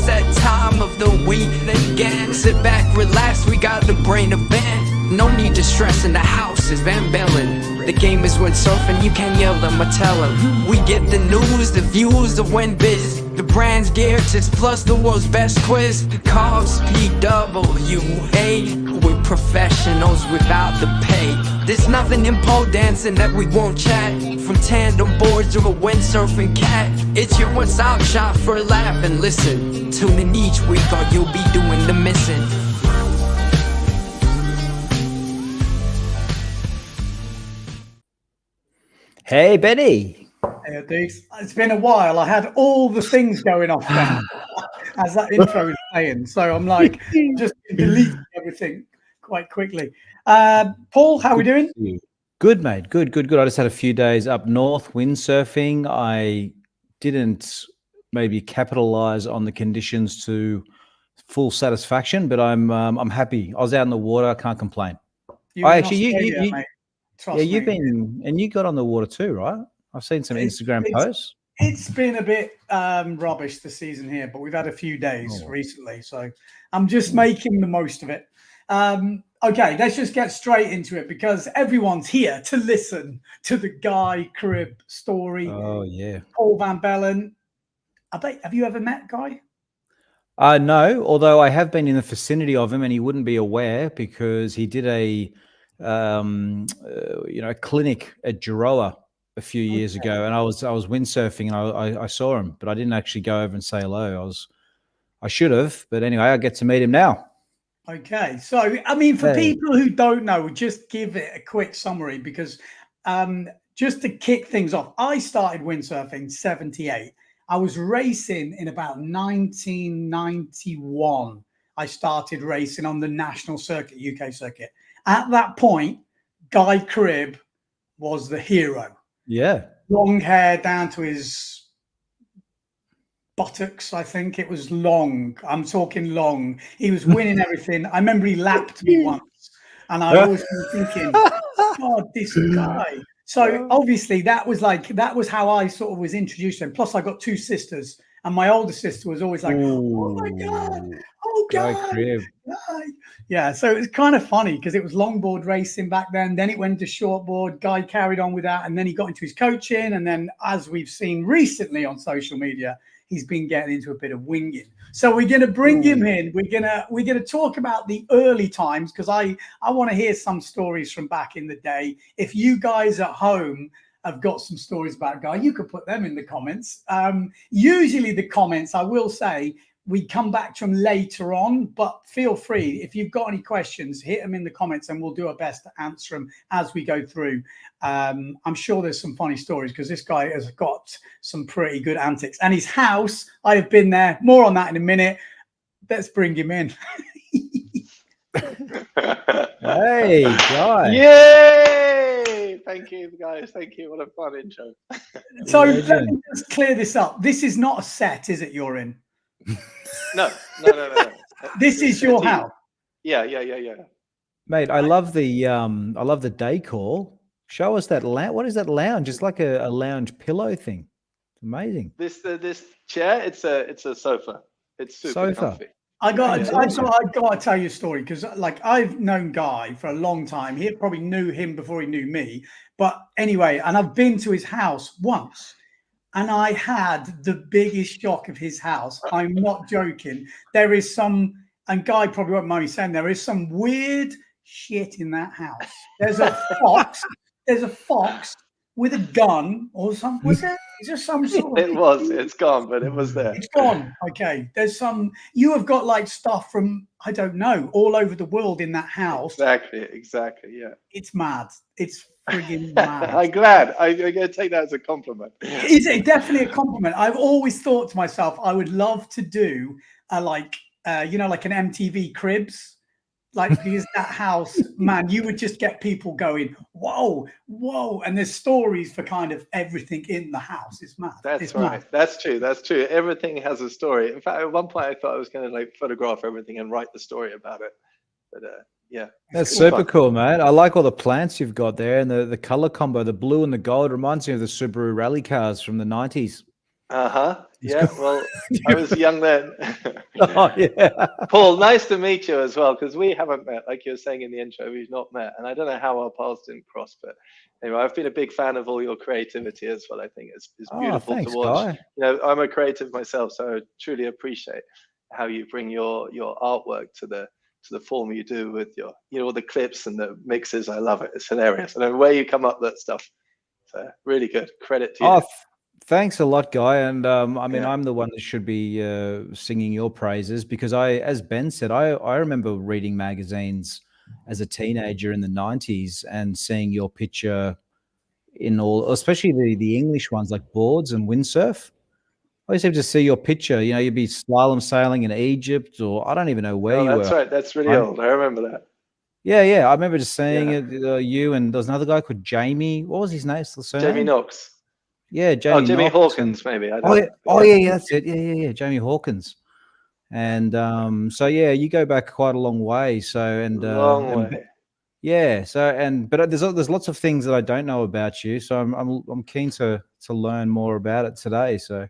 set time of the week again. Sit back, relax, we got the brain of band. No need to stress in the house, it's Van Bellen. The game is windsurfing, you can't yell them or tell them. We get the news, the views, the win biz. The brand's gear, just plus the world's best quiz. The Carbs, PWA. We're professionals without the pay. There's nothing in pole dancing that we won't chat. From tandem boards to a windsurfing cat. It's your one-stop shop for a laugh and listen. Tune in each week or you'll be doing the missing. Hey, Benny. Hey, Deeks. It's been a while. I had all the things going off then as that intro is playing. So I'm like, just delete everything quite quickly. Paul, how are we doing? Good, mate. Good. I just had a few days up north windsurfing. I didn't maybe capitalize on the conditions to full satisfaction, but I'm happy. I was out in the water. I can't complain. You've been, and you got on the water too, right? I've seen some Instagram posts. It's been a bit rubbish this season here, but we've had a few days recently, so I'm just making the most of it. Okay, let's just get straight into it because everyone's here to listen to the Guy Cribb story. Oh yeah, Paul Van Bellen. Have you ever met Guy? No, although I have been in the vicinity of him, and he wouldn't be aware because he did a clinic at Giroa a few years ago, and I was windsurfing and I saw him, but I didn't actually go over and say hello. I should have, but anyway, I get to meet him now. Okay, so I mean, for people who don't know, just give it a quick summary because just to kick things off, I started windsurfing 78. I was racing in about 1991. I started racing on the national circuit, UK circuit. At that point, Guy Cribb was the hero. Yeah. Long hair down to his buttocks, I think. It was long. I'm talking long. He was winning everything. I remember he lapped me once. And I always been thinking, God, this guy. So obviously that was how I sort of was introduced to him. Plus I got two sisters. And my older sister was always like, oh my God, oh God. Yeah, so it was kind of funny because it was longboard racing back then. Then it went to shortboard. Guy carried on with that. And then he got into his coaching. And then as we've seen recently on social media, he's been getting into a bit of winging. So we're going to bring him in. We're gonna talk about the early times because I want to hear some stories from back in the day. If you guys at home have got some stories about Guy, you could put them in the comments. Usually the comments, I will say, we come back to them later on, but feel free. If you've got any questions, hit them in the comments and we'll do our best to answer them as we go through. I'm sure there's some funny stories because this guy has got some pretty good antics. And his house, I have been there. More on that in a minute. Let's bring him in. Hey, Guy. Yay! Thank you, guys. Thank you. What a fun intro. So let me just clear this up. This is not a set, is it, you're in? No. This is your house. Yeah. Mate, I love the decor. Show us that lounge. What is that lounge? It's like a lounge pillow thing. It's amazing. This chair, it's a sofa. It's super comfy. I got to tell you a story because, like, I've known Guy for a long time. He probably knew him before he knew me. But anyway, and I've been to his house once, and I had the biggest shock of his house. I'm not joking. There is some, and Guy probably won't mind me saying, there is some weird shit in that house. There's a fox. There's a fox with a gun or something. Was there? Is there some sort of... It's gone, but it was there. It's gone. Okay. There's some, you have got like stuff from, I don't know, all over the world in that house. Exactly. Yeah. It's mad. It's friggin' mad. I'm glad. I'm going to take that as a compliment. It's definitely a compliment. I've always thought to myself, I would love to do like an MTV Cribs. Like, because that house, man, you would just get people going, whoa. And there's stories for kind of everything in the house. It's mad. That's right. Mad. That's true. Everything has a story. In fact, at one point I thought I was going to like photograph everything and write the story about it. But yeah. That's super cool, man. I like all the plants you've got there and the color combo, the blue and the gold reminds me of the Subaru rally cars from the 90s. Yeah, well, I was young then. Oh, yeah. Paul, nice to meet you as well, because we haven't met, like you were saying in the intro, we've not met, and I don't know how our paths didn't cross, but anyway, I've been a big fan of all your creativity as well. I think it's Oh, beautiful thanks, to watch. Guy. You know, I'm a creative myself, so I truly appreciate how you bring your artwork to the form you do with your, all the clips and the mixes. I love it. It's hilarious. And the way you come up with that stuff, so really good. Credit to you. Oh, thanks a lot, Guy. And I mean, Yeah. I'm the one that should be singing your praises, because as Ben said, I remember reading magazines as a teenager in the 90s and seeing your picture in all, especially the English ones like Boards and Windsurf. I used to have to see your picture. You'd be slalom sailing in Egypt, or I don't even know where Oh, you that's were. right. That's really old. I remember that. Yeah. I remember just seeing Yeah. it. You and there was another guy called Jamie. What was his name? Still surname? Jamie Knox. Yeah, Jamie. Jimmy Knox Hawkins, maybe. I don't know. Oh yeah, that's it. Yeah, Jamie Hawkins. And so yeah, you go back quite a long way. So Long way. yeah. So but there's lots of things that I don't know about you. So I'm keen to learn more about it today. So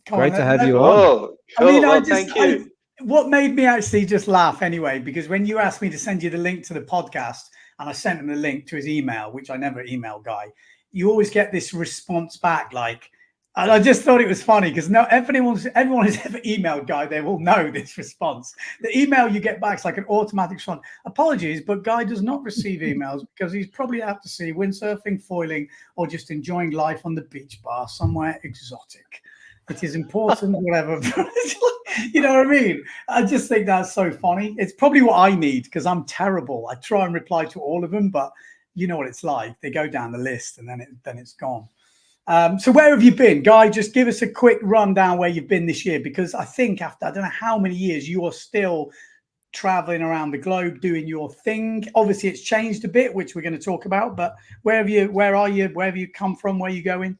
great to have you on. Cool. I mean, Well, thank you. what made me actually just laugh anyway, because when you asked me to send you the link to the podcast, and I sent him the link to his email, which I never email Guy, you always get this response back, like, and I just thought it was funny because everyone who's ever emailed Guy, they will know this response. The email you get back is like an automatic response. Apologies, but Guy does not receive emails because he's probably out to sea windsurfing, foiling, or just enjoying life on the beach bar somewhere exotic. It is important, whatever. You know what I mean? I just think that's so funny. It's probably what I need because I'm terrible. I try and reply to all of them, but you know what it's like. They go down the list and then it's gone. So where have you been, Guy? Just give us a quick rundown where you've been this year, because I think after I don't know how many years you are still traveling around the globe doing your thing. Obviously, it's changed a bit, which we're going to talk about. But where are you? Where have you come from? Where are you going?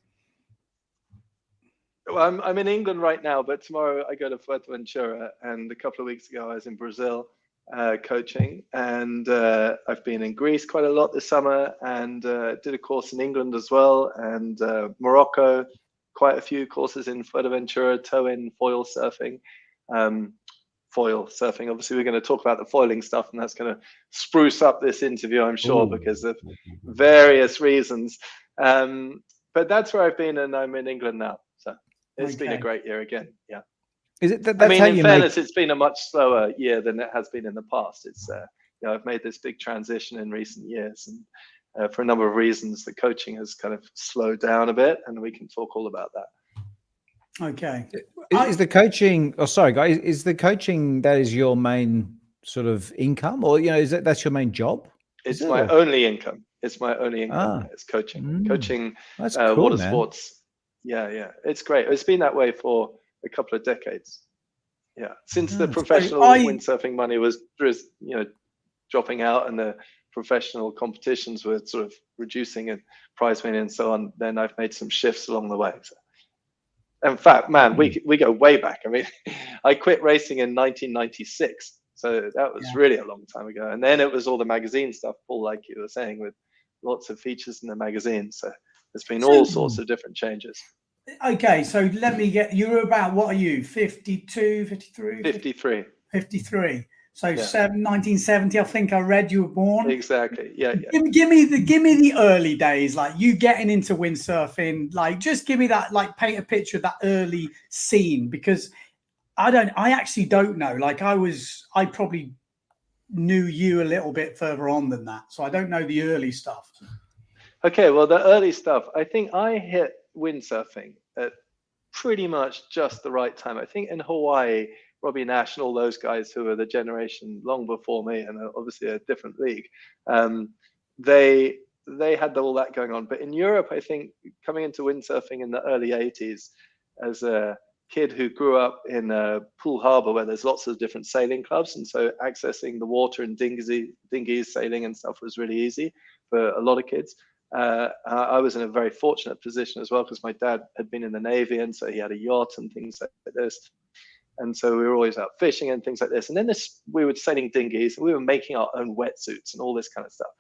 Well, I'm in England right now, but tomorrow I go to Fuerteventura, and a couple of weeks ago I was in Brazil coaching, and I've been in Greece quite a lot this summer, and did a course in England as well, and Morocco, quite a few courses in Fuerteventura, tow-in foil surfing. Obviously we're going to talk about the foiling stuff, and that's going to spruce up this interview, I'm sure. Ooh. Because of various reasons. But that's where I've been, and I'm in England now. So it's been a great year again. Yeah. Is it? That's I mean, how in fairness, it's been a much slower year than it has been in the past. It's I've made this big transition in recent years, and for a number of reasons, the coaching has kind of slowed down a bit, and we can talk all about that. Okay. Is the coaching? Oh, sorry, guys. Is the coaching that is your main sort of income, or that's your main job? It's my only income. It's my only income. It's coaching. Coaching cool, water sports. Yeah. It's great. It's been that way for a couple of decades. Yeah. Since the professional windsurfing money was dropping out and the professional competitions were sort of reducing and prize money and so on, then I've made some shifts along the way. So, in fact, man, we go way back. I mean, I quit racing in 1996. So that was really a long time ago. And then it was all the magazine stuff, Paul, like you were saying, with lots of features in the magazine. So there's been all sorts of different changes. Okay, so let me get, you're about, what are you, 52, 53? 53. 53. So 1970, I think I read you were born. Exactly. Yeah. Give me the early days, like you getting into windsurfing. Like, just give me that, like, paint a picture of that early scene, because I actually don't know. Like, I probably knew you a little bit further on than that, so I don't know the early stuff. Okay, well, the early stuff, I think I hit windsurfing at pretty much just the right time. I think in Hawaii, Robbie Nash and all those guys who were the generation long before me, and obviously a different league, they had all that going on. But in Europe, I think coming into windsurfing in the early 80s as a kid who grew up in Poole Harbor, where there's lots of different sailing clubs, and so accessing the water and dinghies sailing and stuff was really easy for a lot of kids. I was in a very fortunate position as well, because my dad had been in the Navy, and so he had a yacht and things like this. And so we were always out fishing and things like this. And then we were sailing dinghies, and we were making our own wetsuits and all this kind of stuff.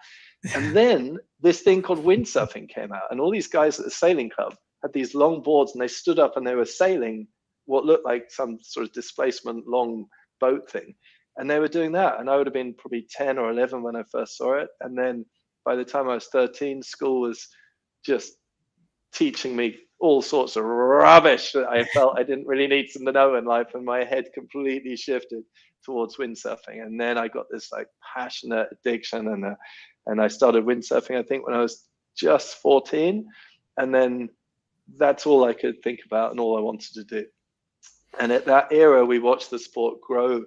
And then this thing called windsurfing came out, and all these guys at the sailing club had these long boards, and they stood up and they were sailing what looked like some sort of displacement long boat thing. And they were doing that. And I would have been probably 10 or 11 when I first saw it. And then by the time I was 13, school was just teaching me all sorts of rubbish that I felt I didn't really need to know in life. And my head completely shifted towards windsurfing. And then I got this like passionate addiction, and I started windsurfing, I think, when I was just 14. And then that's all I could think about and all I wanted to do. And at that era, we watched the sport grow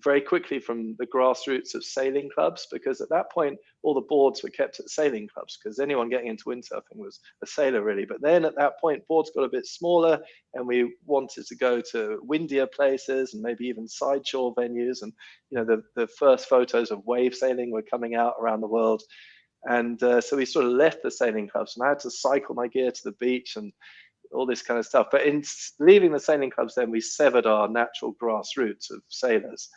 very quickly from the grassroots of sailing clubs, because at that point, all the boards were kept at sailing clubs, because anyone getting into windsurfing was a sailor, really. But then at that point, boards got a bit smaller, and we wanted to go to windier places and maybe even sideshore venues. And, you know, the first photos of wave sailing were coming out around the world. And so we sort of left the sailing clubs, and I had to cycle my gear to the beach and all this kind of stuff. But in leaving the sailing clubs, then we severed our natural grassroots of sailors.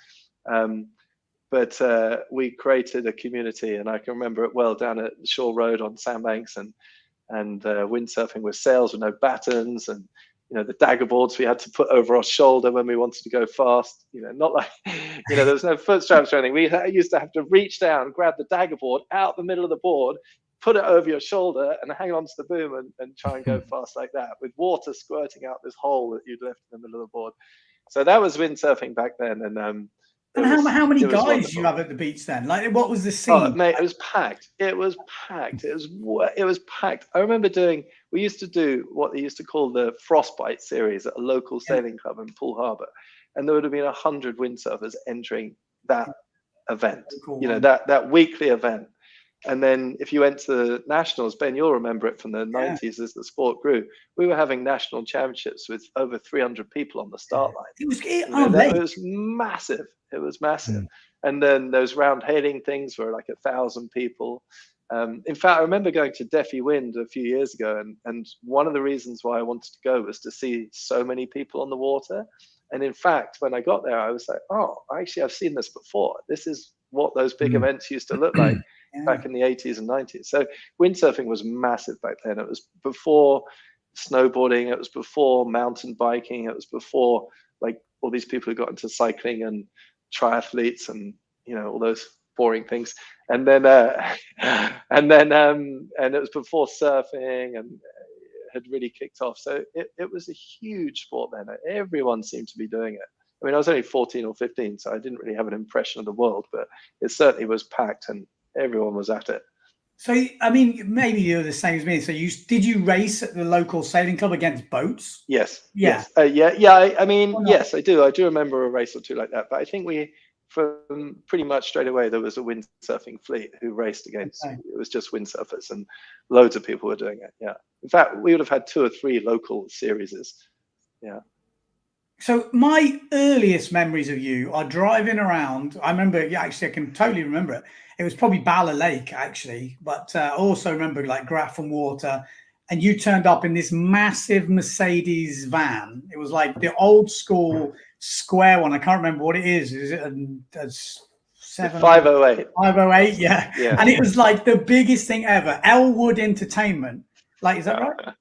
But we created a community, and I can remember it well, down at Shore Road on sandbanks, and windsurfing with sails with no battens, and, you know, the dagger boards we had to put over our shoulder when we wanted to go fast. You know, not like, you know, there was no foot straps or anything. We used to have to reach down, grab the dagger board out the middle of the board, put it over your shoulder and hang on to the boom and try and go fast like that, with water squirting out this hole that you'd left in the middle of the board. So that was windsurfing back then. And how many guys do you have at the beach then? Like, what was the scene? Oh, mate, it was packed. It was packed. It was packed. I remember we used to do what they used to call the Frostbite series at a local sailing club in Poole Harbour. And there would have been 100 windsurfers entering that event, you know, that weekly event. And then if you went to the nationals, Ben, you'll remember it from the 90s as the sport grew. We were having national championships with over 300 people on the start line. It was massive. It was massive. And then those round hailing things were like 1,000 people. In fact, I remember going to Deafy Wind a few years ago, and one of the reasons why I wanted to go was to see so many people on the water. And in fact, when I got there, I was like, oh, actually, I've seen this before. This is what those big events used to look like. Back in the 80s and 90s. So windsurfing was massive back then. It was before snowboarding. It was before mountain biking. It was before like all these people who got into cycling and triathletes and, you know, all those boring things. And then and it was before surfing and had really kicked off. So it was a huge sport then. Everyone seemed to be doing it. I mean, I was only 14 or 15, so I didn't really have an impression of the world, but it certainly was packed and everyone was at it. So, I mean, maybe you're the same as me. So did you race at the local sailing club against boats? Yes. Yeah. Yes. I mean, yes, I do. I do remember a race or two like that. But I think from pretty much straight away, there was a windsurfing fleet who raced against, it was just windsurfers, and loads of people were doing it. Yeah. In fact, we would have had 2 or 3 local series. Yeah. So my earliest memories of you are driving around. I remember, actually, I can totally remember it. It was probably Bala Lake, actually, but I also remember like Grafham Water, and you turned up in this massive Mercedes van. It was like the old school square one. I can't remember what it is. Is it a 508? 508, yeah. And it was like the biggest thing ever. Elwood Entertainment. Like, is that right?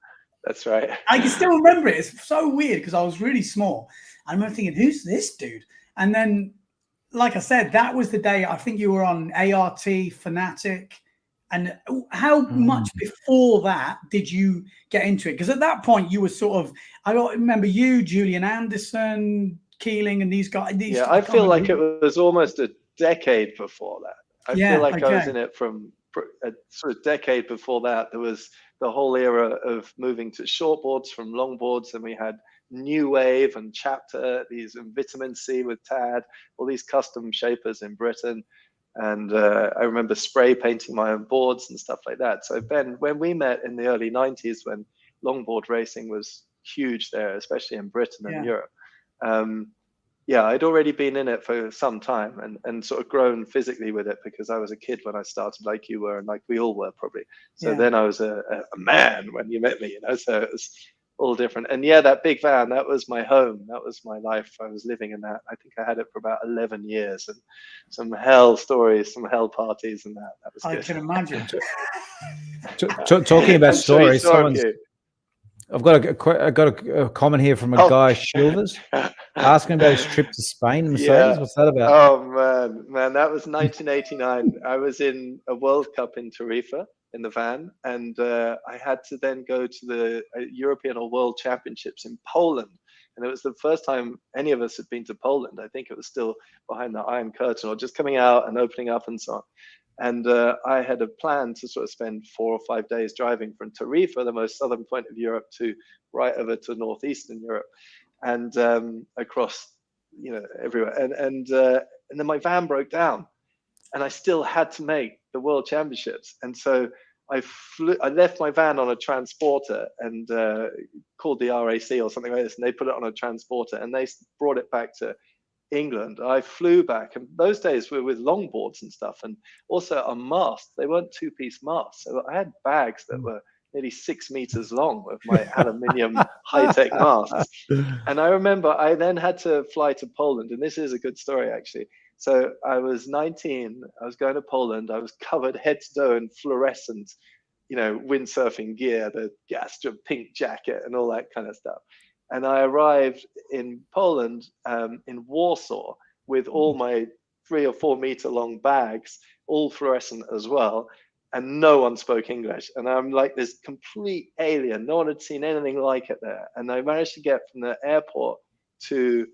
That's right. I can still remember it. It's so weird because I was really small. I remember thinking, who's this dude? And then, like I said, that was the day I think you were on ART, Fanatic. And how much before that did you get into it? Because at that point, you were sort of, I remember you, Julian Anderson, Keeling, and these guys. I feel like it was almost a decade before that. I feel like I was in it from a sort of decade before that. There was the whole era of moving to shortboards from longboards, and we had New Wave and Chapter, these and Vitamin C with Tad, all these custom shapers in Britain. And I remember spray painting my own boards and stuff like that. So Ben, when we met in the early 90s, when longboard racing was huge there, especially in Britain and Europe, I'd already been in it for some time and sort of grown physically with it, because I was a kid when I started, like you were, and like we all were probably. So then I was a man when you met me, you know, so it was all different. And that big van, that was my home. That was my life. I was living in that. I think I had it for about 11 years, and some hell stories, some hell parties and that. That was good. I can imagine. Talking about stories, I've got a comment here from a guy Shilvers asking about his trip to Spain. Mercedes, Yeah. what's that about? Oh man, that was 1989. I was in a World Cup in Tarifa in the van, and I had to then go to the European or World Championships in Poland. And it was the first time any of us had been to Poland. I think it was still behind the Iron Curtain or just coming out and opening up and so on. And I had a plan to sort of spend 4 or 5 days driving from Tarifa, the most southern point of Europe, to right over to northeastern Europe, and across, everywhere. And then my van broke down, and I still had to make the World Championships. And so I left my van on a transporter and called the RAC or something like this, and they put it on a transporter and they brought it back to England. I flew back, and those days were with longboards and stuff, and also a mast. They weren't two-piece masts, so I had bags that were nearly 6 meters long with my aluminium high-tech masts. And I remember I then had to fly to Poland, and this is a good story actually. So I was 19, I was going to Poland, I was covered head to toe in fluorescent, windsurfing gear, the Gastra pink jacket and all that kind of stuff. And I arrived in Poland, in Warsaw, with all my 3 or 4 meter long bags, all fluorescent as well. And no one spoke English. And I'm like this complete alien. No one had seen anything like it there. And I managed to get from the airport to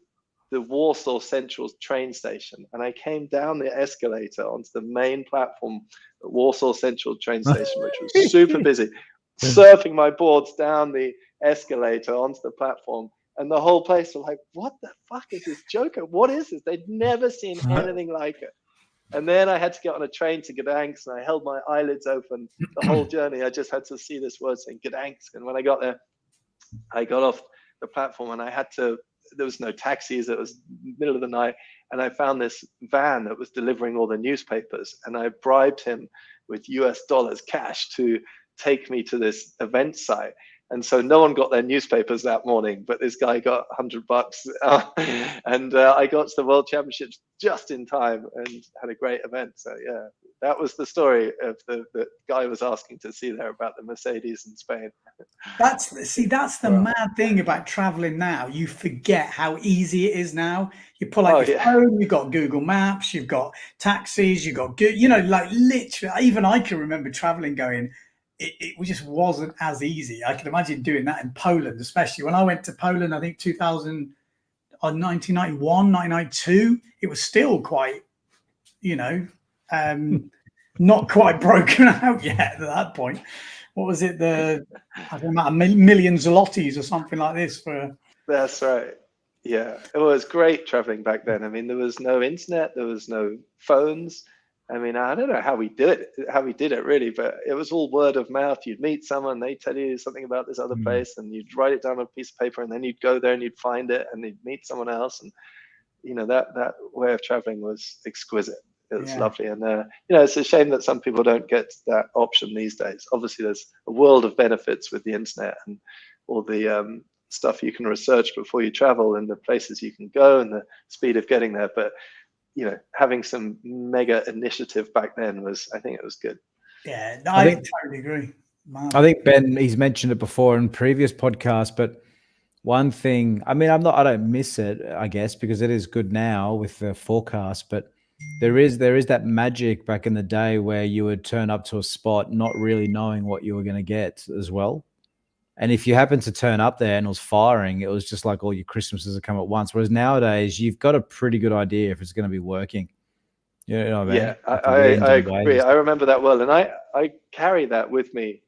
the Warsaw Central train station. And I came down the escalator onto the main platform at Warsaw Central train station, which was super busy, surfing my boards down the escalator onto the platform. And the whole place was like, what the fuck is this joker? What is this? They'd never seen anything like it. And then I had to get on a train to Gdansk, and I held my eyelids open the whole journey. I just had to see this word saying Gdansk. And when I got there, I got off the platform, and there was no taxis. It was middle of the night. And I found this van that was delivering all the newspapers. And I bribed him with US dollars cash to take me to this event site. And so no one got their newspapers that morning, but this guy got $100, and I got to the World Championships just in time and had a great event. So yeah, that was the story of the guy was asking to see there about the Mercedes in Spain. That's the mad thing about traveling now. You forget how easy it is now. You pull out your phone, you've got Google Maps, you've got taxis, you've got like literally. Even I can remember traveling, going. It just wasn't as easy. I can imagine doing that in Poland, especially when I went to Poland, I think 1991, 1992, it was still quite, not quite broken out yet at that point. What was it? I don't know, million zlotys or something like this for. That's right. Yeah, it was great traveling back then. I mean, there was no internet, there was no phones. I mean, I don't know how we did it really, but it was all word of mouth. You'd meet someone, they tell you something about this other place, and you'd write it down on a piece of paper, and then you'd go there and you'd find it, and you'd meet someone else, and that way of traveling was exquisite. It was lovely, and it's a shame that some people don't get that option these days. Obviously, there's a world of benefits with the internet and all the stuff you can research before you travel, and the places you can go, and the speed of getting there, but having some mega initiative back then I think it was good. Yeah, I totally agree. Man. I think Ben, he's mentioned it before in previous podcasts, but one thing, I mean, I don't miss it, I guess, because it is good now with the forecast, but there is that magic back in the day where you would turn up to a spot not really knowing what you were going to get as well. And if you happen to turn up there and it was firing, it was just like all your Christmases have come at once. Whereas nowadays, you've got a pretty good idea if it's going to be working. You know what I mean? Yeah, I agree. I remember that well. And I carry that with me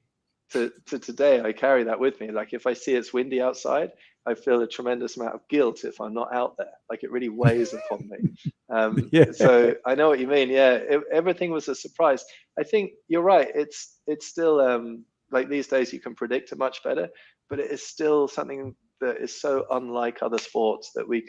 to today. I carry that with me. Like if I see it's windy outside, I feel a tremendous amount of guilt if I'm not out there. Like it really weighs upon me. So I know what you mean. Yeah, everything was a surprise. I think you're right. It's still... like these days you can predict it much better, but it is still something that is so unlike other sports that we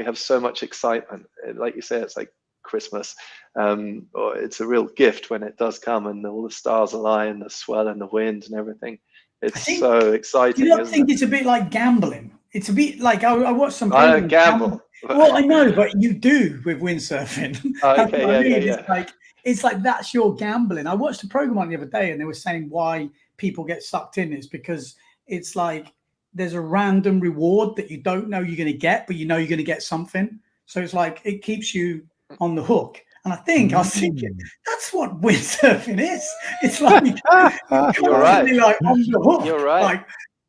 have so much excitement. Like you say, it's like Christmas, or it's a real gift when it does come and all the stars align, the swell and the wind and everything. It's so exciting. You don't think it's a bit like gambling? It's a bit like I watched some. I don't gamble. Well, I know, but you do with windsurfing. Okay, It's like that's your gambling. I watched a program on the other day, and they were saying why people get sucked in is because it's like there's a random reward that you don't know you're going to get, but you know you're going to get something. So it's like it keeps you on the hook. And I was thinking, that's what windsurfing is. It's like you're constantly like on the hook. You're right. Like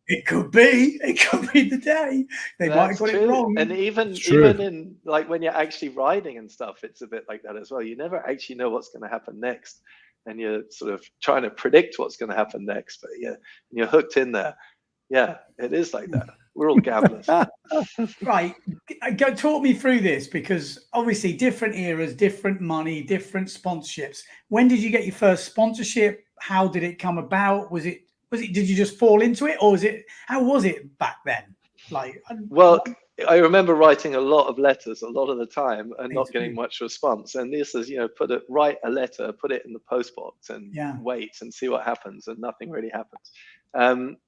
it could be the day. They might have got it wrong. And even in like when you're actually riding and stuff, it's a bit like that as well. You never actually know what's going to happen next, and you're sort of trying to predict what's going to happen next. But yeah, you're hooked in there. Yeah, it is like that. We're all gamblers. Right. Talk me through this, because obviously different eras, different money, different sponsorships. When did you get your first sponsorship? How did it come about? Did you just fall into it, or how was it back then? Well, I remember writing a lot of letters a lot of the time and not getting much response. And this is, write a letter, put it in the post box and wait and see what happens, and nothing really happens.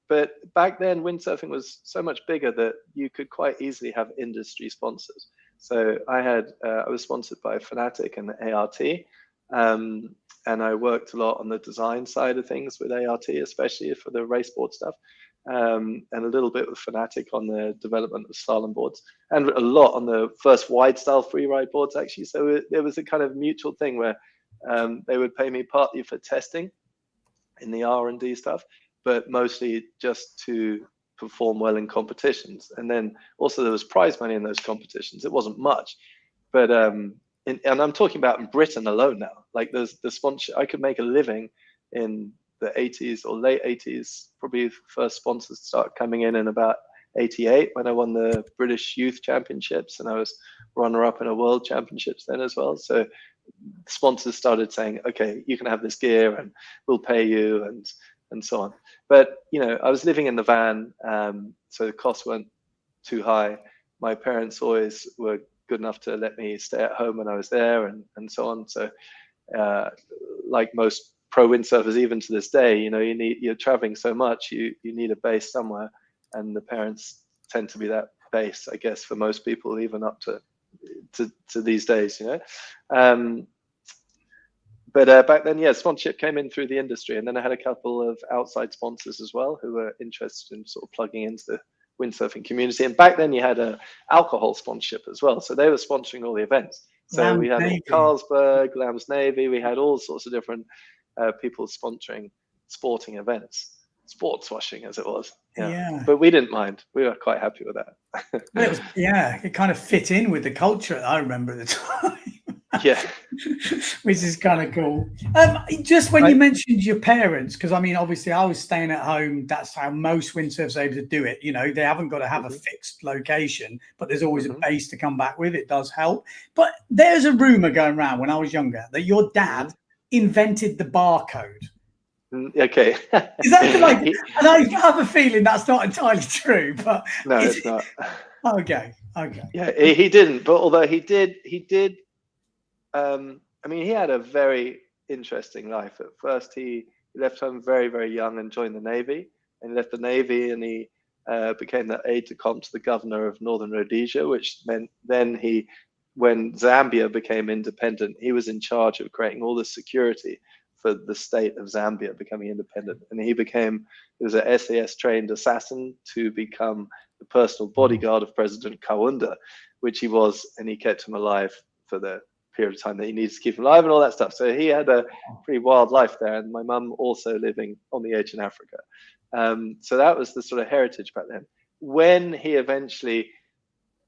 But back then, windsurfing was so much bigger that you could quite easily have industry sponsors. So I was sponsored by Fanatic and ART, and I worked a lot on the design side of things with ART, especially for the raceboard stuff, and a little bit with Fanatic on the development of slalom boards, and a lot on the first wide style freeride boards, actually. So there was a kind of mutual thing where they would pay me partly for testing in the R&D stuff, but mostly just to perform well in competitions. And then also there was prize money in those competitions. It wasn't much, but and I'm talking about in Britain alone now. Like there's the sponsor, I could make a living in the 80s or late 80s. Probably the first sponsors started coming in about 88 when I won the British Youth Championships, and I was runner-up in a World Championships then as well. So sponsors started saying, okay, you can have this gear and we'll pay you, and so on. But I was living in the van, so the costs weren't too high. My parents always were good enough to let me stay at home when I was there, and so on. So like most pro windsurfers, even to this day, you're traveling so much, you need a base somewhere, and the parents tend to be that base, I guess, for most people, even up to these days. But back then, sponsorship came in through the industry, and then I had a couple of outside sponsors as well who were interested in sort of plugging into the windsurfing community. And back then, you had a alcohol sponsorship as well, so they were sponsoring all the events. So we had Carlsberg, Lamb's Navy, we had all sorts of different people sponsoring sporting events, sports washing as it was. Yeah. But we didn't mind. We were quite happy with that. It kind of fit in with the culture, I remember at the time. Yeah. Which is kind of cool. Just when you mentioned your parents, because I mean, obviously I was staying at home. That's how most windsurfers are able to do it. They haven't got to have a fixed location, but there's always a base to come back with. It does help. But there's a rumor going around when I was younger that your dad invented the barcode. Okay. Is that like? And I have a feeling that's not entirely true, but no, it's not. Okay. Yeah, he didn't. But although he did. I mean, he had a very interesting life. At first, he left home very, very young and joined the Navy. And he left the Navy, and he became the aide-de-camp to the governor of Northern Rhodesia, which meant then when Zambia became independent, he was in charge of creating all the security for the state of Zambia becoming independent. And he was a SAS-trained assassin to become the personal bodyguard of President Kaunda, which he was, and he kept him alive for the period of time that he needs to keep him alive and all that stuff. So he had a pretty wild life there, and my mum also living on the edge in Africa. So that was the sort of heritage back then. When he eventually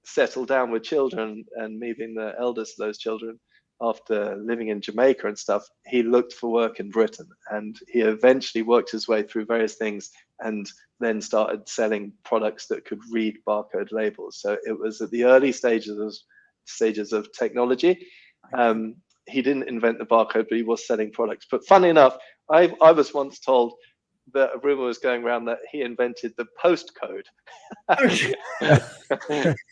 settled down with children, and me being the eldest of those children, after living in Jamaica and stuff, he looked for work in Britain, and he eventually worked his way through various things and then started selling products that could read barcode labels. So it was at the early stages of technology. He didn't invent the barcode, but he was selling products. But funny enough, I was once told that a rumor was going around that he invented the postcode.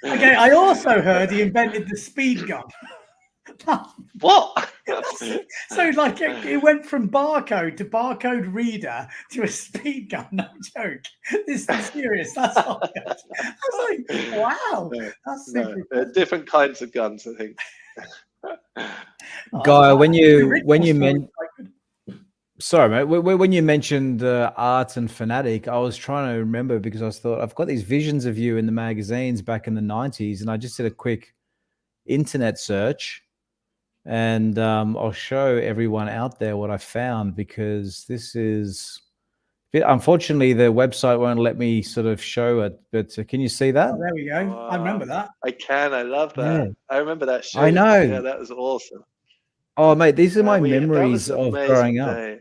Okay, I also heard he invented the speed gun. What? So like it went from barcode to barcode reader to a speed gun. No joke. This is serious. That's all good. I was like, wow. That's super different kinds of guns, I think. Guy, when you Sorry, mate. When you mentioned Art and Fanatic, I was trying to remember because I thought I've got these visions of you in the magazines back in the 90s, and I just did a quick internet search, and I'll show everyone out there what I found, because this is, unfortunately, the website won't let me sort of show it, but can you see that? Oh, there we go. I remember that. I can. I love that. Yeah. I remember that shoot. I know. Yeah, that was awesome. Oh, mate, these are my That was memories an of amazing growing up. day.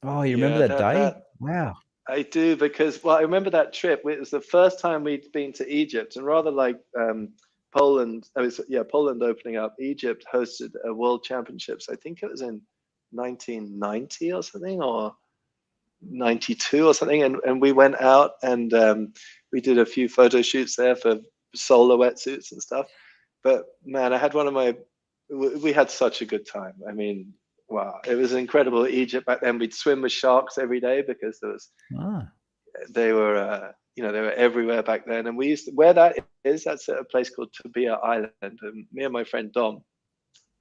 Oh, you remember Yeah, that day? Wow. I do, because I remember that trip. It was the first time we'd been to Egypt, and rather like Poland. Poland opening up. Egypt hosted a World Championships. I think it was in 1990 or something, or 92 or something, and we went out and we did a few photo shoots there for solar wetsuits and stuff. But man, I had we had such a good time. I mean, wow, it was incredible. Egypt back then, we'd swim with sharks every day because they were they were everywhere back then. And we used to, where that is, that's at a place called Tabia Island, and me and my friend Dom,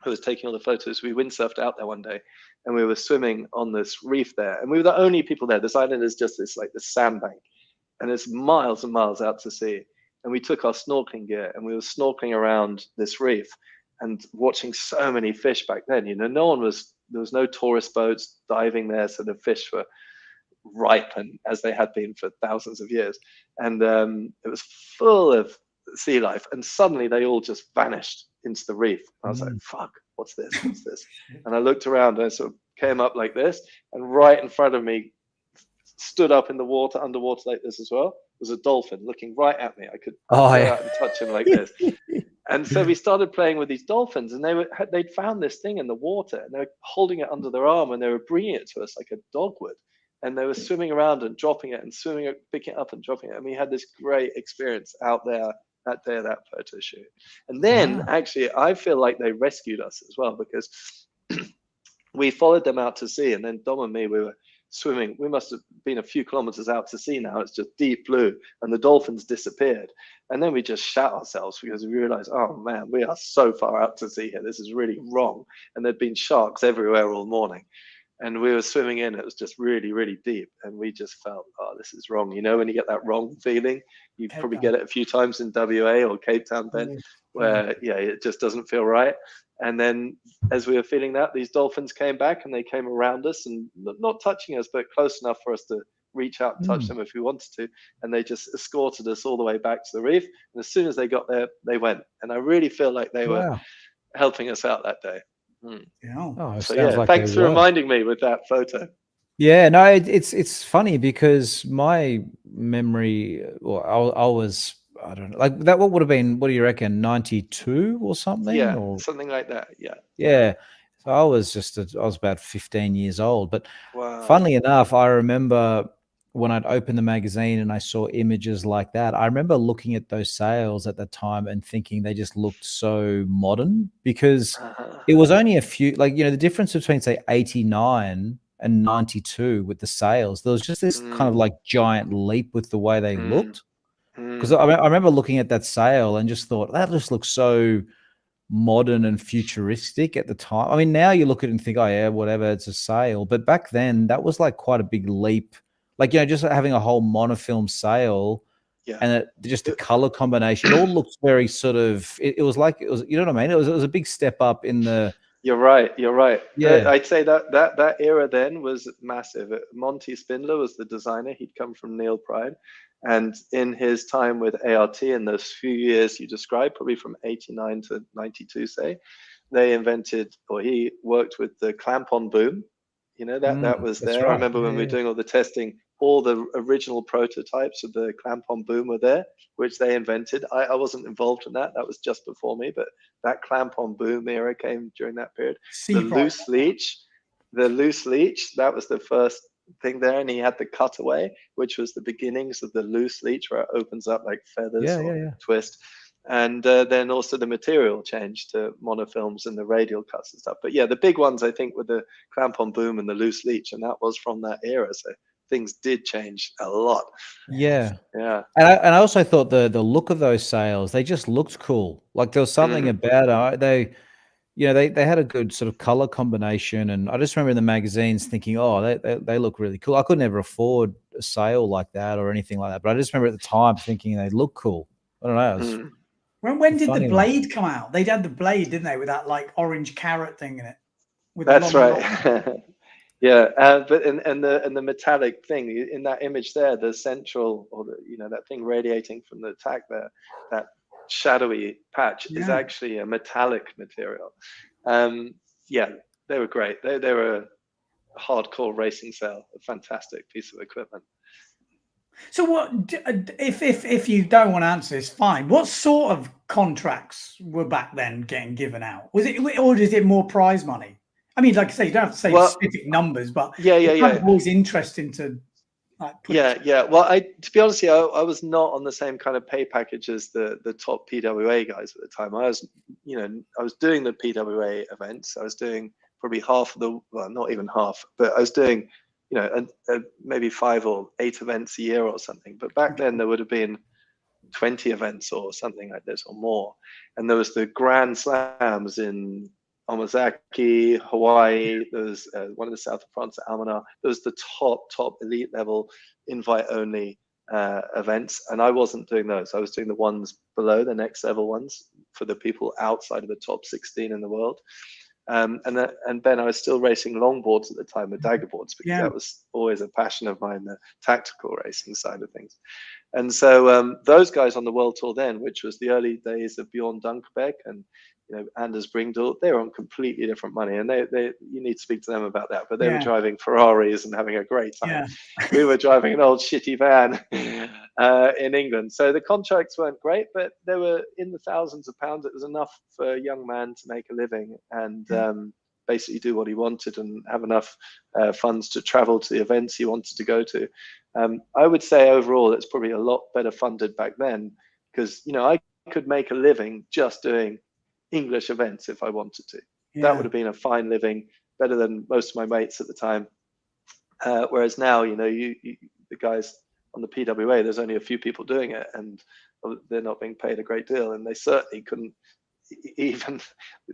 who was taking all the photos, we windsurfed out there one day, and we were swimming on this reef there, and we were the only people there. This island is just this sandbank, and it's miles and miles out to sea. And we took our snorkeling gear, and we were snorkeling around this reef and watching so many fish back then. There was no tourist boats diving there, so the fish were ripe and as they had been for thousands of years, and it was full of sea life. And suddenly they all just vanished into the reef. I was like, fuck, what's this? And I looked around, and I sort of came up like this, and right in front of me, stood up in the water, underwater like this as well, was a dolphin looking right at me. I could go out and touch him like this. And so we started playing with these dolphins, and they'd found this thing in the water, and they were holding it under their arm, and they were bringing it to us like a dog would. And they were swimming around and dropping it, and picking it up and dropping it. And we had this great experience out there that day of that photo shoot. And then actually, I feel like they rescued us as well, because we followed them out to sea, and then Dom and me, we were swimming. We must have been a few kilometers out to sea now. It's just deep blue, and the dolphins disappeared. And then we just shat ourselves because we realized, oh man, we are so far out to sea here. This is really wrong. And there'd been sharks everywhere all morning. And we were swimming in, it was just really, really deep. And we just felt, oh, this is wrong. When you get that wrong feeling, you probably get it a few times in WA or Cape Town, Ben, where, it just doesn't feel right. And then as we were feeling that, these dolphins came back, and they came around us, and not touching us, but close enough for us to reach out and touch them if we wanted to. And they just escorted us all the way back to the reef. And as soon as they got there, they went. And I really feel like they were helping us out that day. Thanks for reminding me with that photo. Yeah, no, it's funny because my memory, I was, I don't know, like that. What would have been? What do you reckon? 92 or something? Yeah, or something like that. Yeah. So I was about 15 years old. But funnily enough, I remember when I'd opened the magazine and I saw images like that, I remember looking at those sails at the time and thinking they just looked so modern, because it was only a few, the difference between, say, 89 and 92 with the sails, there was just this kind of giant leap with the way they looked. Because I remember looking at that sail and just thought, that just looks so modern and futuristic at the time. I mean, now you look at it and think, oh yeah, whatever, it's a sail. But back then, that was quite a big leap. Just having a whole monofilm sail, and just the color combination, it all looks very sort of. It was, you know what I mean? It was a big step up in the. You're right. Yeah, I'd say that era then was massive. Monty Spindler was the designer. He'd come from Neil Pride, and in his time with ART, in those few years you described, probably from 89 to 92, say, they invented, or he worked with the clamp-on boom. That was there. Right. I remember when we were doing all the testing, all the original prototypes of the clamp-on boom were there, which they invented. I wasn't involved in that. That was just before me, but that clamp-on boom era came during that period. The loose leech, that was the first thing there. And he had the cutaway, which was the beginnings of the loose leech, where it opens up like feathers or twist. And then also the material changed to monofilms and the radial cuts and stuff. But yeah, the big ones, I think, were the clamp-on boom and the loose leech, and that was from that era. So things did change a lot. Yeah. And I also thought the look of those sails, they just looked cool. Like there was something about they, they had a good sort of color combination, and I just remember in the magazines thinking, oh, they look really cool. I could never afford a sail like that or anything like that, but I just remember at the time thinking they look cool. I don't know. It was When did the funny one. blade come out? They'd had the blade, didn't they, with that like orange carrot thing in it? With That's the long right. Yeah, but and the metallic thing in that image there, the central, or that thing radiating from the tack there, that shadowy patch is actually a metallic material. Yeah, they were great. They were a hardcore racing sail, a fantastic piece of equipment. So what if you don't want to answer this, fine. What sort of contracts were back then getting given out? Was it, or is it more prize money? I mean, like I say, you don't have to say specific numbers, but it's kind of always interesting to like put it. Well, to be honest, I was not on the same kind of pay package as the top PWA guys at the time. I was doing the PWA events. I was doing probably half of the, well, not even half, but I was doing maybe 5 or 8 events a year or something. But back then there would have been 20 events or something like this or more. And there was the Grand Slams in Omazaki, Hawaii. There was one in the south of France at Almanar. There was the top elite level invite only events. And I wasn't doing those. I was doing the ones below, the next level ones for the people outside of the top 16 in the world. And Ben, I was still racing longboards at the time with dagger boards, because that was always a passion of mine, the tactical racing side of things. And so those guys on the world tour then, which was the early days of Bjorn Dunkerbeck and Anders Bringdahl, they were on completely different money, and they you need to speak to them about that. But they were driving Ferraris and having a great time. We were driving an old shitty van in England. So the contracts weren't great, but they were in the thousands of pounds. It was enough for a young man to make a living and basically do what he wanted and have enough funds to travel to the events he wanted to go to. I would say overall it's probably a lot better funded back then, because I could make a living just doing English events if I wanted to. That would have been a fine living, better than most of my mates at the time. Whereas now, the guys on the PWA, there's only a few people doing it, and they're not being paid a great deal, and they certainly couldn't even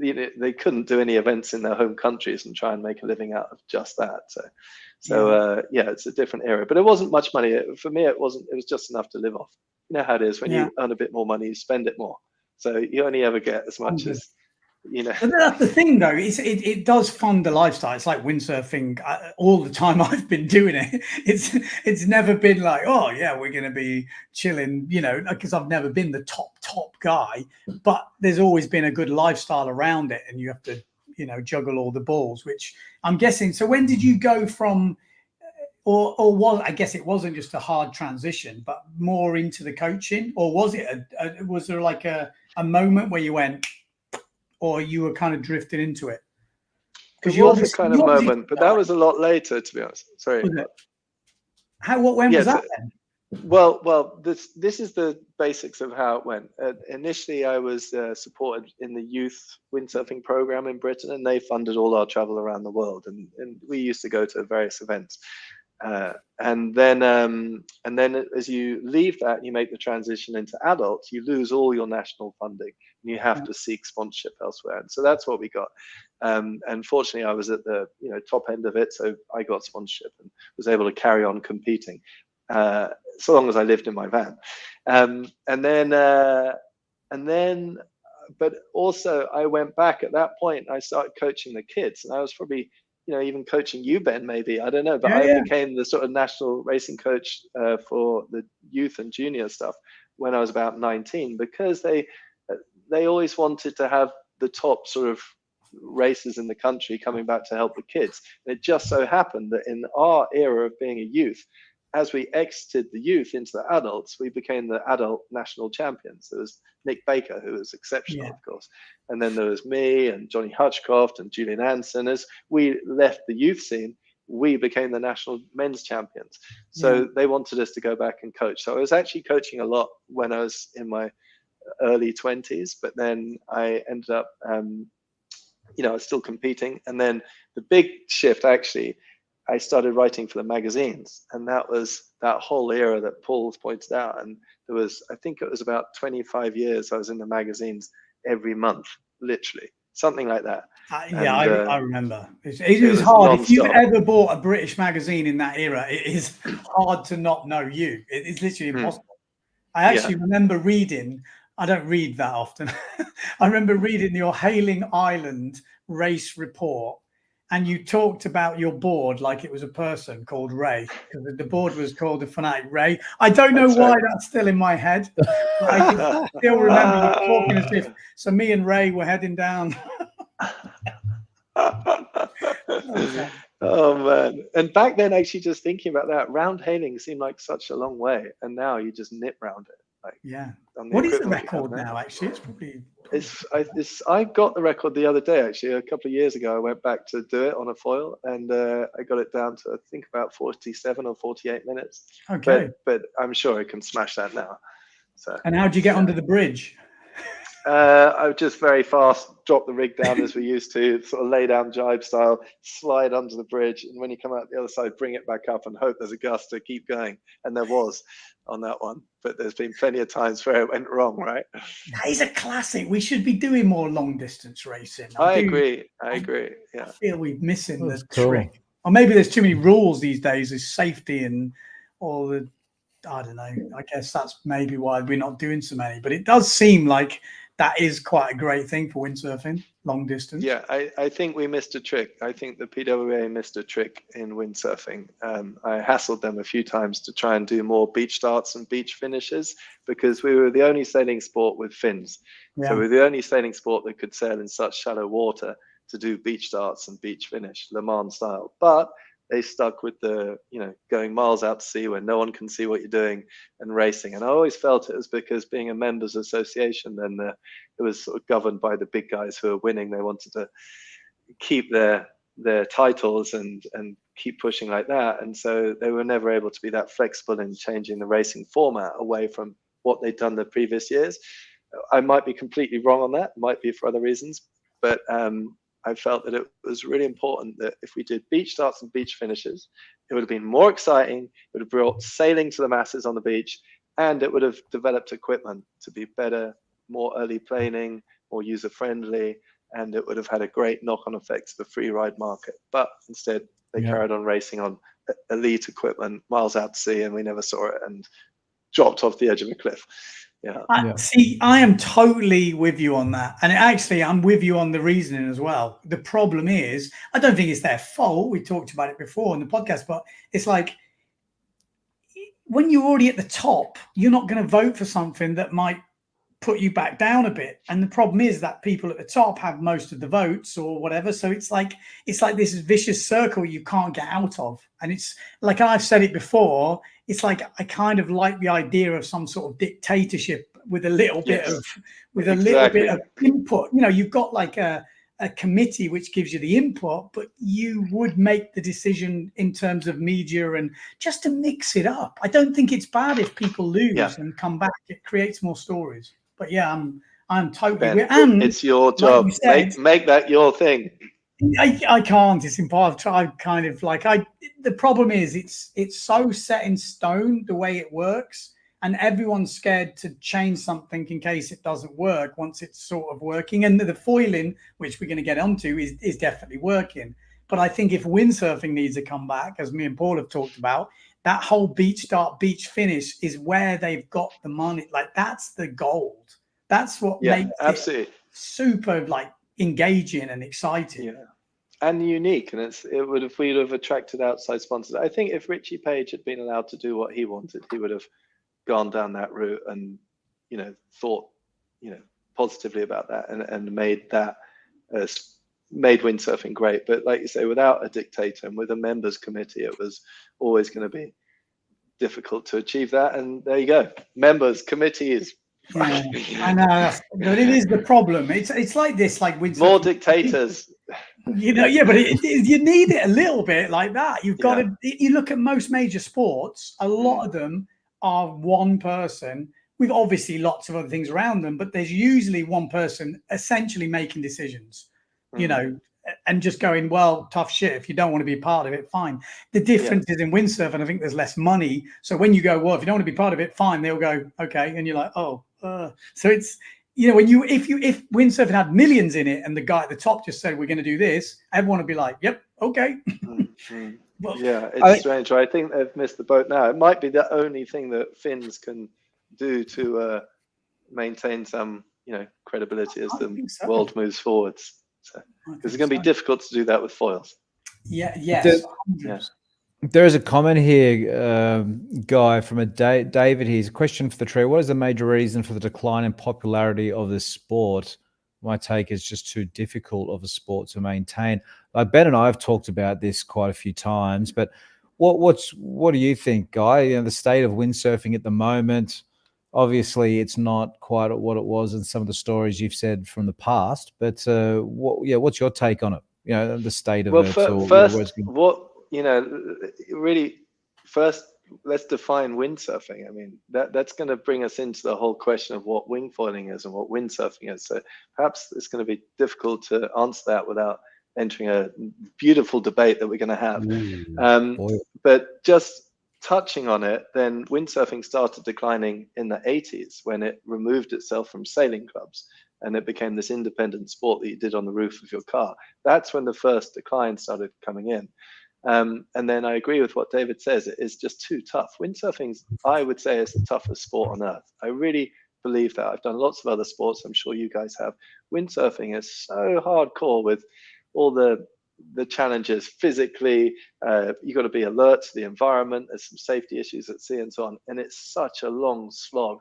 they couldn't do any events in their home countries and try and make a living out of just that. So it's a different era, but it wasn't much money for me. It was just enough to live off. You know how it is when you earn a bit more money, you spend it more. So you only ever get as much as But that's the thing, though. It does fund the lifestyle. It's like windsurfing. All the time I've been doing it, it's never been like, oh yeah, we're going to be chilling, because I've never been the top guy. But there's always been a good lifestyle around it, and you have to, juggle all the balls. Which I'm guessing. So when did you go from, or was, I guess it wasn't just a hard transition, but more into the coaching, or was it? Was there like a moment where you went? Or you were kind of drifted into it? Because you was a kind of moment, but that was a lot later, to be honest. Sorry. When was that then? Well, this is the basics of how it went. Initially, I was supported in the youth windsurfing program in Britain, and they funded all our travel around the world, and we used to go to various events. And then as you leave that and you make the transition into adults, you lose all your national funding and you have to seek sponsorship elsewhere. And so that's what we got. And fortunately, I was at the top end of it, so I got sponsorship and was able to carry on competing so long as I lived in my van. But also I went back at that point. I started coaching the kids, and I was probably even coaching you, Ben, maybe, I don't know, but I became the sort of national racing coach for the youth and junior stuff when I was about 19, because they always wanted to have the top sort of racers in the country coming back to help the kids. And it just so happened that in our era of being a youth, as we exited the youth into the adults, we became the adult national champions. There was Nick Baker, who was exceptional, of course. And then there was me and Johnny Hutchcroft and Julian Anson. As we left the youth scene, we became the national men's champions. So they wanted us to go back and coach. So I was actually coaching a lot when I was in my early 20s, but then I ended up, I was still competing. And then the big shift, actually, I started writing for the magazines, and that was that whole era that Paul's pointed out. And I think it was about 25 years I was in the magazines every month, literally. something like that. Yeah, And, I remember. It was was hard. If you've non-stop. ever bought a British magazine in that era, it is hard to not know you. It's literally impossible. I actually remember reading, I don't read that often. I remember reading your Hailing Island race report, and you talked about your board like it was a person called Ray, because the board was called the Fanatic Ray. I don't know why that's still in my head, but I can still remember you talking as if, so me and Ray were heading down. Oh man! And back then, actually, just thinking about that, round hailing seemed like such a long way, and now you just nip round it. Like, what is the record now? Actually, it's probably. I got the record the other day. Actually, a couple of years ago, I went back to do it on a foil, and I got it down to I think about 47 or 48 minutes. Okay, but I'm sure I can smash that now. So. And how did you get under the bridge? I would just very fast drop the rig down as we used to, sort of lay down jibe style, slide under the bridge, and when you come out the other side, bring it back up and hope there's a gust to keep going. And there was on that one, but there's been plenty of times where it went wrong, right? That is a classic. We should be doing more long distance racing. I agree. Yeah. I feel we're missing the trick. Or maybe there's too many rules these days. There's safety and all the, I don't know. I guess that's maybe why we're not doing so many. But it does seem like that is quite a great thing for windsurfing, long distance. Yeah, I think we missed a trick. I think the PWA missed a trick in windsurfing. I hassled them a few times to try and do more beach starts and beach finishes, because we were the only sailing sport with fins. Yeah. So we were the only sailing sport that could sail in such shallow water to do beach starts and beach finish, Le Mans style. But they stuck with the, going miles out to sea where no one can see what you're doing and racing. And I always felt it was because being a members association, then it was sort of governed by the big guys who are winning. They wanted to keep their titles and keep pushing like that. And so they were never able to be that flexible in changing the racing format away from what they'd done the previous years. I might be completely wrong on that, might be for other reasons, but I felt that it was really important that if we did beach starts and beach finishes, it would have been more exciting, it would have brought sailing to the masses on the beach, and it would have developed equipment to be better, more early planing, more user-friendly, and it would have had a great knock-on effect to the free ride market. But instead, they carried on racing on elite equipment, miles out to sea, and we never saw it, and dropped off the edge of a cliff. See, I am totally with you on that. And actually, I'm with you on the reasoning as well. The problem is, I don't think it's their fault. We talked about it before in the podcast, but it's like, when you're already at the top, you're not going to vote for something that might put you back down a bit. And the problem is that people at the top have most of the votes or whatever. So it's like this vicious circle you can't get out of. And it's like, I've said it before, it's like I kind of like the idea of some sort of dictatorship with a little bit of little bit of input. You've got like a committee which gives you the input, but you would make the decision in terms of media and just to mix it up. I don't think it's bad if people lose and come back. It creates more stories. But yeah, I'm totally Ben, and it's your job. Like said, make that your thing. I can't. It's impossible. I've tried kind of like the problem is it's so set in stone the way it works, and everyone's scared to change something in case it doesn't work once it's sort of working. And the foiling, which we're going to get onto, is definitely working. But I think if windsurfing needs a comeback, as me and Paul have talked about, that whole beach start, beach finish is where they've got the money. Like that's the gold. That's what makes it super like engaging and exciting. Yeah. And unique, and we'd have attracted outside sponsors. I think if Richie Page had been allowed to do what he wanted, he would have gone down that route and thought positively about that and made that made windsurfing great. But like you say, without a dictator and with a members committee, it was always going to be difficult to achieve that. And there you go, members committee is. Yeah, I know, but it is the problem. It's like this, like windsurfing. More dictators. But you need it a little bit like that. You've got to. You look at most major sports. A lot of them are one person with obviously lots of other things around them, but there's usually one person essentially making decisions. And just going, well, tough shit. If you don't want to be part of it, fine. The difference is in windsurfing, I think there's less money. So when you go, well, if you don't want to be part of it, fine. They'll go, okay, and you're like, oh. So you know, when if windsurfing had millions in it and the guy at the top just said we're going to do this, everyone would be like, "Yep, okay." Well, yeah, it's strange. I think they've missed the boat now. It might be the only thing that Finns can do to maintain some, credibility as the world moves forwards. So, because it's going to be difficult to do that with foils. Yeah. Yes. There is a comment here, Guy, from a David. Here's a question for the trio. What is the major reason for the decline in popularity of this sport? My take is just too difficult of a sport to maintain. Like Ben and I have talked about this quite a few times, but what do you think, Guy? The state of windsurfing at the moment. Obviously, it's not quite what it was in some of the stories you've said from the past. But what's your take on it? The state of it. Really, first, let's define windsurfing. I mean, that's going to bring us into the whole question of what wingfoiling is and what windsurfing is. So perhaps it's going to be difficult to answer that without entering a beautiful debate that we're going to have. But just touching on it, then windsurfing started declining in the 80s when it removed itself from sailing clubs and it became this independent sport that you did on the roof of your car. That's when the first decline started coming in. And then I agree with what David says. It is just too tough. Windsurfing, I would say, is the toughest sport on earth. I really believe that. I've done lots of other sports. I'm sure you guys have. Windsurfing is so hardcore with all the challenges physically. You've got to be alert to the environment. There's some safety issues at sea and so on. And it's such a long slog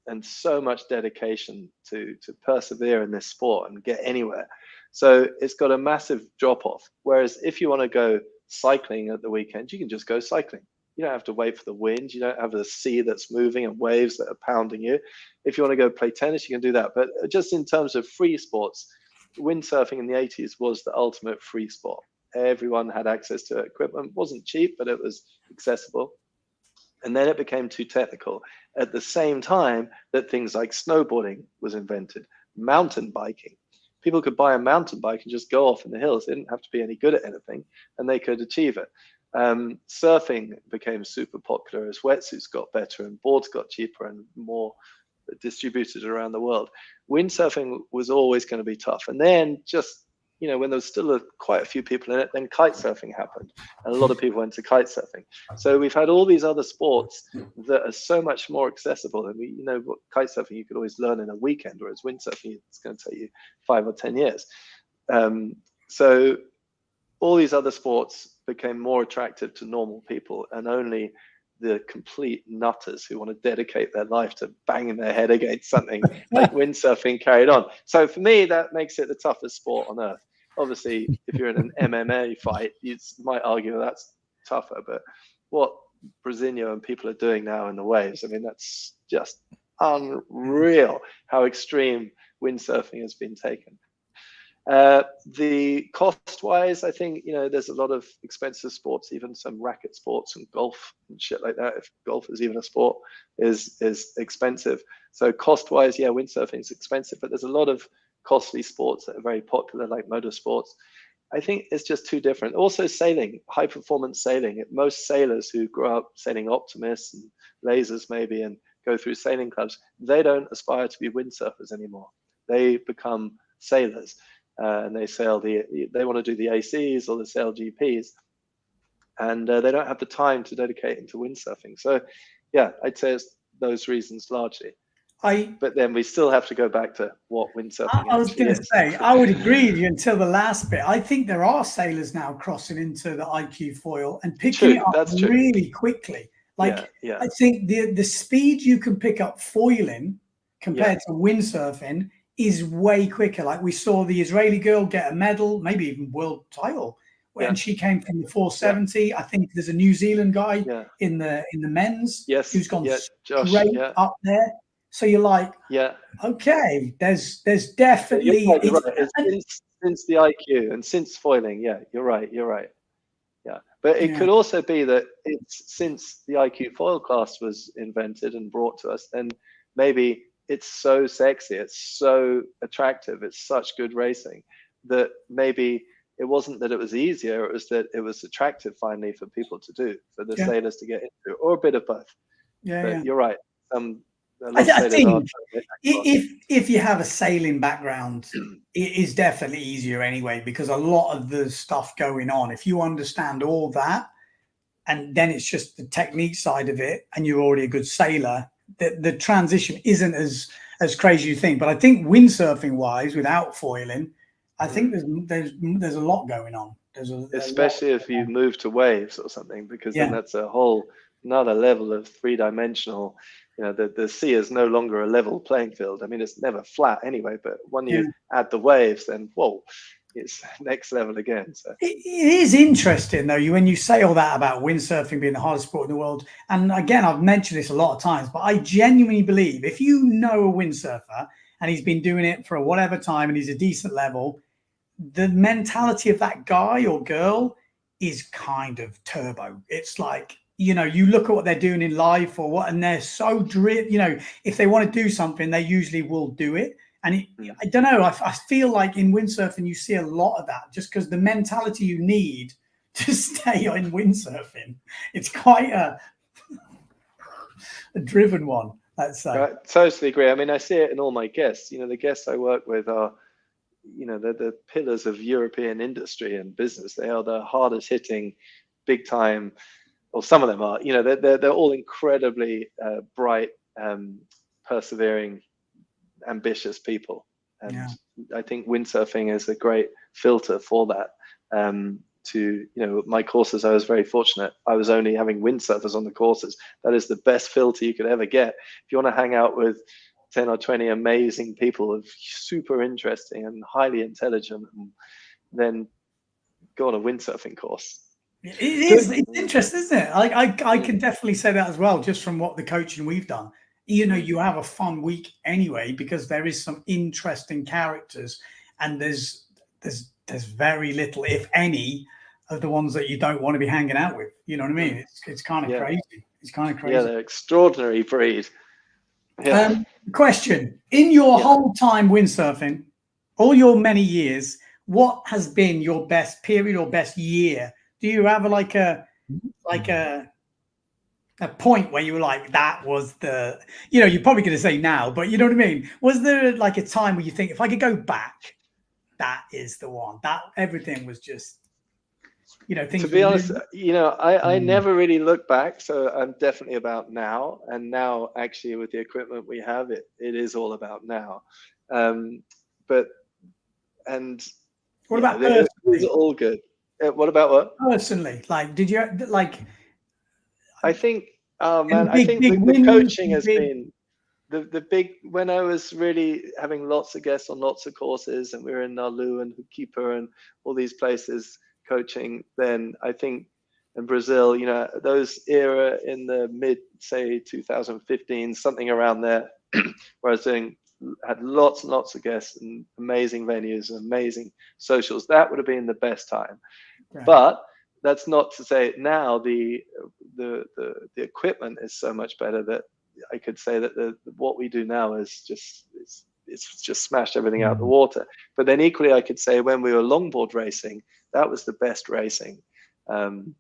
and so much dedication to persevere in this sport and get anywhere. So it's got a massive drop off. Whereas if you want to go cycling at the weekend, you can just go cycling. You don't have to wait for the wind. You don't have the sea that's moving and waves that are pounding you. If you want to go play tennis, you can do that. But just in terms of free sports, windsurfing in the 80s was the ultimate free sport. Everyone had access to equipment. It wasn't cheap, but it was accessible. And then it became too technical at the same time that things like snowboarding was invented, mountain biking. People could buy a mountain bike and just go off in the hills. They didn't have to be any good at anything, and they could achieve it. Surfing became super popular as wetsuits got better and boards got cheaper and more distributed around the world. Windsurfing was always going to be tough. And then just, when there was still quite a few people in it, then kite surfing happened. And a lot of people went to kite surfing. So we've had all these other sports that are so much more accessible. And what kite surfing you could always learn in a weekend, whereas windsurfing, it's going to take you 5 or 10 years. So all these other sports became more attractive to normal people, and only the complete nutters who want to dedicate their life to banging their head against something like windsurfing carried on. So for me, that makes it the toughest sport on earth. Obviously, if you're in an MMA fight, you might argue that's tougher, but what Brasinho and people are doing now in the waves, I mean, that's just unreal how extreme windsurfing has been taken. The cost-wise, I think, there's a lot of expensive sports, even some racket sports and golf and shit like that. If golf is even a sport, is expensive. So cost-wise, yeah, windsurfing is expensive, but there's a lot of costly sports that are very popular, like motorsports. I think it's just too different. Also sailing, high-performance sailing. Most sailors who grow up sailing Optimists and Lasers maybe and go through sailing clubs, they don't aspire to be windsurfers anymore. They become sailors. And they sail they want to do the ACs or the sail GPs, and they don't have the time to dedicate into windsurfing. So, yeah, I'd say it's those reasons largely. But then we still have to go back to what windsurfing is. I was going to say, I would agree with you until the last bit. I think there are sailors now crossing into the IQ foil and picking it up really quickly. I think the speed you can pick up foiling compared to windsurfing is way quicker. Like we saw the Israeli girl get a medal, maybe even world title, when she came from the 470. I think there's a New Zealand guy in the men's who's gone straight up there. So you're like, okay, there's definitely since the IQ and since foiling, you're right. Yeah, but it could also be that it's since the IQ foil class was invented and brought to us, then maybe it's so sexy, it's so attractive, it's such good racing that maybe it wasn't that it was easier, it was that it was attractive finally for people to do, for the sailors to get into, or a bit of both. You're right. I think if you have a sailing background, it is definitely easier anyway, because a lot of the stuff going on, if you understand all that, and then it's just the technique side of it, and you're already a good sailor, the transition isn't as crazy as you think. But I think windsurfing wise, without foiling, I think there's a lot going on. Especially if you move to waves or something, because then that's a whole another level of three-dimensional. You know, the sea is no longer a level playing field. I mean, it's never flat anyway, but when you add the waves, then whoa, it's next level again. So it is interesting though, when you say all that about windsurfing being the hardest sport in the world. And again, I've mentioned this a lot of times, but I genuinely believe if you know a windsurfer and he's been doing it for whatever time and he's a decent level, the mentality of that guy or girl is kind of turbo. It's like, you know, you look at what they're doing in life or what, and they're so you know, if they want to do something, they usually will do it. And I don't know, I feel like in windsurfing, you see a lot of that, just because the mentality you need to stay in windsurfing, it's quite a driven one, let's say. I totally agree. I mean, I see it in all my guests. You know, the guests I work with are, you know, they're the pillars of European industry and business. They are the hardest hitting, big time, or some of them are, you know, they're all incredibly bright, persevering, ambitious people. And I think windsurfing is a great filter for that. To, you know, my courses, I was very fortunate. I was only having windsurfers on the courses. That is the best filter you could ever get. If you want to hang out with 10 or 20 amazing people of super interesting and highly intelligent, and then go on a windsurfing course. It's interesting, isn't it? I can definitely say that as well, just from what the coaching we've done. You know, you have a fun week anyway, because there is some interesting characters, and there's very little, if any, of the ones that you don't want to be hanging out with. You know what I mean? It's kind of crazy. It's kind of crazy. Yeah, they're extraordinary breed. Yeah. Question: in your whole time windsurfing, all your many years, what has been your best period or best year? Do you have like a point where you were like, that was the, you know, you're probably going to say now, but you know what I mean? Was there like a time where you think, if I could go back, that is the one, that everything was just, you know, things. To be honest, you know, I never really look back. So I'm definitely about now. And now actually with the equipment we have, it is all about now. But what about it was all good. What about what? Personally, like, did you like? I think, oh man, I think the coaching has been the big, when I was really having lots of guests on lots of courses, and we were in Nalu and Hukipa and all these places coaching, then I think in Brazil, you know, those era in the mid, say 2015, something around there, where I was had lots and lots of guests and amazing venues and amazing socials. That would have been the best time. Right. But that's not to say now the equipment is so much better that I could say that what we do now is it's just smashed everything out of the water. But then equally, I could say when we were longboard racing, that was the best racing. And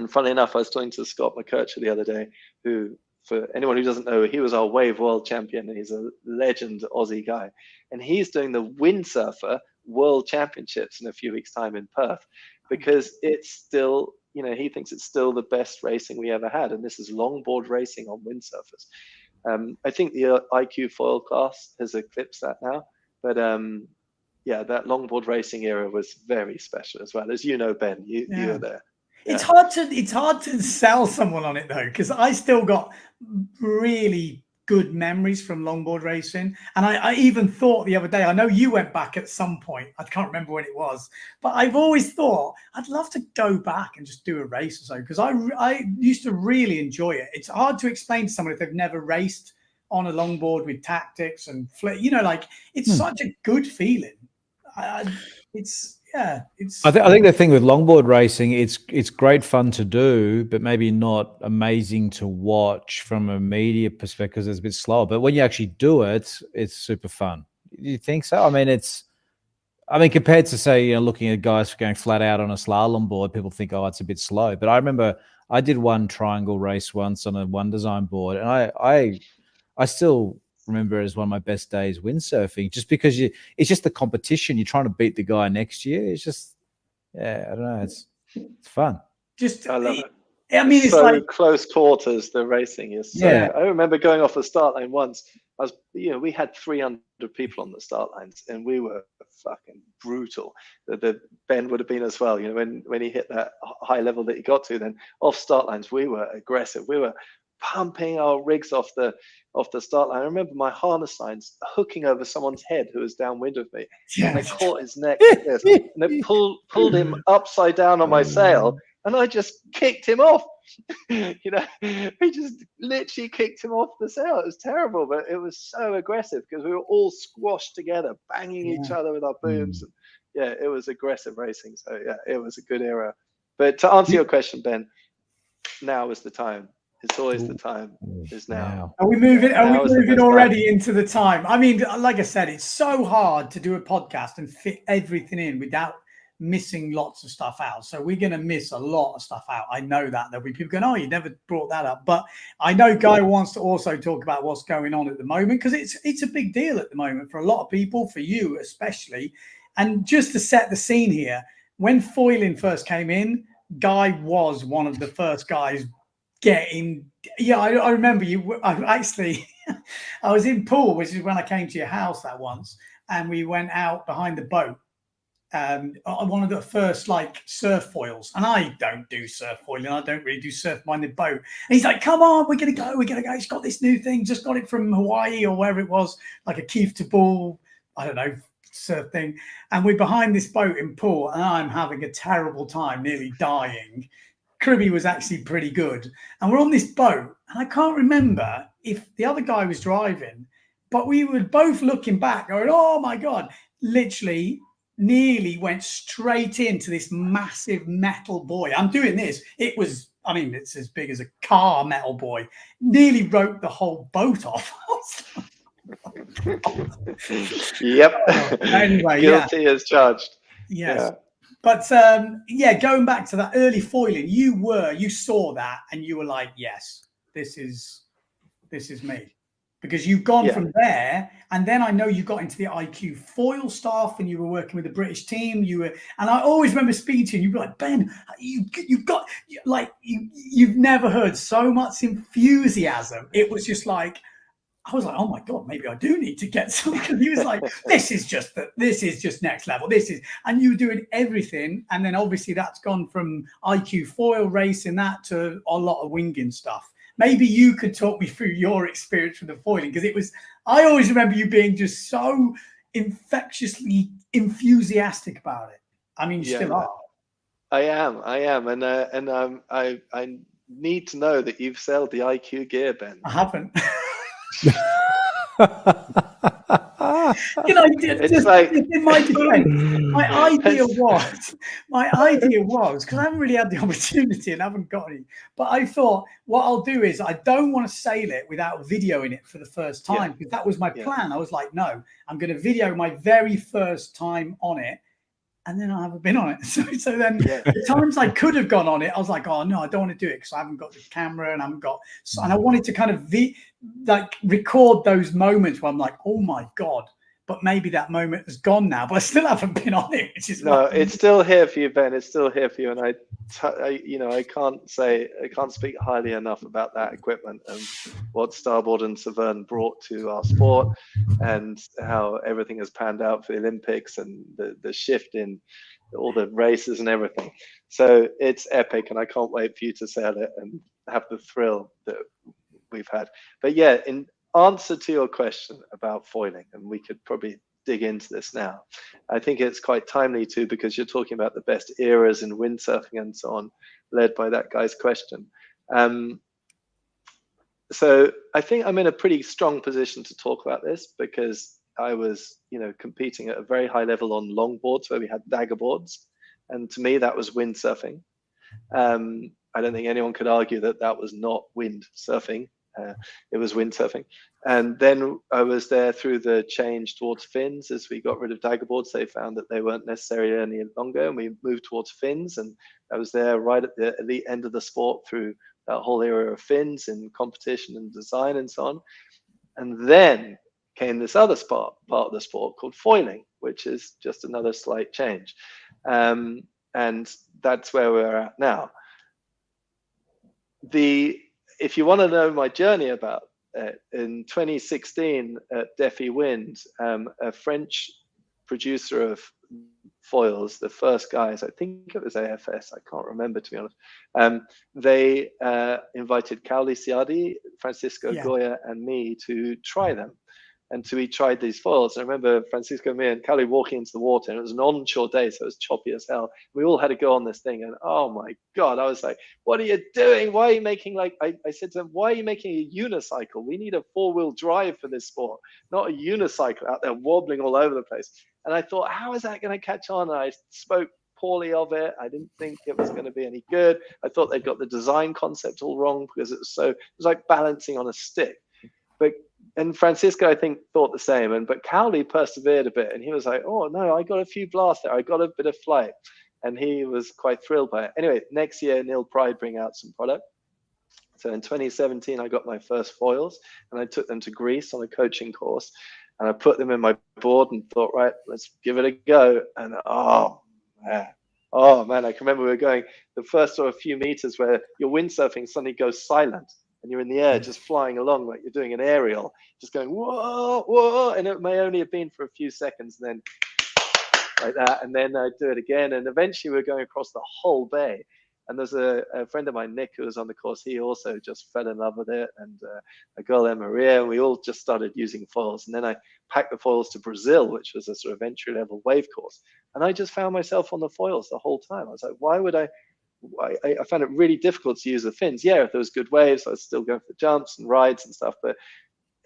funnily enough, I was talking to Scott McKercher the other day, who, for anyone who doesn't know, he was our wave world champion, and he's a legend Aussie guy. And he's doing the Windsurfer World Championships in a few weeks' time in Perth, because it's still, you know, he thinks it's still the best racing we ever had. And this is longboard racing on windsurfers. I think the IQ foil class has eclipsed that now. But yeah, that longboard racing era was very special as well. As you know, Ben, you were there. Yeah. It's hard to sell someone on it though, because I still got really good memories from longboard racing. And I even thought the other day, I know you went back at some point, I can't remember when it was, but I've always thought I'd love to go back and just do a race or so, because I used to really enjoy it. It's hard to explain to someone if they've never raced on a longboard with tactics and you know, like, it's such a good feeling. I think the thing with longboard racing, it's great fun to do, but maybe not amazing to watch from a media perspective because it's a bit slower. But when you actually do it, it's super fun. Do you think so? I mean, compared to, say, you know, looking at guys going flat out on a slalom board, people think, oh, it's a bit slow. But I remember I did one triangle race once on a one design board, and I I still remember it as one of my best days windsurfing, just because it's just the competition. You're trying to beat the guy next year. It's just, yeah, I don't know. It's fun. Just, I love it. I mean, it's so like, close quarters. The racing is so. Yeah. I remember going off the start line once. We had 300 people on the start lines, and we were fucking brutal. The Ben would have been as well. When he hit that high level that he got to, then off start lines, we were aggressive. We were pumping our rigs off the start line. I remember my harness lines hooking over someone's head who was downwind of me, and they caught his neck like this, and they pulled him upside down on my sail, and I just kicked him off. We just literally kicked him off the sail. It was terrible, but it was so aggressive because we were all squashed together, banging each other with our booms. And yeah, it was aggressive racing. So yeah, it was a good era. But to answer your question, Ben, now is the time. It's always the time is now. Are we moving already into the time? I mean, like I said, it's so hard to do a podcast and fit everything in without missing lots of stuff out. So we're going to miss a lot of stuff out. I know that there'll be people going, oh, you never brought that up. But I know Guy wants to also talk about what's going on at the moment, because it's a big deal at the moment for a lot of people, for you especially. And just to set the scene here, when foiling first came in, Guy was one of the first guys getting, I remember you. I was in Poole, which is when I came to your house that once, and we went out behind the boat, one of the first like surf foils, and I don't do surf foiling. I don't really do surf minded boat. And he's like, "Come on, we're gonna go. He's got this new thing. Just got it from Hawaii or wherever it was, like a Keith to Bull, I don't know, surf thing." And we're behind this boat in Poole, and I'm having a terrible time, nearly dying. Cribby was actually pretty good, and we're on this boat, and I can't remember if the other guy was driving, but we were both looking back, going, "Oh my god!" Literally, nearly went straight into this massive metal buoy. I'm doing this. It was, I mean, it's as big as a car metal buoy. Nearly wrote the whole boat off. Yep. Anyway, guilty as charged. Yes. Yeah. But going back to that early foiling, you saw that and you were like, yes, this is me. Because you've gone from there, and then I know you got into the IQ foil stuff, and you were working with the British team. And I always remember speaking to you, and you'd be like, Ben, you've never heard so much enthusiasm. It was just like, I was like, oh my god, maybe I do need to get some. Because he was like, this is just next level. And you were doing everything, and then obviously that's gone from IQ foil racing that to a lot of winging stuff. Maybe you could talk me through your experience with the foiling, because I always remember you being just so infectiously enthusiastic about it. I mean, you still are. I am, and I need to know that you've sailed the IQ gear, Ben. I haven't. It's like in my defense, my idea was because I haven't really had the opportunity and haven't got any. But I thought what I'll do is I don't want to sail it without videoing it for the first time, because that was my plan. I was like, no, I'm going to video my very first time on it. And then I haven't been on it. So then the times I could have gone on it, I was like, oh no, I don't want to do it because I haven't got the camera and I haven't got. And I wanted to kind of record those moments where I'm like, oh my god. But maybe that moment has gone now. But I still haven't been on it, which is it's still here for you, Ben. It's still here for you, and I can't speak highly enough about that equipment and what Starboard and Severn brought to our sport, and how everything has panned out for the Olympics and the shift in all the races and everything. So it's epic, and I can't wait for you to sail it and have the thrill that we've had. But yeah, in answer to your question about foiling, and we could probably dig into this now. I think it's quite timely too, because you're talking about the best eras in windsurfing and so on, led by that guy's question. So I think I'm in a pretty strong position to talk about this, because I was, competing at a very high level on longboards where we had dagger boards, and to me that was windsurfing. I don't think anyone could argue that was not windsurfing. It was windsurfing. And then I was there through the change towards fins. As we got rid of dagger boards, they found that they weren't necessary any longer, and we moved towards fins. And I was there right at the elite end of the sport through that whole era of fins and competition and design and so on. And then came this other part of the sport called foiling, which is just another slight change. And that's where we're at now. If you want to know my journey about it, in 2016 at Defi Wind, a French producer of foils, the first guys, I think it was AFS, I can't remember, to be honest, they invited Cowley Siadi, Francisco Goya, and me to try them. And so we tried these foils. I remember Francisco, me, and Cowley walking into the water, and it was an onshore day, so it was choppy as hell. We all had to go on this thing, and oh my God, I was like, what are you doing? Why are you making, like, I said to them, why are you making a unicycle? We need a 4-wheel drive for this sport, not a unicycle out there wobbling all over the place. And I thought, how is that going to catch on? And I spoke poorly of it. I didn't think it was going to be any good. I thought they'd got the design concept all wrong, because it was like balancing on a stick. And Francisco, I think, thought the same. But Cowley persevered a bit, and he was like, oh no, I got a few blasts there. I got a bit of flight. And he was quite thrilled by it. Anyway, next year, Neil Pride bring out some product. So in 2017, I got my first foils, and I took them to Greece on a coaching course. And I put them in my board and thought, right, let's give it a go. And oh man, I can remember we were going the first sort of few meters where your windsurfing suddenly goes silent, and you're in the air just flying along like you're doing an aerial, just going whoa, whoa, and it may only have been for a few seconds, and then like that, and then I'd do it again, and eventually we're going across the whole bay. And there's a friend of mine, Nick, who was on the course. He also just fell in love with it, and a girl there, Maria, and we all just started using foils. And then I packed the foils to Brazil, which was a sort of entry-level wave course, and I just found myself on the foils the whole time. I was like, why would I found it really difficult to use the fins. Yeah, if there was good waves, I was still going for jumps and rides and stuff. But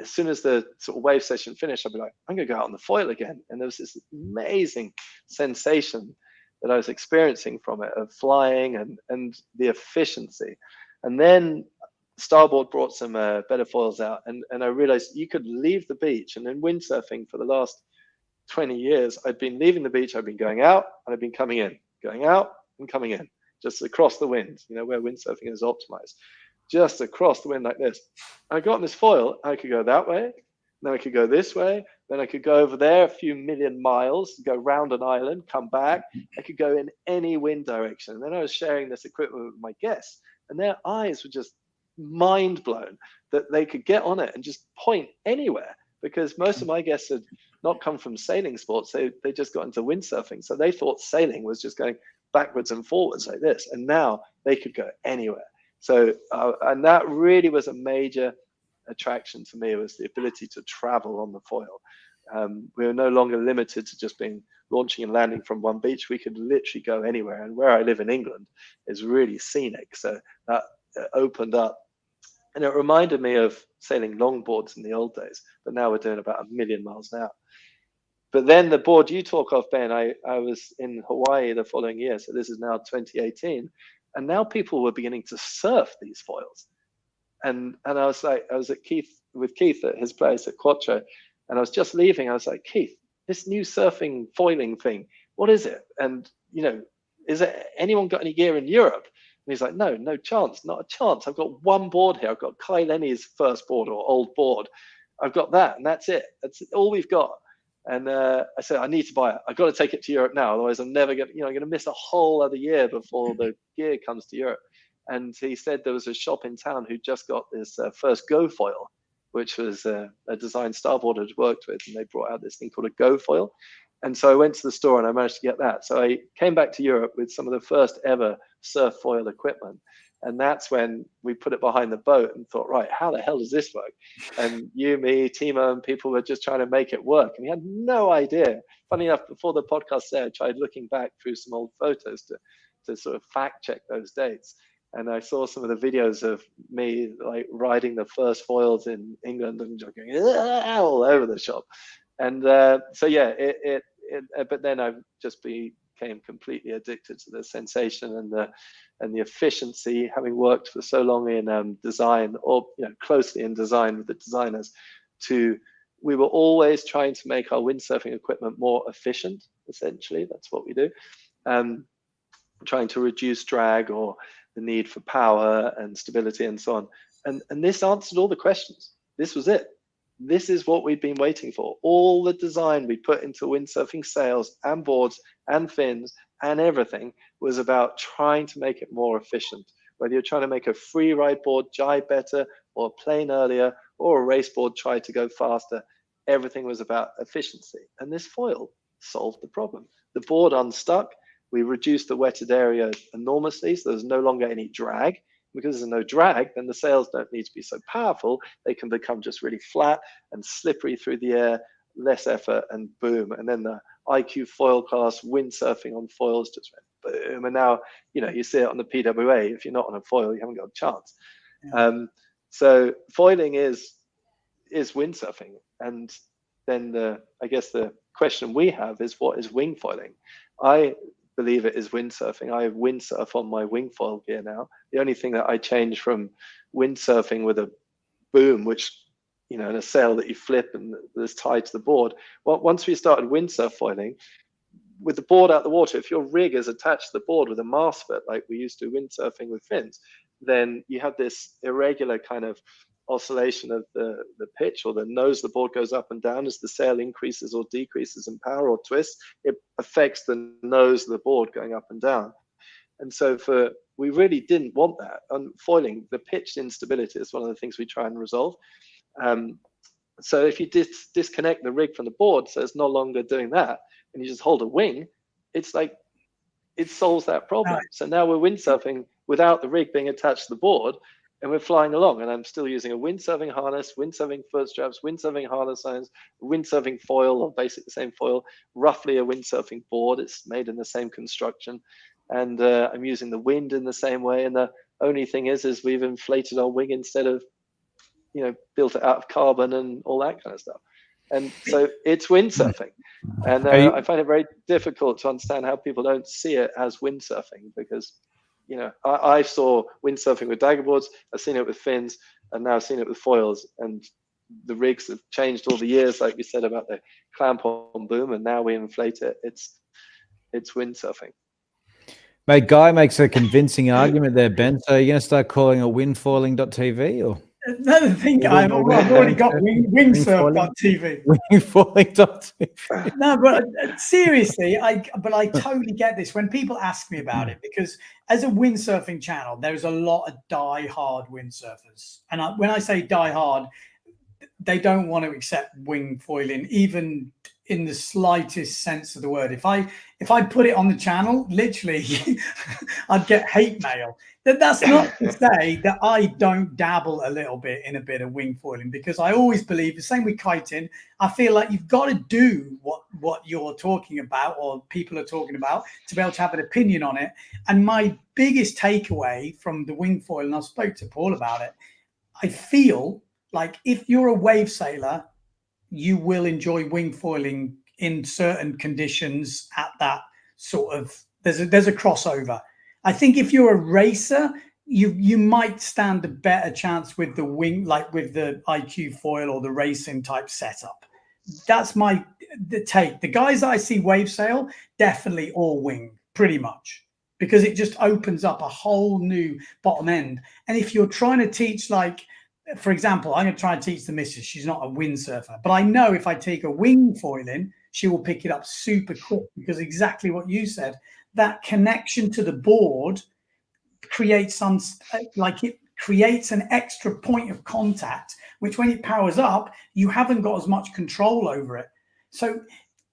as soon as the sort of wave session finished, I'd be like, I'm going to go out on the foil again. And there was this amazing sensation that I was experiencing from it, of flying and the efficiency. And then Starboard brought some better foils out, and I realized you could leave the beach. And in windsurfing for the last 20 years, I'd been leaving the beach, I'd been going out, and I'd been coming in, going out and coming in, just across the wind, where windsurfing is optimized, just across the wind like this. I got on this foil, I could go that way, then I could go this way, then I could go over there a few million miles, go round an island, come back. I could go in any wind direction. And then I was sharing this equipment with my guests, and their eyes were just mind blown that they could get on it and just point anywhere, because most of my guests had not come from sailing sports. They just got into windsurfing. So they thought sailing was just going backwards and forwards like this. And now they could go anywhere. So, and that really was a major attraction to me, was the ability to travel on the foil. We were no longer limited to just launching and landing from one beach. We could literally go anywhere. And where I live in England is really scenic. So that opened up. And it reminded me of sailing longboards in the old days, but now we're doing about 1 million miles an hour. But then the board you talk of, Ben, I was in Hawaii the following year. So this is now 2018. And now people were beginning to surf these foils. And I was with Keith at his place at Quattro, and I was just leaving. I was like, Keith, this new surfing foiling thing, what is it? And, is it anyone got any gear in Europe? And he's like, no chance, not a chance. I've got one board here. I've got Kai Lenny's first board or old board. I've got that, and that's it. That's all we've got. And I said, I need to buy it. I've got to take it to Europe now. Otherwise, I'm never going to, I'm going to miss a whole other year before the gear comes to Europe. And he said there was a shop in town who just got this first Go foil, which was a design Starboard had worked with, and they brought out this thing called a Go foil. And so I went to the store and I managed to get that. So I came back to Europe with some of the first ever surf foil equipment. And that's when we put it behind the boat and thought, right, how the hell does this work? And you, me, Timo, and people were just trying to make it work. And we had no idea. Funny enough, before the podcast there, I tried looking back through some old photos to sort of fact check those dates. And I saw some of the videos of me like riding the first foils in England and just going all over the shop. And so yeah, but then I just became completely addicted to the sensation and the efficiency, having worked for so long in design, or closely in design with the designers. We were always trying to make our windsurfing equipment more efficient. Essentially, that's what we do. Trying to reduce drag or the need for power and stability and so on. And this answered all the questions. This was it. this is what we've been waiting for. All the design we put into windsurfing sails and boards and fins and everything was about trying to make it more efficient. Whether you're trying to make a free ride board jibe better, or a plane earlier, or a race board try to go faster, everything was about efficiency. And this foil solved the problem. The board unstuck, we reduced the wetted area enormously, so there's no longer any drag. Because there's no drag, then the sails don't need to be so powerful. They can become just really flat and slippery through the air, less effort, and boom. And then the IQ foil class windsurfing on foils just went boom. And now, you see it on the PWA. If you're not on a foil, you haven't got a chance. Yeah. So foiling is windsurfing. And then I guess the question we have is, what is wing foiling? I believe it is windsurfing. I windsurf on my wing foil gear now. The only thing that I changed from windsurfing with a boom, which, and a sail that you flip and that's tied to the board. Well, once we started windsurf foiling, with the board out the water, if your rig is attached to the board with a mast foot, like we used to windsurfing with fins, then you have this irregular kind of oscillation of the pitch, or the nose of the board goes up and down as the sail increases or decreases in power or twists. It affects the nose of the board going up and down. And so we really didn't want that. On foiling, the pitch instability is one of the things we try and resolve. So if you disconnect the rig from the board, so it's no longer doing that, and you just hold a wing, it's like it solves that problem. So now we're windsurfing without the rig being attached to the board, and we're flying along, and I'm still using a windsurfing harness, windsurfing foot straps, windsurfing harness lines, windsurfing foil, or basically the same foil, roughly a windsurfing board. It's made in the same construction, and I'm using the wind in the same way. And the only thing is we've inflated our wing instead of, built it out of carbon and all that kind of stuff. And so it's windsurfing. And I find it very difficult to understand how people don't see it as windsurfing, because I saw windsurfing with dagger boards, I've seen it with fins, and now I've seen it with foils. And the rigs have changed all the years, like we said about the clamp on boom, and now we inflate it. It's windsurfing. Mate, Guy makes a convincing argument there, Ben. So you're going to start calling it Windsurfing.TV, or? No, the thing, I've already got Windsurf.tv. Windsurfing.tv. No, but seriously, I totally get this when people ask me about it, because as a windsurfing channel, there's a lot of die-hard windsurfers. And when I say die-hard, they don't want to accept wing foiling, even in the slightest sense of the word. If I put it on the channel, literally, I'd get hate mail. That's not to say that I don't dabble a little bit in a bit of wing foiling, because I always believe, the same with kiting, I feel like you've got to do what you're talking about, or people are talking about, to be able to have an opinion on it. And my biggest takeaway from the wing foil, and I spoke to Paul about it, I feel like if you're a wave sailor, you will enjoy wing foiling in certain conditions at that sort of, there's a crossover. I think if you're a racer, you might stand a better chance with the wing, like with the IQ foil or the racing type setup. That's the take. The guys that I see wave sail, definitely all wing, pretty much, because it just opens up a whole new bottom end. And if you're trying to teach, like, for example, I'm going to try and teach the missus. She's not a windsurfer, but I know if I take a wing foiling, she will pick it up super quick, because exactly what you said, that connection to the board creates an extra point of contact, which when it powers up, you haven't got as much control over it. So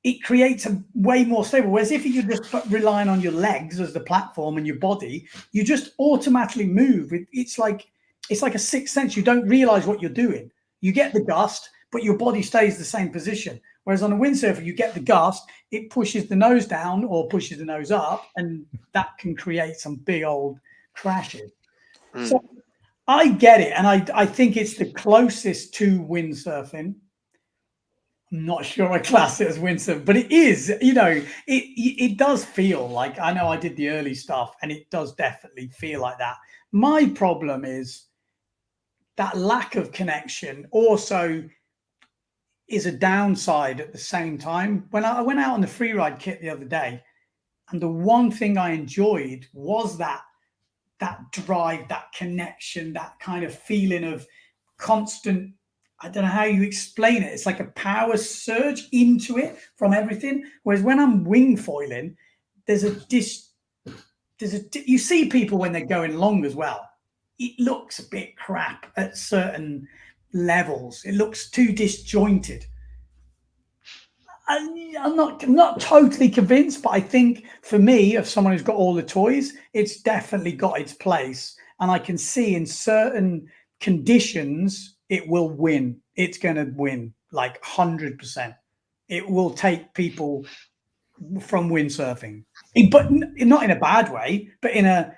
it creates a way more stable. Whereas if you're just relying on your legs as the platform and your body, you just automatically move. It's like a sixth sense. You don't realize what you're doing. You get the gust, but your body stays the same position. Whereas on a windsurfer, you get the gust, it pushes the nose down or pushes the nose up, and that can create some big old crashes. So I get it, and I think it's the closest to windsurfing. I'm not sure I class it as windsurfing, but it is, it does feel like, I know I did the early stuff, and it does definitely feel like that. My problem is that lack of connection also is a downside at the same time. When I went out on the freeride kit the other day, and the one thing I enjoyed was that drive, that connection, that kind of feeling of constant, I don't know how you explain it. It's like a power surge into it from everything. Whereas when I'm wing foiling, you see people when they're going long as well. It looks a bit crap at certain levels. It looks too disjointed. I'm not totally convinced, but I think for me, of someone who's got all the toys, it's definitely got its place. And I can see in certain conditions, it will win. It's going to win like 100%. It will take people from windsurfing, but not in a bad way, but in a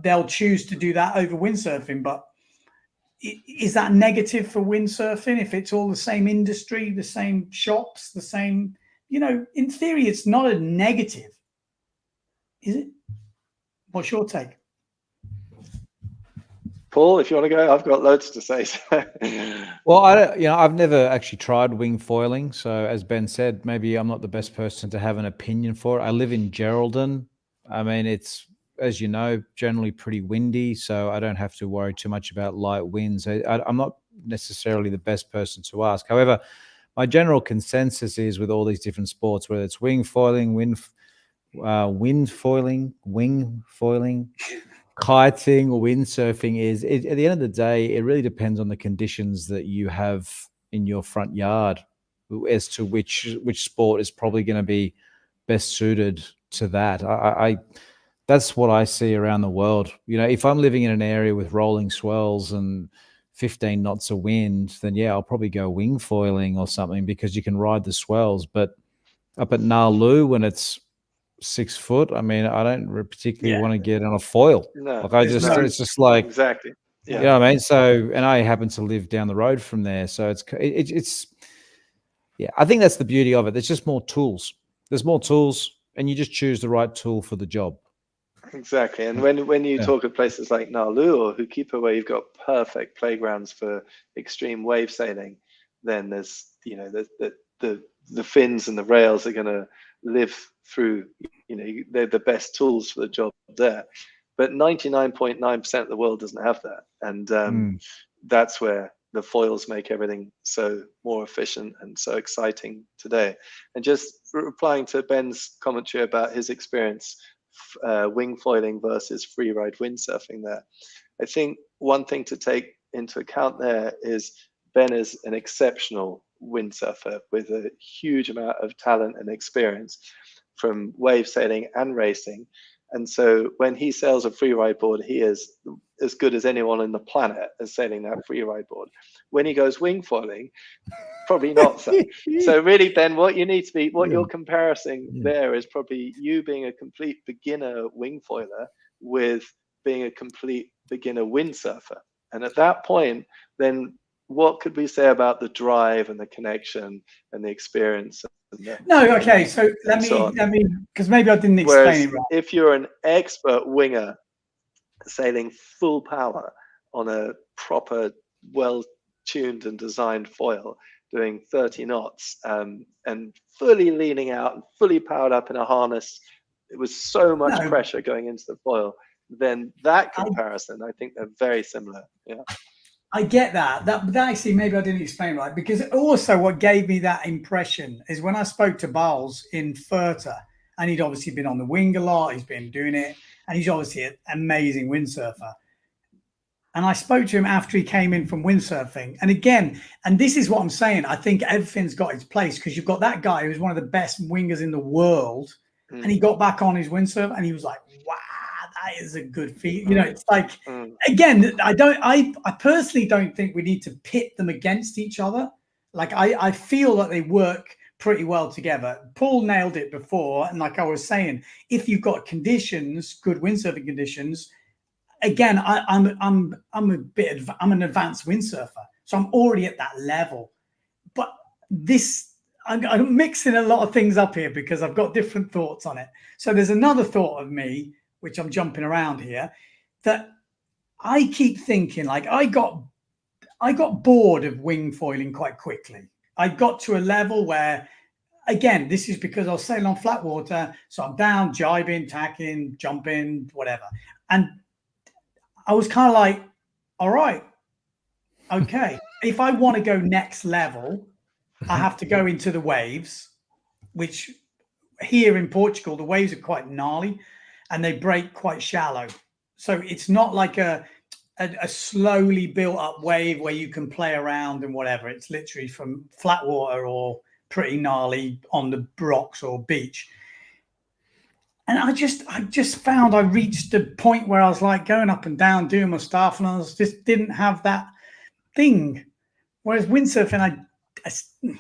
they'll choose to do that over windsurfing. But is that negative for windsurfing if it's all the same industry, the same shops, the same, in theory, it's not a negative, is it? What's your take? Paul, if you want to go, I've got loads to say. Well, I've never actually tried wing foiling. So as Ben said, maybe I'm not the best person to have an opinion for it. I live in Geraldton. I mean, it's, as you know, generally pretty windy, so I don't have to worry too much about light winds. I'm not necessarily the best person to ask. However, my general consensus is with all these different sports, whether it's wing foiling, wind foiling, wing foiling, kiting, or windsurfing, at the end of the day, it really depends on the conditions that you have in your front yard as to which sport is probably going to be best suited to that. That's what I see around the world. If I'm living in an area with rolling swells and 15 knots of wind, then yeah, I'll probably go wing foiling or something because you can ride the swells. But up at Nalu, when it's 6 foot, I mean, I don't particularly want to get on a foil. No, it's just like, exactly. Yeah. You know what I mean? So, and I happen to live down the road from there. So it's yeah, I think that's the beauty of it. There's just more tools. There's more tools and you just choose the right tool for the job. Exactly. And when you talk of places like Nalu or Hukipa, where you've got perfect playgrounds for extreme wave sailing, then there's, the fins and the rails are going to live through, they're the best tools for the job there. But 99.9% of the world doesn't have that. And that's where the foils make everything so more efficient and so exciting today. And just replying to Ben's commentary about his experience, wing foiling versus freeride windsurfing there. I think one thing to take into account there is Ben is an exceptional windsurfer with a huge amount of talent and experience from wave sailing and racing. And so when he sails a freeride board, he is as good as anyone on the planet at sailing that freeride board. When he goes wing foiling, probably not so. So really, Ben, what you're comparing there is probably you being a complete beginner wing foiler with being a complete beginner windsurfer. And at that point, then what could we say about the drive and the connection and the experience? Okay. So let me, because maybe I didn't explain it right. If you're an expert winger sailing full power on a proper, well-tuned and designed foil, doing 30 knots and fully leaning out and fully powered up in a harness, it was so much pressure going into the foil, then that comparison, I think they're very similar. Yeah. I get that. That actually, maybe I didn't explain right, because also what gave me that impression is when I spoke to Bowles in Furta, and he'd obviously been on the wing a lot, he's been doing it, and he's obviously an amazing windsurfer. And I spoke to him after he came in from windsurfing. And again, and this is what I'm saying, I think everything's got its place, because you've got that guy who's one of the best wingers in the world, and he got back on his windsurf and he was like, wow, that is a good feat. It's like, again, I personally don't think we need to pit them against each other. Like, I feel that they work pretty well together. Paul nailed it before. And like I was saying, if you've got conditions, good windsurfing conditions, again, I'm an advanced windsurfer, so I'm already at that level. But I'm mixing a lot of things up here because I've got different thoughts on it. So there's another thought of me, which I'm jumping around here, that I keep thinking, like, I got bored of wing foiling quite quickly. I got to a level where, again, this is because I was sailing on flat water, so I'm down, jibing, tacking, jumping, whatever. And I was kind of like, all right, Okay, if I want to go next level, I have to go into the waves, which here in Portugal, the waves are quite gnarly and they break quite shallow. So it's not like a slowly built up wave where you can play around and whatever. It's literally from flat water or pretty gnarly on the rocks or beach. And I just found I reached a point where I was like going up and down doing my stuff, and I was just didn't have that thing. Whereas windsurfing,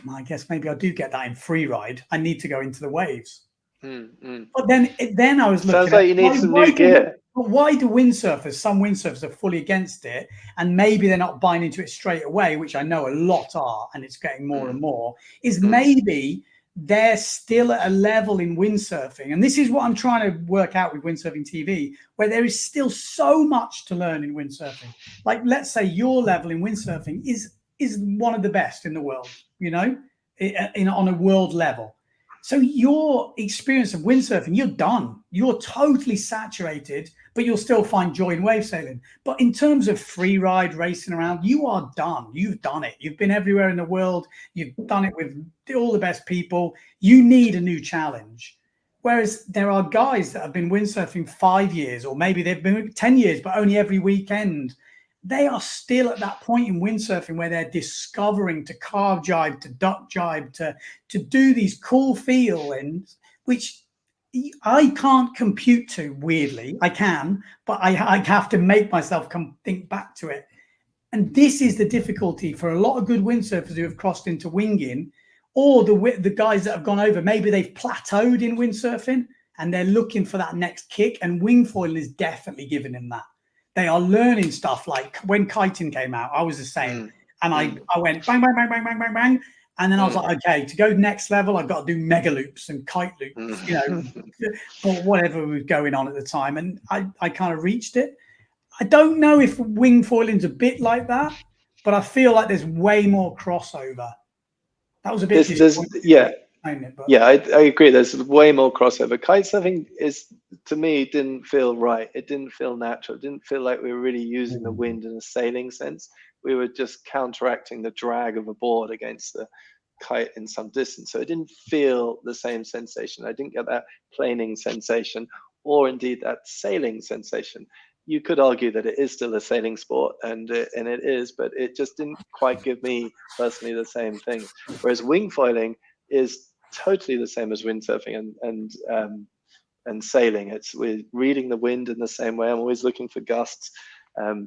I guess maybe I do get that in free ride. I need to go into the waves. But then I was looking. Sounds like you need some new gear. Why do windsurfers? Some windsurfers are fully against it, and maybe they're not buying into it straight away, which I know a lot are, and it's getting more and more. Is maybe they're still at a level in windsurfing, and this is what I'm trying to work out with Windsurfing.TV, where there is still so much to learn in windsurfing. Like, let's say your level in windsurfing is one of the best in the world, you know, on a world level. So your experience of windsurfing, you're done. You're totally saturated, but you'll still find joy in wave sailing. But in terms of free ride racing around, you are done. You've done it. You've been everywhere in the world. You've done it with all the best people. You need a new challenge. Whereas there are guys that have been windsurfing 5 years, or maybe they've been 10 years, but only every weekend. They are still at that point in windsurfing where they're discovering to carve jibe, to duck jibe, to do these cool feelings, which I can't compute to, weirdly. I can, but I have to make myself think back to it. And this is the difficulty for a lot of good windsurfers who have crossed into winging, or the guys that have gone over. Maybe they've plateaued in windsurfing and they're looking for that next kick, and wing foiling is definitely giving them that. They are learning stuff. Like when kiting came out, I was the same. And I went bang, bang, bang, bang, bang, bang, bang. And then I was like, okay, to go next level, I've got to do mega loops and kite loops, you know, or whatever was going on at the time. And I kind of reached it. I don't know if wing foiling's a bit like that, but I feel like there's way more crossover. That was a bit disappointing. Yeah, I agree. There's way more crossover. Kitesurfing to me, didn't feel right. It didn't feel natural. It didn't feel like we were really using the wind in a sailing sense. We were just counteracting the drag of a board against the kite in some distance. So it didn't feel the same sensation. I didn't get that planing sensation, or indeed that sailing sensation. You could argue that it is still a sailing sport, and it is, but it just didn't quite give me personally the same thing. Whereas wing foiling is totally the same as windsurfing and sailing. We're reading the wind in the same way. I'm always looking for gusts,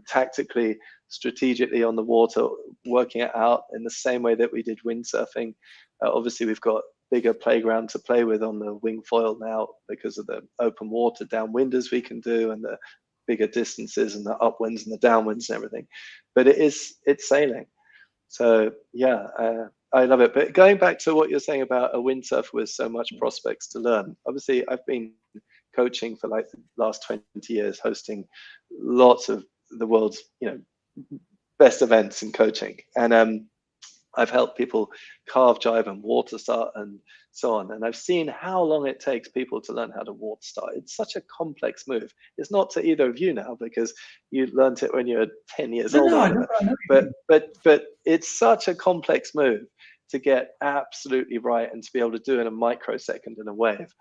tactically, strategically on the water, working it out in the same way that we did windsurfing. Obviously, we've got bigger playground to play with on the wing foil now because of the open water downwinders we can do, and the bigger distances and the upwinds and the downwinds and everything. But it's sailing. So yeah, I love it. But going back to what you're saying about a windsurfer with so much prospects to learn, obviously I've been coaching for like the last 20 years, hosting lots of the world's best events in coaching, and I've helped people carve jibe and water start and so on. And I've seen how long it takes people to learn how to water start. It's such a complex move. It's not to either of you now because you learned it when you were 10 years old. But it's such a complex move to get absolutely right and to be able to do in a microsecond in a wave.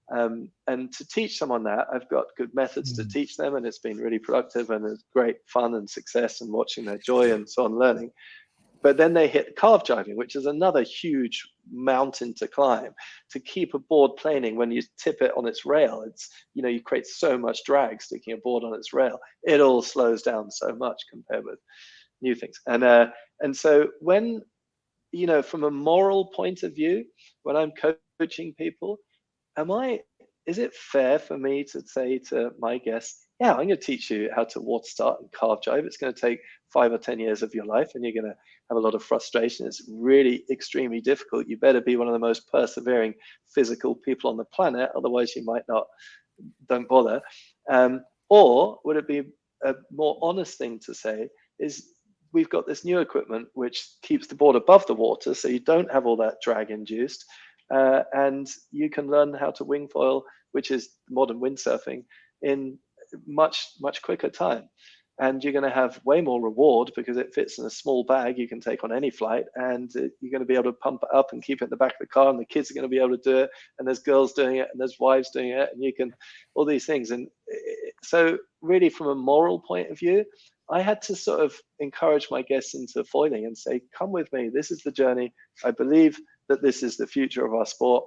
And to teach someone that, I've got good methods to teach them, and it's been really productive, and it's great fun and success and watching their joy and so on learning. But then they hit carve jibing, which is another huge mountain to climb. To keep a board planing when you tip it on its rail, you create so much drag sticking a board on its rail. It all slows down so much compared with new things. And so when, from a moral point of view, when I'm coaching people, is it fair for me to say to my guests, yeah, I'm going to teach you how to water start and carve jibe. It's going to take 5 or 10 years of your life, and you're going to have a lot of frustration. It's really extremely difficult. You better be one of the most persevering physical people on the planet, otherwise you might not. Don't bother. Or would it be a more honest thing to say is, we've got this new equipment which keeps the board above the water, so you don't have all that drag induced, and you can learn how to wing foil, which is modern windsurfing, in much quicker time. and you're going to have way more reward because it fits in a small bag you can take on any flight, and you're going to be able to pump it up and keep it in the back of the car, and the kids are going to be able to do it, and there's girls doing it, and there's wives doing it, and you can, all these things. And so really from a moral point of view, I had to sort of encourage my guests into foiling and say, come with me, this is the journey. I believe that this is the future of our sport,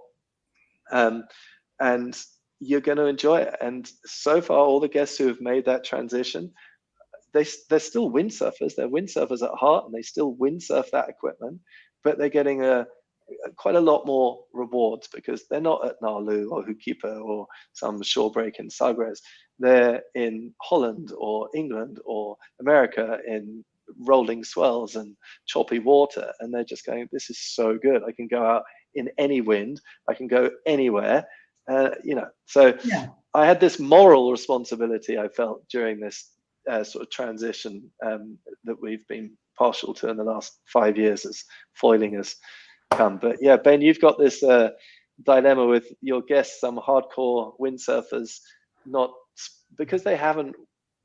and you're going to enjoy it. And so far, all the guests who have made that transition, they're still windsurfers. They're windsurfers at heart, and they still windsurf that equipment, but they're getting quite a lot more rewards because they're not at Nalu or Hookkeeper or some shore break in Sagres. They're in Holland or England or America in rolling swells and choppy water, and they're just going, this is so good. I can go out in any wind. I can go anywhere. So Yeah. I had this moral responsibility I felt during this sort of transition that we've been partial to in the last 5 years as foiling has come. But yeah, Ben, you've got this dilemma with your guests, some hardcore windsurfers, not because they haven't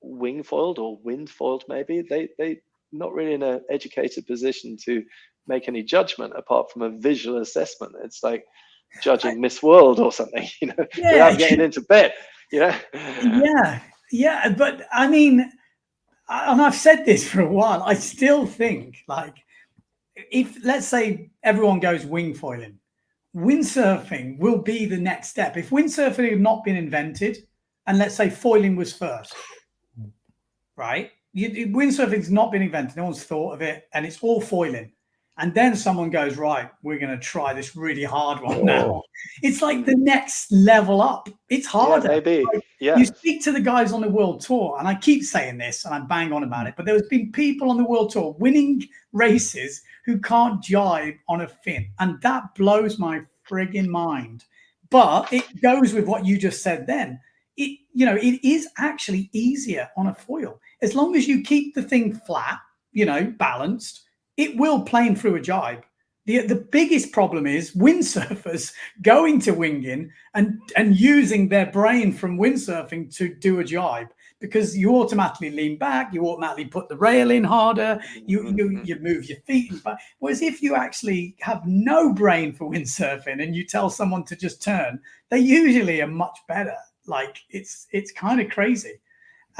wing foiled or wind foiled, maybe they not really in an educated position to make any judgment apart from a visual assessment. It's like judging Miss World or something, without getting into bed. Yeah, but I mean, and I've said this for a while, I still think, like, if let's say everyone goes wing foiling, windsurfing will be the next step. If windsurfing had not been invented, and let's say foiling was first, right? Windsurfing's not been invented, no one's thought of it, and it's all foiling. And then someone goes, right, we're going to try this really hard one now. It's like the next level up. It's harder. Yeah, maybe. Like, yeah. You speak to the guys on the world tour, and I keep saying this, and I bang on about it, but there's been people on the world tour winning races who can't jibe on a fin. And that blows my frigging mind. But it goes with what you just said then. It is actually easier on a foil. As long as you keep the thing flat, balanced, it will plane through a jibe. The biggest problem is windsurfers going to winging and using their brain from windsurfing to do a jibe, because you automatically lean back, you automatically put the rail in harder, you move your feet back. Whereas if you actually have no brain for windsurfing and you tell someone to just turn, they usually are much better. Like it's kind of crazy.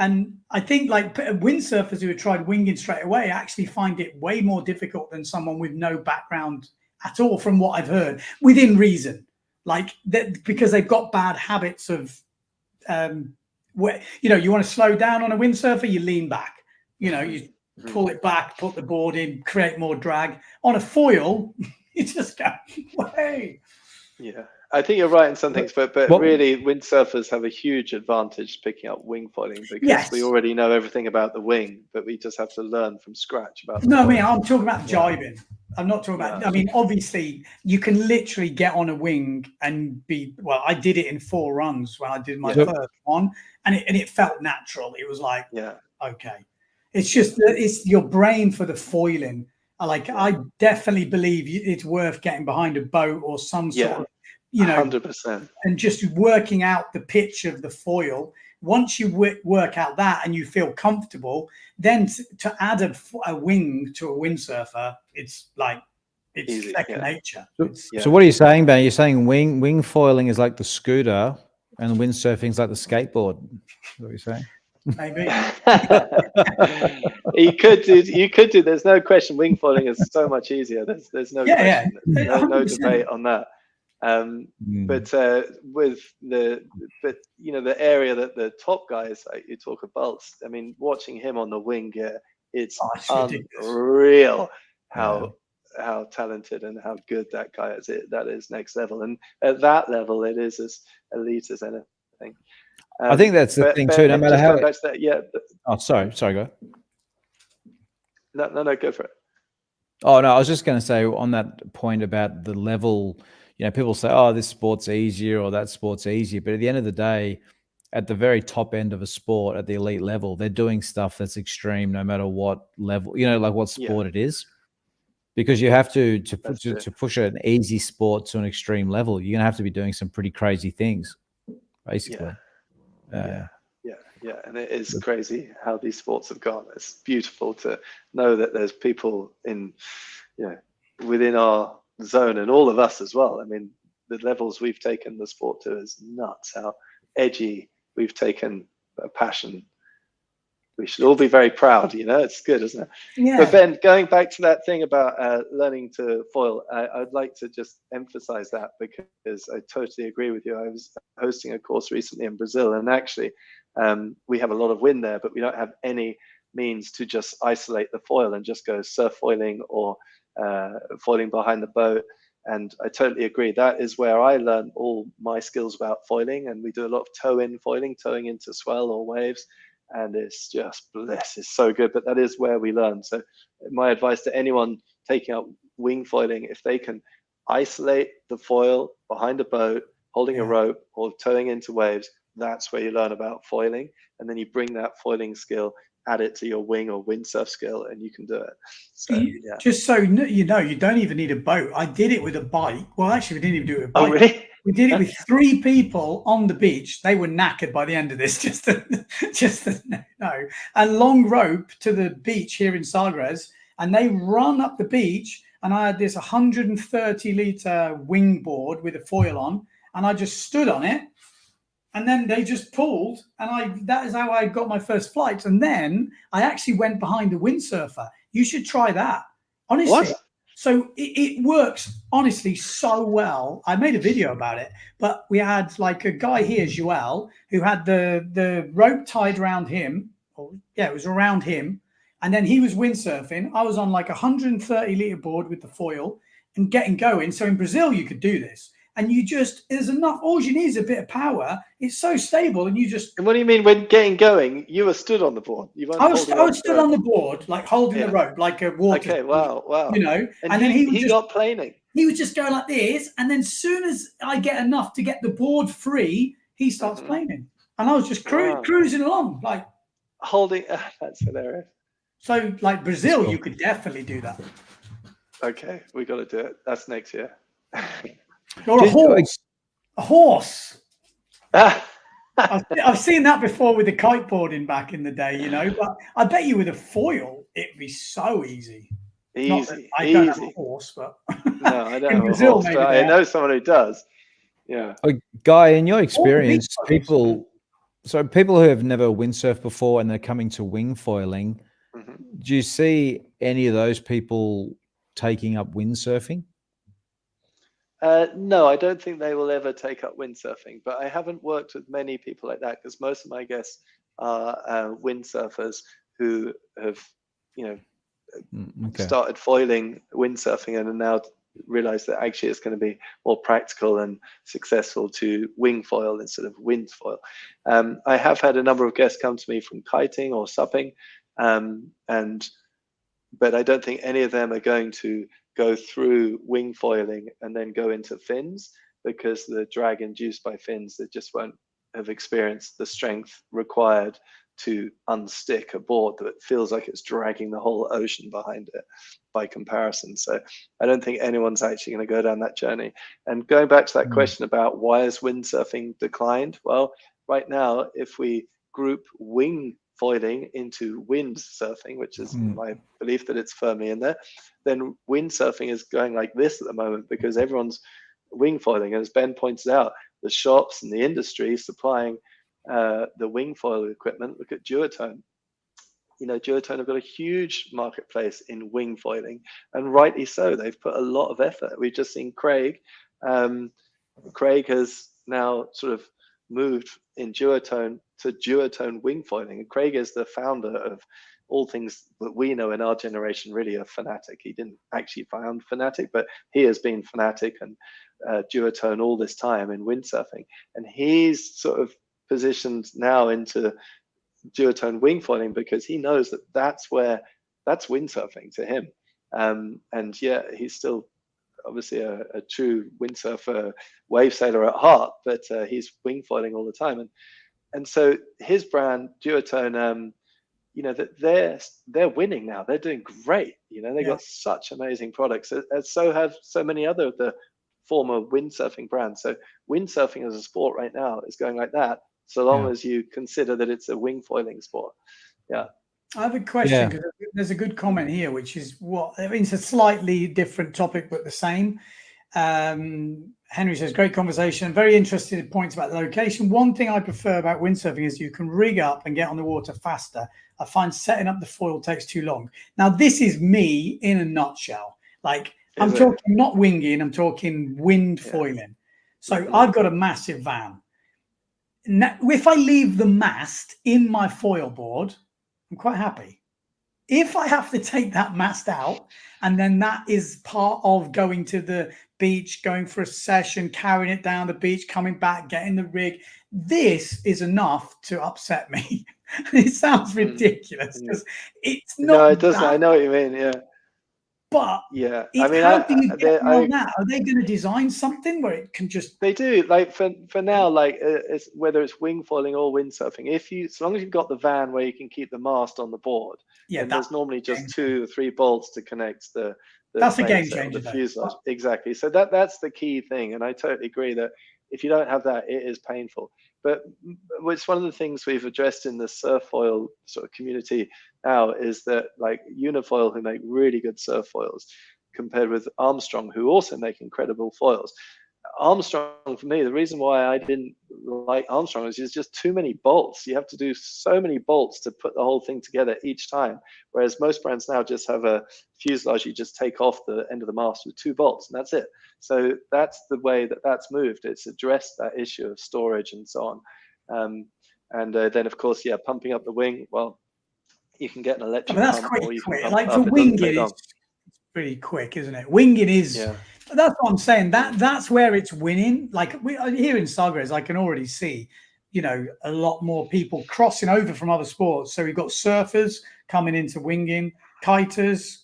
And I think like windsurfers who have tried winging straight away actually find it way more difficult than someone with no background at all, from what I've heard, within reason. Like that, because they've got bad habits of, where you want to slow down on a windsurfer, you lean back. You pull it back, put the board in, create more drag. On a foil, you just go way. Yeah. I think you're right in some things, but really windsurfers have a huge advantage picking up wing foiling because we already know everything about the wing, but we just have to learn from scratch about the foiling. I'm talking about jibing. I'm not talking about, I mean, obviously you can literally get on a wing and I did it in 4 runs when I did my first one, and it felt natural. It was like, okay. It's just that it's your brain for the foiling. I definitely believe it's worth getting behind a boat or some sort of, 100%. And just working out the pitch of the foil. Once you work out that and you feel comfortable, then to add a wing to a windsurfer, it's easy, second nature. So what are you saying, Ben? You're saying wing foiling is like the scooter and windsurfing is like the skateboard. Is what you're saying? Maybe. You could do. There's no question. Wing foiling is so much easier. There's no question. No debate on that. But with the area that the top guys, like you talk of Baltz, I mean, watching him on the wing gear, it's unreal how talented and how good that guy is. That is next level, and at that level, it is as elite as anything. I think that's the thing too. No matter how. Sorry, go. No, go for it. Oh no, I was just going to say on that point about the level. People say, oh, this sport's easier or that sport's easier. But at the end of the day, at the very top end of a sport, at the elite level, they're doing stuff that's extreme no matter what level, like what sport it is. Because you have to push an easy sport to an extreme level, you're going to have to be doing some pretty crazy things, basically. Yeah, and it is crazy how these sports have gone. It's beautiful to know that there's people in, within our zone, and all of us as well. I mean, the levels we've taken the sport to is nuts. How edgy we've taken a passion. We should all be very proud. It's good, isn't it? Yeah. But Ben, going back to that thing about learning to foil, I'd like to just emphasize that, because I totally agree with you. I was hosting a course recently in Brazil, and actually we have a lot of wind there, but we don't have any means to just isolate the foil and just go surf foiling or foiling behind the boat. And I totally agree. That is where I learned all my skills about foiling. And we do a lot of toe-in foiling, towing into swell or waves. And it's just bliss. It's so good. But that is where we learn. So my advice to anyone taking up wing foiling, if they can isolate the foil behind a boat, holding a rope or towing into waves, that's where you learn about foiling. And then you bring that foiling skill, add it to your wing or windsurf skill, and you can do it. So yeah. Just so you know, you don't even need a boat. I did it with a bike. Well, actually, we didn't even do it with a bike. Oh, really? We did it with 3 people on the beach. They were knackered by the end of this, just to know. And long rope to the beach here in Sagres, and they run up the beach. And I had this 130-litre wingboard with a foil on, and I just stood on it. And then they just pulled, and that is how I got my first flights. And then I actually went behind a windsurfer. You should try that. Honestly. What? So it works, honestly, so well. I made a video about it, but we had like a guy here, Joel, who had the rope tied around him. It was around him. And then he was windsurfing. I was on like a 130-litre board with the foil and getting going. So in Brazil, you could do this. And there's enough, all you need is a bit of power. It's so stable, and you just... And what do you mean when getting going? You were stood on the board. I was stood on the board, like holding the rope, like a water. Okay, wow. And then he got planing. He was just going like this, and then as soon as I get enough to get the board free, he starts planing. And I was just cruising along, like... Holding, that's hilarious. So, like Brazil, you could definitely do that. Okay, we got to do it. That's next year. Or a horse. A horse. I've seen that before with the kiteboarding back in the day, but I bet you with a foil, it'd be so easy. I don't have a horse, but no, I don't in have Brazil, a horse, but I know someone who does. Yeah. Guy, in your experience, people who have never windsurfed before and they're coming to wing foiling, do you see any of those people taking up windsurfing? No, I don't think they will ever take up windsurfing, but I haven't worked with many people like that, because most of my guests are windsurfers who have, started foiling windsurfing and are now realized that actually it's going to be more practical and successful to wing foil instead of wind foil. I have had a number of guests come to me from kiting or supping, but I don't think any of them are going to go through wing foiling and then go into fins, because the drag induced by fins, they just won't have experienced the strength required to unstick a board that feels like it's dragging the whole ocean behind it by comparison. So I don't think anyone's actually going to go down that journey. And going back to that question about why has windsurfing declined? Well, right now, if we group wing foiling into windsurfing, which is my belief that it's firmly in there, then windsurfing is going like this at the moment, because everyone's wing foiling. As Ben points out, the shops and the industry supplying the wing foil equipment. Look at Duotone. Duotone have got a huge marketplace in wing foiling, and rightly so. They've put a lot of effort. We've just seen Craig. Craig has now sort of moved in Duotone to Duotone wing foiling. And Craig is the founder of all things that we know in our generation, really a Fanatic. He didn't actually found Fanatic, but he has been Fanatic and Duotone all this time in windsurfing. And he's sort of positioned now into Duotone wing foiling, because he knows that that's windsurfing to him. And yeah, he's still obviously a true windsurfer, wave sailor at heart, but he's wing foiling all the time. And so his brand, Duotone, that they're winning now. They're doing great. They got such amazing products. And so have so many other of the former windsurfing brands. So windsurfing as a sport right now is going like that. so long as you consider that it's a wing foiling sport. Yeah. I have a question, because there's a good comment here, which is it's a slightly different topic, but the same. Henry says, great conversation. Very interested in points about the location. One thing I prefer about windsurfing is you can rig up and get on the water faster. I find setting up the foil takes too long. Now, this is me in a nutshell. Like, I'm talking not winging, I'm talking wind foiling. So I've got a massive van. Now, if I leave the mast in my foil board, I'm quite happy. If I have to take that mast out, and then that is part of going to the beach, going for a session, carrying it down the beach, coming back, getting the rig, this is enough to upset me. It sounds ridiculous because it's not. No, it doesn't. I know what you mean. Yeah. But yeah, I mean, how do you get around that? Are they going to design something where it can just? They do. Like for now, like it's, whether it's wing foiling or windsurfing, as long as you've got the van where you can keep the mast on the board, then there's normally just 2 or 3 bolts to connect the that's a game changer. The fuselage. Exactly. So that's the key thing, and I totally agree that if you don't have that, it is painful. But it's one of the things we've addressed in the surf foil sort of community now is that, like, Unifoil, who make really good surf foils, compared with Armstrong, who also make incredible foils. Armstrong, for me, the reason why I didn't like Armstrong is there's just too many bolts. You have to do so many bolts to put the whole thing together each time. Whereas most brands now just have a fuselage you just take off the end of the mast with 2 bolts, and that's it. So that's the way that's moved. It's addressed that issue of storage and so on. And then, of course, pumping up the wing. Well, you can get an electric that's pump, quite or you quick. can Like for winging, it's pretty quick, isn't it? Winging is. Yeah. That's what I'm saying. That's where it's winning. Like here in Sagres, I can already see, a lot more people crossing over from other sports. So we've got surfers coming into winging, kiters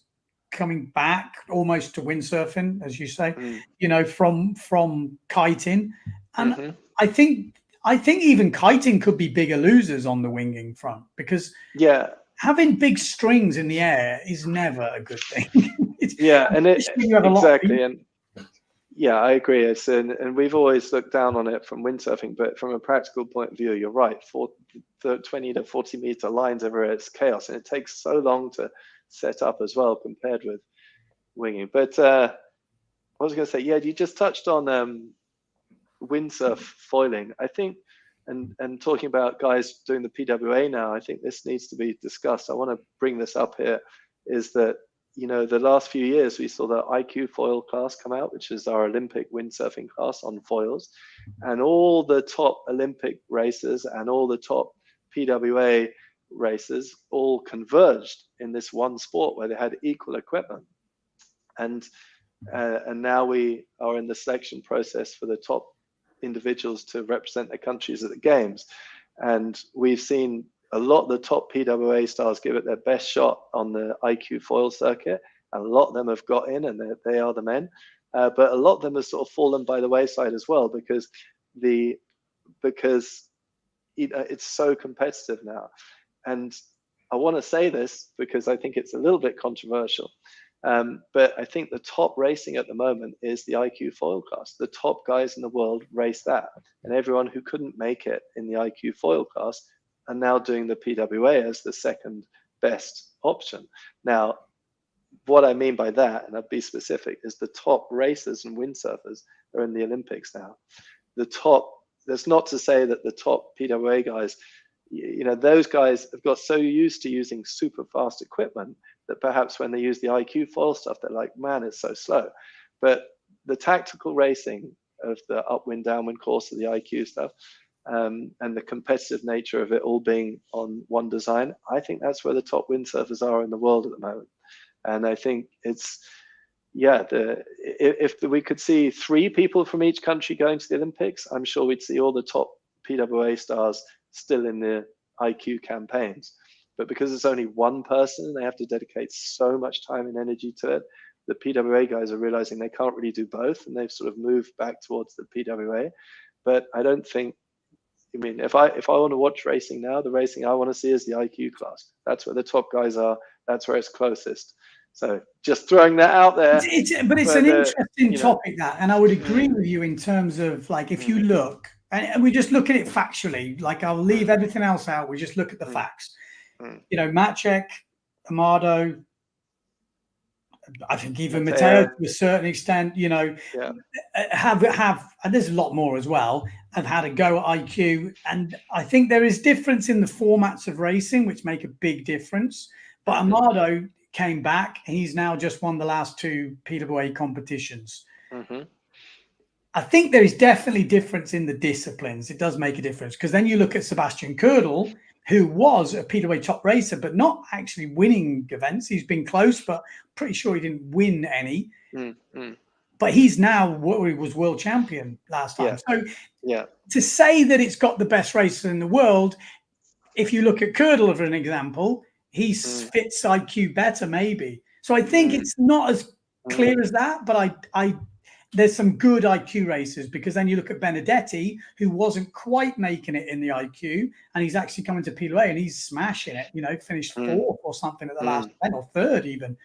coming back almost to windsurfing, as you say. From kiting, and I think even kiting could be bigger losers on the winging front, because having big strings in the air is never a good thing. Exactly. And I agree. And we've always looked down on it from windsurfing, but from a practical point of view, you're right. For the 20 to 40 meter lines everywhere, it's chaos, and it takes so long to set up as well compared with winging. But I was going to say, you just touched on windsurf foiling. I think, and talking about guys doing the PWA now, I think this needs to be discussed. I want to bring this up here, is that the last few years we saw the IQ foil class come out, which is our Olympic windsurfing class on foils, and all the top Olympic racers and all the top PWA racers all converged in this one sport where they had equal equipment. And now we are in the selection process for the top individuals to represent their countries at the games, and we've seen a lot of the top PWA stars give it their best shot on the IQ foil circuit, and a lot of them have got in, and they are the men. But a lot of them have sort of fallen by the wayside as well, because it's so competitive now. And I want to say this because I think it's a little bit controversial. But I think the top racing at the moment is the IQ foil class. The top guys in the world race that, and everyone who couldn't make it in the IQ foil class are now doing the PWA as the second best option. Now, what I mean by that, and I'll be specific, is the top racers and windsurfers are in the Olympics now. That's not to say that the top PWA guys, those guys have got so used to using super fast equipment that perhaps when they use the IQ foil stuff, they're like, man, it's so slow. But the tactical racing of the upwind, downwind course of the IQ stuff, and the competitive nature of it all being on one design, I think that's where the top windsurfers are in the world at the moment. And I think it's, if we could see 3 people from each country going to the Olympics, I'm sure we'd see all the top PWA stars still in the IQ campaigns. But because it's only one person and they have to dedicate so much time and energy to it, the PWA guys are realizing they can't really do both, and they've sort of moved back towards the PWA. But I don't think, if I want to watch racing now, the racing I want to see is the IQ class. That's where the top guys are. That's where it's closest. So just throwing that out there. But it's an interesting topic, that, and I would agree with you in terms of, like, if you look And we just look at it factually. Like, I'll leave everything else out. We just look at the facts. You know, Maciek, Amado, I think even Mateo to a certain extent, you know, have and there's a lot more as well, have had a go at IQ. And I think there is difference in the formats of racing, which make a big difference. But Amado came back, and he's now just won the last 2 PWA competitions. I think there is definitely difference in the disciplines. It does make a difference, because then you look at Sebastian Kördel, who was a PWA top racer, but not actually winning events. He's been close, but pretty sure he didn't win any. But he's now, he was world champion last time. So to say that it's got the best racer in the world, if you look at Kördel for an example, he fits IQ better maybe. So I think it's not as clear as that, but I there's some good IQ racers, because then you look at Benedetti, who wasn't quite making it in the IQ, and he's actually coming to PWA and he's smashing it, you know, finished 4th or something at the last event, or 3rd even.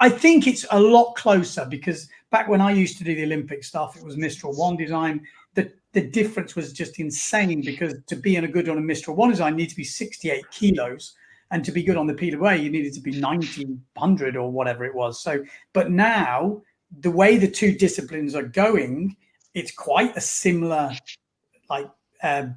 I think it's a lot closer, because back when I used to do the Olympic stuff, it was Mistral 1 design. The difference was just insane, because to be in a good on a Mistral 1 design, you need to be 68 kilos. And to be good on the PWA, you needed to be 1900 or whatever it was. So, but now the way the 2 disciplines are going, it's quite a similar, like,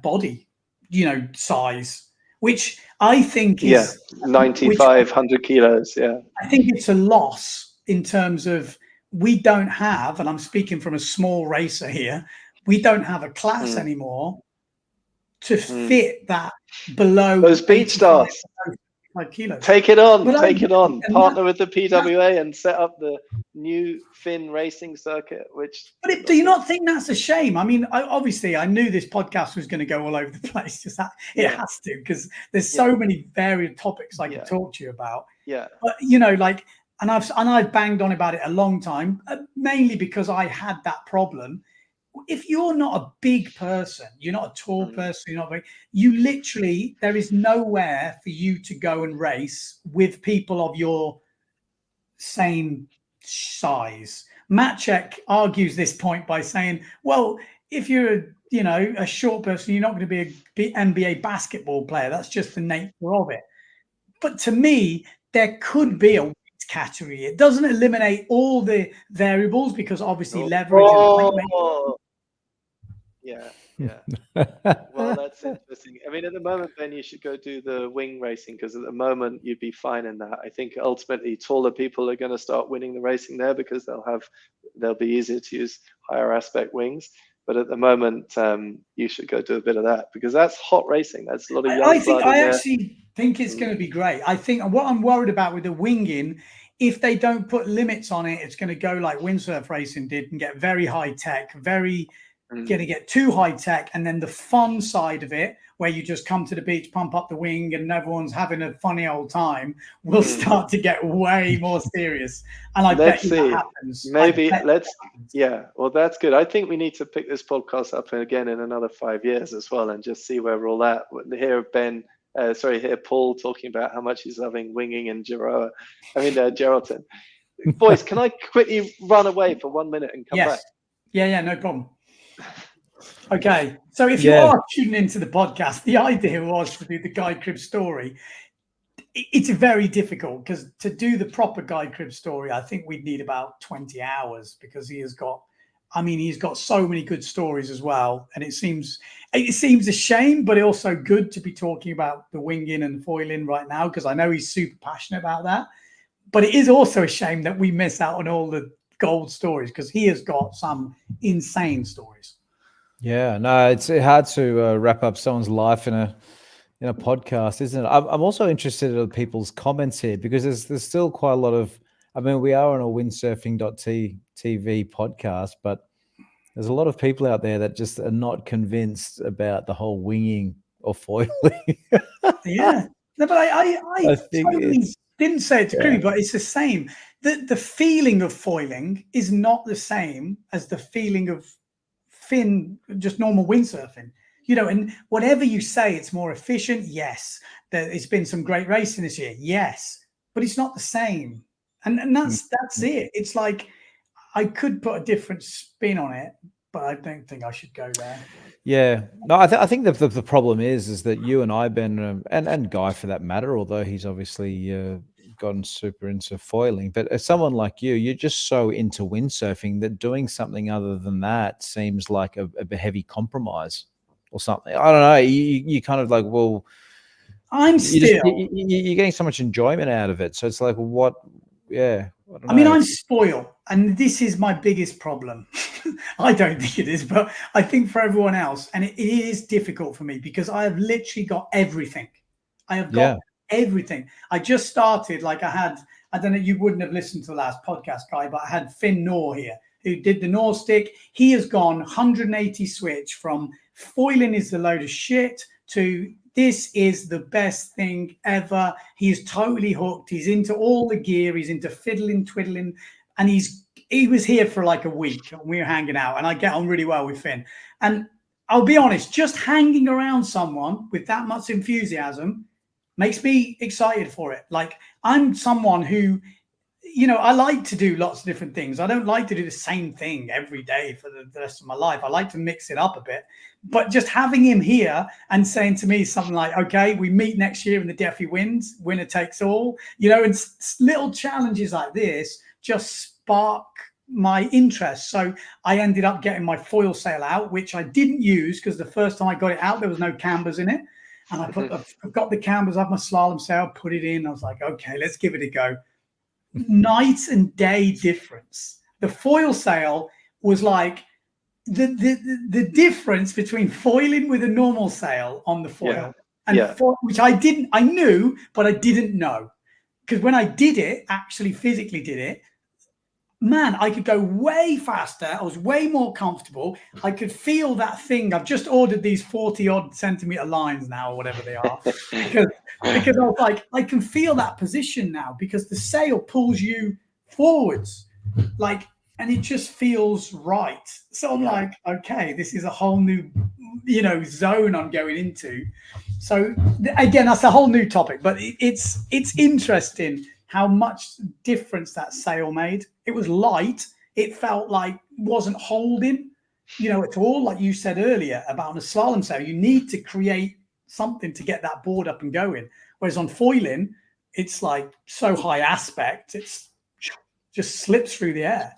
body, you know, size, which I think is 100 kilos. Yeah, I think it's a loss in terms of, we don't have, and I'm speaking from a small racer here, we don't have a class anymore to fit that below those beach stars. Kilos. Take it on, partner with the PWA and set up the new Finn racing circuit. But do you not think that's a shame? I mean, obviously I knew this podcast was going to go all over the place. It has to, because there's so many varied topics I could talk to you about. But you know, like, and I've banged on about it a long time, mainly because I had that problem. If you're not a big person, you're not a tall person, you literally, there is nowhere for you to go and race with people of your same size. Maciek argues this point by saying, well, if you're a short person, you're not going to be a NBA basketball player. That's just the nature of it. But to me, there could be a category. It doesn't eliminate all the variables, because obviously leverage and well, that's interesting. I mean, at the moment, Ben, you should go do the wing racing, because at the moment you'd be fine in that. I think ultimately taller people are going to start winning the racing there, because they'll be easier to use higher aspect wings. But at the moment, you should go do a bit of that, because that's hot racing. That's a lot of young I actually think it's going to be great. I think what I'm worried about with the winging, if they don't put limits on it, it's going to go like windsurf racing did and get very high tech, going to get too high tech, and then the fun side of it, where you just come to the beach, pump up the wing, and everyone's having a funny old time, will start to get way more serious. And I bet that happens. Well, that's good. I think we need to pick this podcast up again in another 5 years as well, and just see where we're all at. Hear Paul talking about how much he's loving winging in Geraldton. Boys, can I quickly run away for 1 minute and come back? Yeah, no problem. Okay, so if you are tuning into the podcast, the idea was to do the Guy Cribb story. It's very difficult, because to do the proper Guy Cribb story, I think we'd need about 20 hours, because he's got so many good stories as well. And it seems a shame, but also good to be talking about the winging and foiling right now, because I know he's super passionate about that. But it is also a shame that we miss out on all the gold stories, because he has got some insane stories. Yeah, no, it's hard to wrap up someone's life in a podcast, isn't it? I'm also interested in people's comments here, because there's still quite a lot of, I mean, we are on a Windsurfing.TV podcast, but there's a lot of people out there that just are not convinced about the whole winging or foiling. No, but I think totally didn't say it to Cribb, but it's the same. The feeling of foiling is not the same as the feeling of Finn, just normal windsurfing. And whatever you say, it's more efficient. Yes, it's been some great racing this year. Yes, but it's not the same. And that's it. It's like, I could put a different spin on it, but I don't think I should go there. Yeah, no, I think the problem is that you and I, Ben, and Guy for that matter, although he's obviously gotten super into foiling, but as someone like you, you're just so into windsurfing that doing something other than that seems like a heavy compromise or something. I don't know. You kind of like, well, I'm you're getting so much enjoyment out of it, so it's like, what? Yeah, I don't I mean, know. I'm spoiled, and this is my biggest problem. I don't think it is, but I think for everyone else, and it is difficult for me because I have literally got everything. I have got everything. I just started, like I don't know, you wouldn't have listened to the last podcast, Guy, but I had Finn Knorr here who did the Knorr stick. He has gone 180 switch from foiling is a load of shit to this is the best thing ever. He's totally hooked. He's into all the gear. He's into fiddling, twiddling, and he was here for like a week. And we were hanging out, and I get on really well with Finn. And I'll be honest, just hanging around someone with that much enthusiasm makes me excited for it. Like, I'm someone who, you know, I like to do lots of different things. I don't like to do the same thing every day for the rest of my life. I like to mix it up a bit. But just having him here and saying to me something like, okay, we meet next year in the Deafy Winds, winner takes all, you know, and little challenges like this just spark my interest. So I ended up getting my foil sail out, which I didn't use because the first time I got it out, there was no cambers in it. And I've got the cambers up my slalom sail, put it in. I was like, okay, let's give it a go. Night and day difference. The foil sail was like the difference between foiling with a normal sail on the foil and which I knew, but I didn't know, because when I did it, actually physically did it, man, I could go way faster. I was way more comfortable. I could feel that thing. I've just ordered these 40 odd centimeter lines now, or whatever they are, because I was like, I can feel that position now because the sail pulls you forwards, like, and it just feels right. So I'm like, okay, this is a whole new, you know, zone I'm going into. So again, that's a whole new topic, but it's interesting how much difference that sail made. It was light. It felt like wasn't holding, you know, at all. Like you said earlier about a slalom sail, you need to create something to get that board up and going. Whereas on foiling, it's like so high aspect, it's just slips through the air.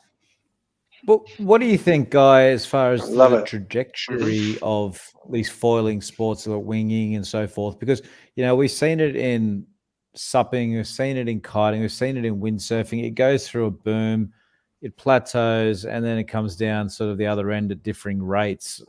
Well, what do you think, Guy, as far as the trajectory of these foiling sports, like winging and so forth? Because, you know, we've seen it in supping, we've seen it in kiting, we've seen it in windsurfing. It goes through a boom, it plateaus, and then it comes down sort of the other end at differing rates.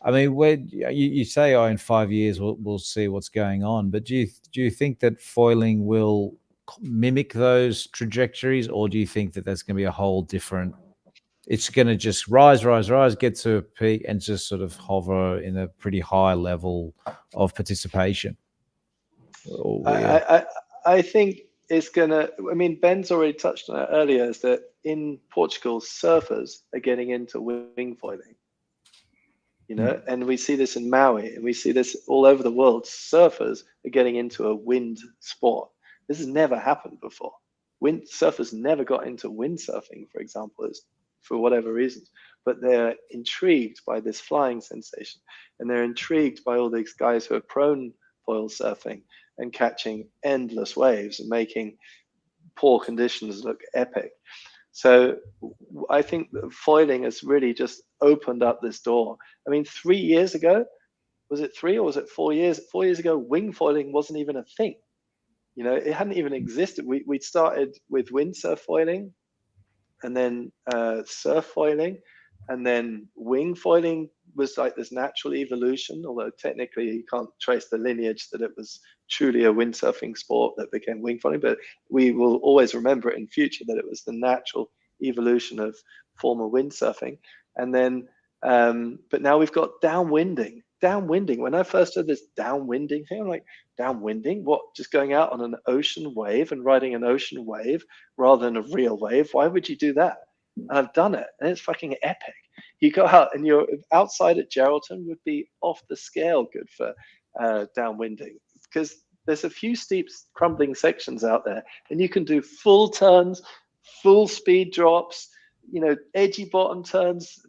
I mean, where you say, oh, in 5 years we'll see what's going on, but do you think that foiling will mimic those trajectories, or do you think that that's going to be a whole different? It's going to just rise, get to a peak, and just sort of hover in a pretty high level of participation. I think it's going to, I mean, Ben's already touched on it earlier, is that in Portugal, surfers are getting into wing foiling, you know, and we see this in Maui, and we see this all over the world. Surfers are getting into a wind sport. This has never happened before. Surfers never got into windsurfing, for example, for whatever reasons, but they're intrigued by this flying sensation, and they're intrigued by all these guys who are prone foil surfing and catching endless waves and making poor conditions look epic. So I think that foiling has really just opened up this door. I mean, 3 years ago, was it 3 or was it 4 years? 4 years ago, wing foiling wasn't even a thing. You know, it hadn't even existed. We started with windsurf foiling, and then surf foiling, and then wing foiling was like this natural evolution, although technically you can't trace the lineage that it was truly a windsurfing sport that became wing foiling, but we will always remember it in future that it was the natural evolution of former windsurfing. And then, but now we've got downwinding. When I first heard this downwinding thing, I'm like, downwinding? What, just going out on an ocean wave and riding an ocean wave rather than a real wave? Why would you do that? And I've done it, and it's fucking epic. You go out and you're outside at Geraldton would be off the scale good for downwinding, because there's a few steep crumbling sections out there, and you can do full turns, full speed drops, you know, edgy bottom turns,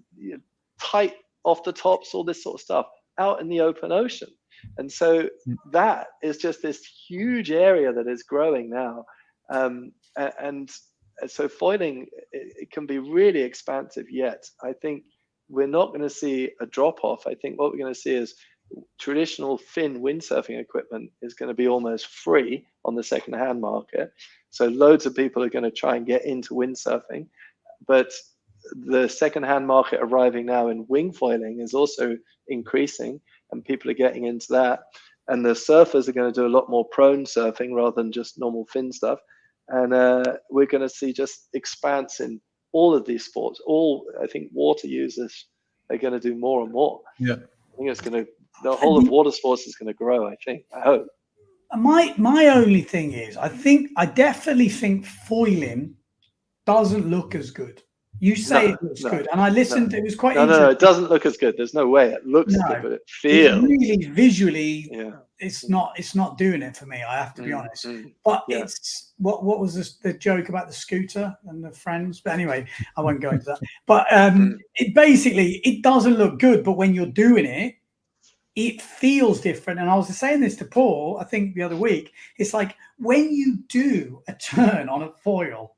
tight off the tops, all this sort of stuff, out in the open ocean. And so that is just this huge area that is growing now. And so foiling, it can be really expansive yet. I think we're not going to see a drop off. I think what we're going to see is traditional fin windsurfing equipment is going to be almost free on the second-hand market. So loads of people are going to try and get into windsurfing, but the second-hand market arriving now in wing foiling is also increasing, and people are getting into that. And the surfers are going to do a lot more prone surfing rather than just normal fin stuff. And we're going to see just expanse in all of these sports. I think water users are going to do more and more. Yeah, I think it's going to, the whole of water sports is going to grow, I think. I hope. My only thing is, I definitely think foiling doesn't look as good. You say it looks good, and I listened. It was quite interesting. No, it doesn't look as good. There's no way. It looks good, but it feels. It really visually, it's not doing it for me. I have to be honest. But it's what was the joke about the scooter and the friends? But anyway, I won't go into that. But it doesn't look good. But when you're doing it, it feels different. And I was saying this to Paul, I think the other week. It's like when you do a turn on a foil,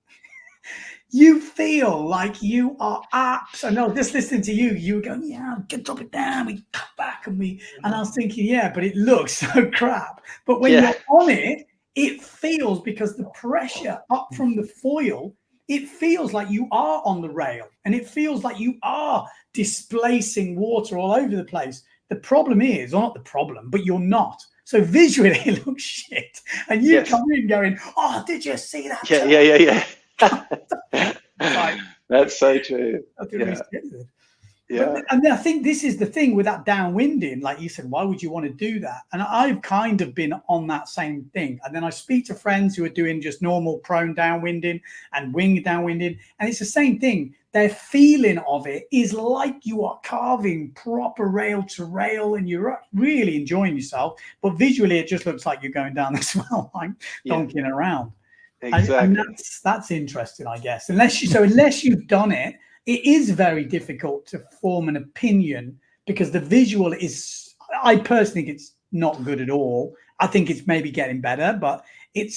you feel like you are I know, just listening to you were going, yeah, can drop it down, we cut back, and I was thinking, yeah, but it looks so crap. But when you're on it, it feels, because the pressure up from the foil, it feels like you are on the rail, and it feels like you are displacing water all over the place. The problem is, or not the problem, but you're not. So visually it looks shit. And you come in going, oh, did you see that? Yeah. That's so true. Yeah. And I think this is the thing with that downwinding, like you said, why would you want to do that? And I've kind of been on that same thing. And then I speak to friends who are doing just normal prone downwinding and wing downwinding, and it's the same thing. Their feeling of it is like you are carving proper rail to rail, and you're really enjoying yourself. But visually, it just looks like you're going down the swell line, donking around. Exactly. And that's interesting, I guess. Unless you've done it, it is very difficult to form an opinion, because the visual is, I personally think it's not good at all. I think it's maybe getting better, but it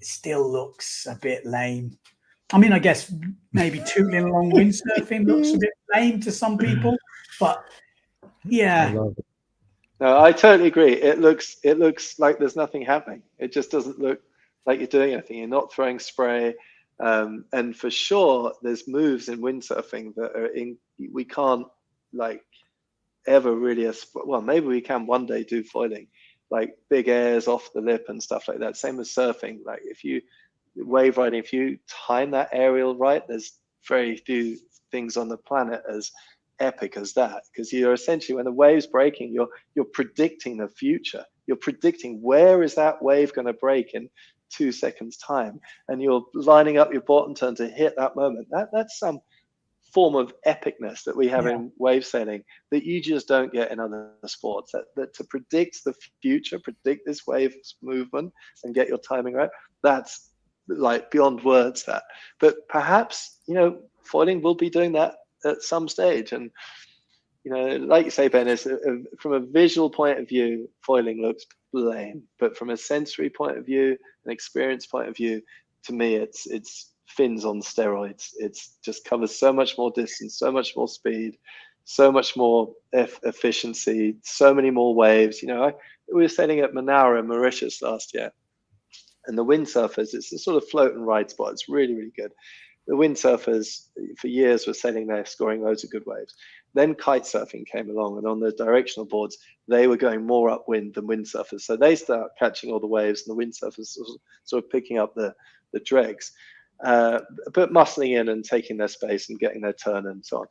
still looks a bit lame. I mean, I guess maybe tootling along windsurfing looks a bit lame to some people, but yeah. I love it. No, I totally agree. It looks like there's nothing happening. It just doesn't look like you're doing anything. You're not throwing spray. And for sure, there's moves in windsurfing that we can't like ever really, well, maybe we can one day do foiling, like big airs off the lip and stuff like that. Same as surfing. Like if you wave riding, if you time that aerial right, there's very few things on the planet as epic as that, because you're essentially, when the wave's breaking, you're predicting the future. You're predicting where is that wave going to break in 2 seconds time, and you're lining up your bottom turn to hit that moment. That's some form of epicness that we have in wave sailing that you just don't get in other sports. That to predict the future, predict this wave's movement and get your timing right, that's like beyond words. But perhaps foiling will be doing that at some stage. And like you say, Ben, is from a visual point of view, foiling looks lame, but from a sensory point of view, an experience point of view, to me, it's fins on steroids. It's just covers so much more distance, so much more speed, so much more efficiency, so many more waves. We were sailing at Manaus in Mauritius last year, and the windsurfers, it's a sort of float and ride spot. It's really, really good. The windsurfers for years were sailing there, scoring loads of good waves. Then kite surfing came along, and on the directional boards, they were going more upwind than windsurfers. So they start catching all the waves, and the windsurfers sort of picking up the dregs, but muscling in and taking their space and getting their turn and so on.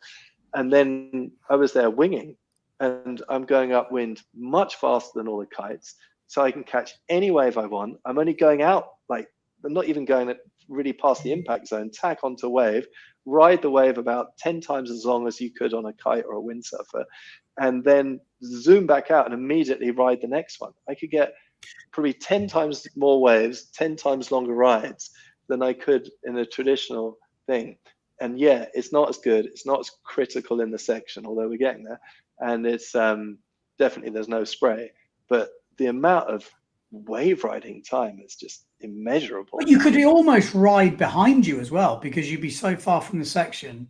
And then I was there winging, and I'm going upwind much faster than all the kites, so I can catch any wave I want. I'm only going out, like, I'm not even going really past the impact zone, tack onto a wave, ride the wave about 10 times as long as you could on a kite or a windsurfer, and then zoom back out and immediately ride the next one. I could get probably 10 times more waves, 10 times longer rides than I could in a traditional thing. and yeah, it's not as good. It's not as critical in the section, although we're getting there. And it's definitely, there's no spray, but the amount of wave riding time is just immeasurable. But you could almost ride behind you as well, because you'd be so far from the section.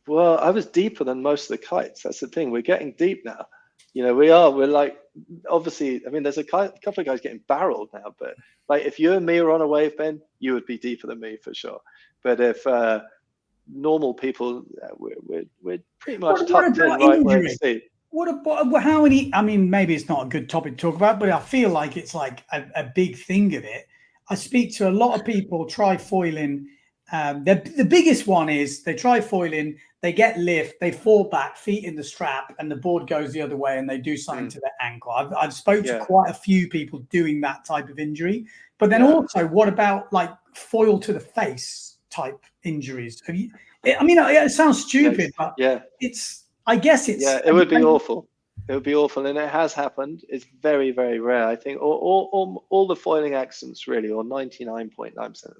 Well, I was deeper than most of the kites. That's the thing. We're getting deep now. You know, we're like, obviously, I mean, there's a couple of guys getting barreled now, but like if you and me were on a wave, Ben, you would be deeper than me for sure. But if normal people, we're pretty much tucked in right where it's deep. What about how many? I mean, maybe it's not a good topic to talk about, but I feel like it's like a big thing of it. I speak to a lot of people trifoiling. The biggest one is they try foiling, they get lift, they fall back, feet in the strap, and the board goes the other way, and they do something to their ankle. I've spoke to quite a few people doing that type of injury. But then also, what about like foil to the face type injuries? Have you? I mean, it sounds stupid, but it's. I guess it's. Yeah, it would be awful. It would be awful, and it has happened. It's very, very rare. I think all the foiling accidents really, or 99.9% of them,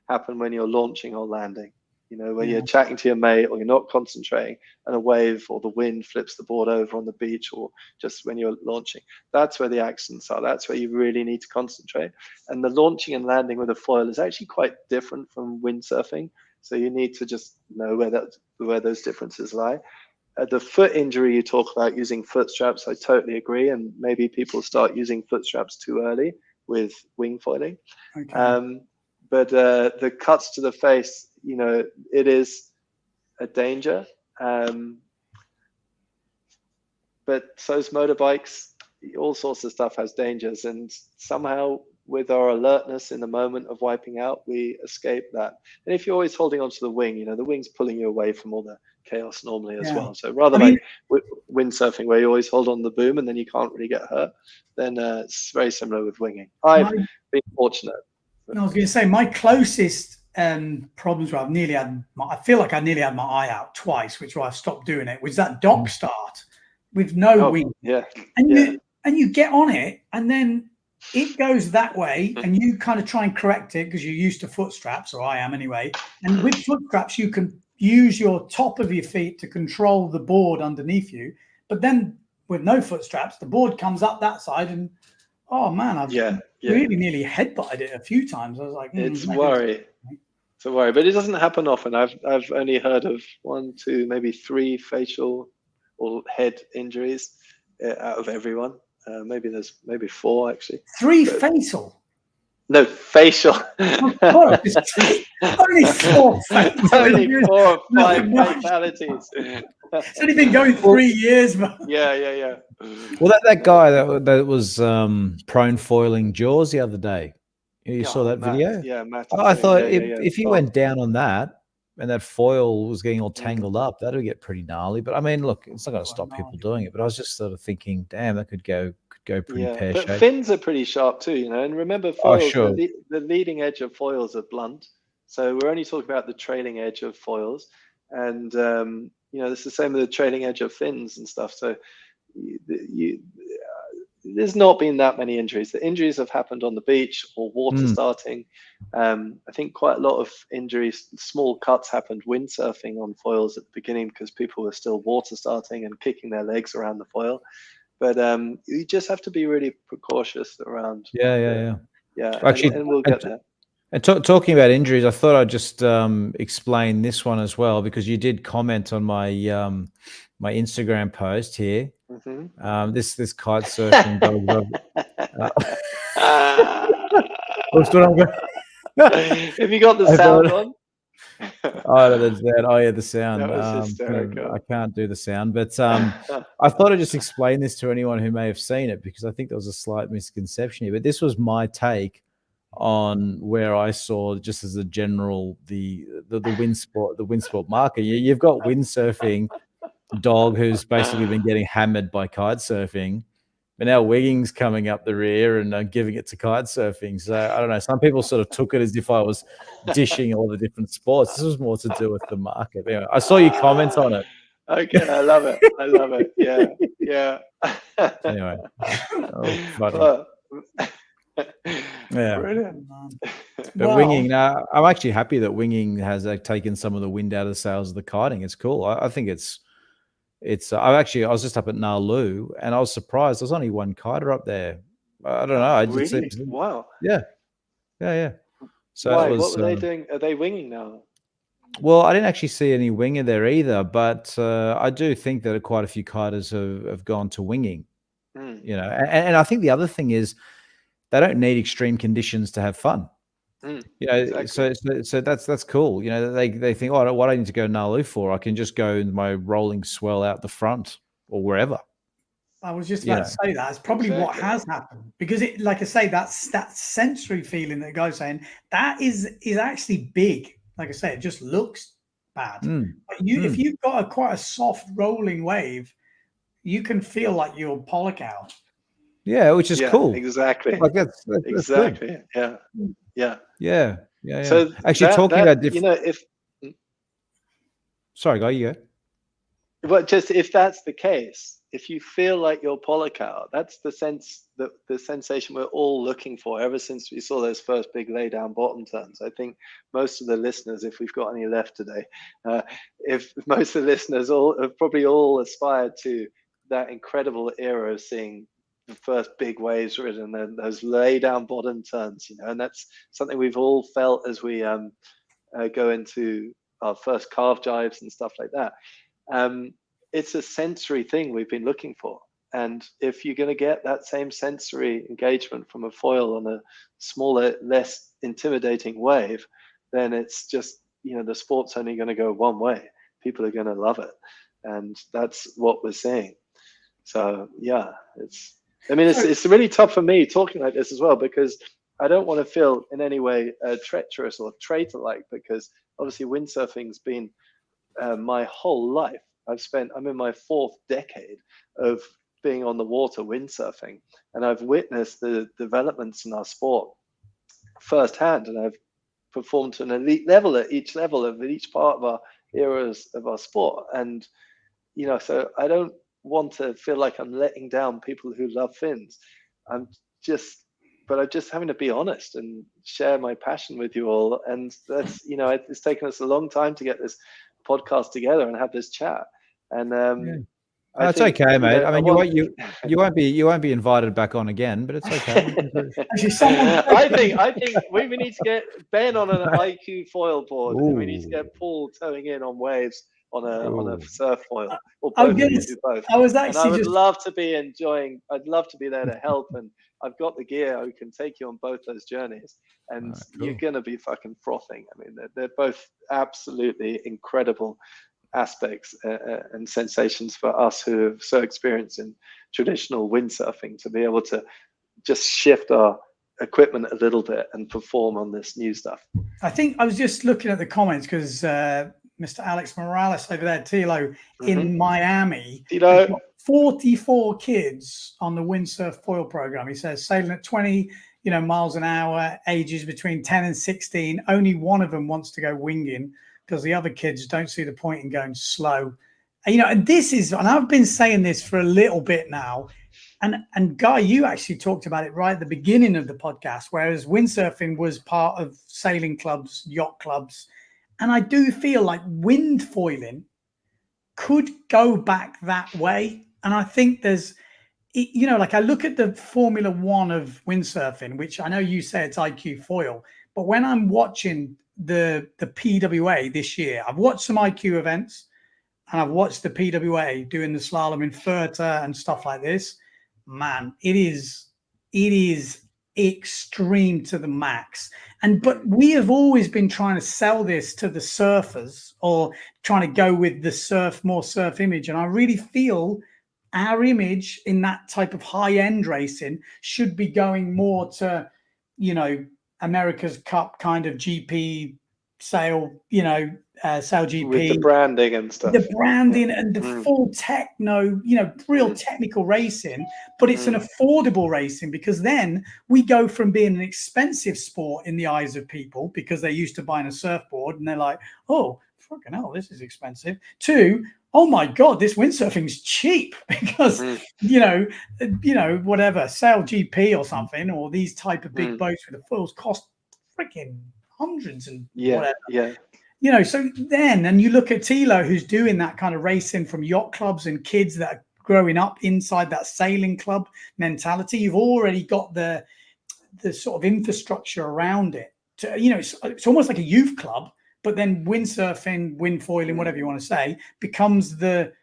happen when you're launching or landing. You know, where you're chatting to your mate, or you're not concentrating, and a wave or the wind flips the board over on the beach, or just when you're launching. That's where the accidents are. That's where you really need to concentrate. And the launching and landing with a foil is actually quite different from windsurfing. So you need to just know where those differences lie. The foot injury you talk about using foot straps, I totally agree, and maybe people start using foot straps too early with wing foiling. Okay. But the cuts to the face, you know, it is a danger. But so's motorbikes, all sorts of stuff has dangers, and somehow with our alertness in the moment of wiping out, we escape that. And if you're always holding onto the wing, you know, the wing's pulling you away from all the chaos normally as well. So rather like windsurfing, where you always hold on the boom and then you can't really get hurt, then it's very similar with winging. I've been fortunate. I was going to say, my closest problems where I feel like I nearly had my eye out twice, which why I've stopped doing it, was that dock start with no wing. Yeah. And you get on it, and then it goes that way, and you kind of try and correct it because you're used to foot straps, or I am anyway. And with foot straps, you can use your top of your feet to control the board underneath you. But then with no foot straps, the board comes up that side, and oh man, I've really nearly headbutted it a few times. I was like, it's a worry. It's a worry, but it doesn't happen often. I've only heard of 1, 2, maybe 3 facial or head injuries out of everyone. Maybe 4 actually. 3 fatal? No, facial. Of course. Only 4 fatalities. Only 4 or 5 fatalities. It's only been going 3 years. But... Yeah. Well, that guy that was prone foiling Jaws the other day. You saw that video? Yeah, Matt. I thought if he went down on that, and that foil was getting all tangled up, that would get pretty gnarly. But I mean, look, it's not going to stop people doing it. But I was just sort of thinking, damn, that could go pretty pear-shaped. But fins are pretty sharp too, you know. And remember, foils, the leading edge of foils are blunt. So we're only talking about the trailing edge of foils. And, you know, it's the same with the trailing edge of fins and stuff. So there's not been that many injuries. The injuries have happened on the beach or water starting. I think quite a lot of injuries, small cuts happened windsurfing on foils at the beginning because people were still water starting and kicking their legs around the foil. But you just have to be really precautious around. Yeah. Actually, and we'll get there. And talking about injuries, I thought I'd just explain this one as well, because you did comment on my my Instagram post here. This kite surfing dog. Have you got the sound on? The sound. That was hysterical. I can't do the sound, but I thought I'd just explain this to anyone who may have seen it, because I think there was a slight misconception here. But this was my take on where I saw, just as a general, the windsport market. You've got windsurfing dog who's basically been getting hammered by kite surfing, but now wigging's coming up the rear and giving it to kite surfing. So I don't know, some people sort of took it as if I was dishing all the different sports. This was more to do with the market. Anyway, I saw your comments on it. Okay, I love it. Yeah. Anyway, Yeah. Brilliant. But Well, winging, I'm actually happy that winging has taken some of the wind out of the sails of the kiting. It's cool. I think it's. I was just up at Nalu and I was surprised. There's only one kiter up there. I don't know. It just Really? seems, Wow. yeah. So Why? it was. What were they doing? Are they winging now? Well, I didn't actually see any winger there either, but I do think that quite a few kiters have gone to winging. Mm. You know, and I think the other thing is they don't need extreme conditions to have fun. You know, Exactly. so that's cool. You know, they think, oh, what do I need to go Nalu for? I can just go in my rolling swell out the front or wherever. I was just You about know. to say that. It's probably what Exactly. has happened because it, like I say, that's that sensory feeling that Guy's saying that is actually big. Like I say, it just looks bad. But if you've got quite a soft rolling wave, you can feel like you're pollock out. Yeah, which is cool. Exactly. Like that's Exactly. good. Yeah. Yeah. So Actually, talking about you know, if sorry, Guy, you go. But just if that's the case, if you feel like you're pollock out, that's the sensation we're all looking for ever since we saw those first big lay down bottom turns. I think most of the listeners, if we've got any left today, if most of the listeners have probably all aspired to that incredible era of seeing the first big waves ridden and those lay down bottom turns, you know, and that's something we've all felt as we go into our first calf jives and stuff like that. It's a sensory thing we've been looking for. And if you're going to get that same sensory engagement from a foil on a smaller, less intimidating wave, then it's just, you know, the sport's only going to go one way. People are going to love it. And that's what we're seeing. So, yeah, it's really tough for me talking like this as well, because I don't want to feel in any way treacherous or traitor-like, because obviously windsurfing's been my whole life. I'm in my 4th decade of being on the water windsurfing, and I've witnessed the developments in our sport firsthand, and I've performed to an elite level at each level of each part of our eras of our sport. And, you know, so I don't want to feel like I'm letting down people who love fins. I'm just having to be honest and share my passion with you all. And that's, you know, it's taken us a long time to get this podcast together and have this chat. And it's okay, mate. I mean, you won't be invited back on again, but it's okay. I think we need to get Ben on an IQ foil board, and we need to get Paul towing in on waves on a surf foil. Or both of you do both. I would love to be I'd love to be there to help, and I've got the gear who can take you on both those journeys, and you're gonna be fucking frothing. I mean, they're both absolutely incredible aspects and sensations for us who are so experienced in traditional windsurfing to be able to just shift our equipment a little bit and perform on this new stuff. I think I was just looking at the comments because Mr. Alex Morales over there, Tilo, in Miami, 44 kids on the windsurf foil program. He says sailing at 20 miles an hour, ages between 10 and 16. Only one of them wants to go winging, because the other kids don't see the point in going slow. And I've been saying this for a little bit now. And Guy, you actually talked about it right at the beginning of the podcast, whereas windsurfing was part of sailing clubs, yacht clubs. And I do feel like wind foiling could go back that way. And I think there's, like I look at the Formula One of windsurfing, which I know you say it's IQ foil, but when I'm watching the PWA this year, I've watched some IQ events and I've watched the PWA doing the slalom in Furta and stuff like this. Man, it is extreme to the max. But we have always been trying to sell this to the surfers, or trying to go with the more surf image. And I really feel our image in that type of high-end racing should be going more to, America's Cup kind of GP sail, sail GP. With the branding and stuff. The branding and the full techno, real technical racing, but it's an affordable racing, because then we go from being an expensive sport in the eyes of people because they're used to buying a surfboard and they're like, oh, fucking hell, this is expensive. 2, oh my God, this windsurfing's cheap because, you know, whatever, Sail GP or something, or these type of big boats with the foils cost freaking hundreds and whatever. Yeah. You know, so then, and you look at Tilo, who's doing that kind of racing from yacht clubs and kids that are growing up inside that sailing club mentality. You've already got the sort of infrastructure around it. You know, it's almost like a youth club, but then windsurfing, windfoiling, whatever you want to say, becomes the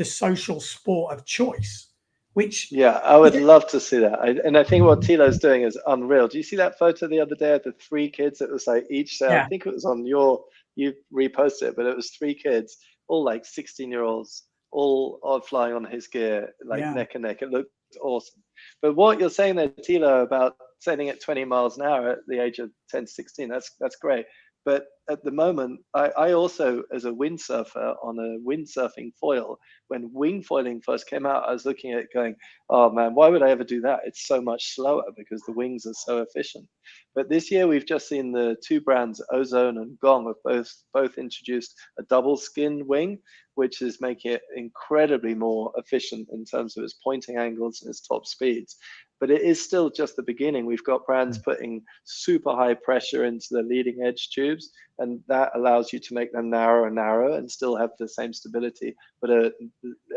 social sport of choice. Which I would love to see that. And I think what Tilo's doing is unreal. Do you see that photo the other day of the 3 kids? It was like each sail. I think it was on you reposted it, but it was 3 kids, all like 16-year-olds, all flying on his gear, like neck and neck. It looked awesome. But what you're saying there, Tilo, about sailing at 20 miles an hour at the age of 10 to 16, that's great. But at the moment, I also, as a windsurfer on a windsurfing foil, when wing foiling first came out, I was looking at it going, oh man, why would I ever do that? It's so much slower because the wings are so efficient. But this year, we've just seen the 2 brands, Ozone and Gong, have both introduced a double skin wing, which is making it incredibly more efficient in terms of its pointing angles and its top speeds. But it is still just the beginning. We've got brands putting super high pressure into the leading edge tubes, and that allows you to make them narrower and narrower and still have the same stability, but a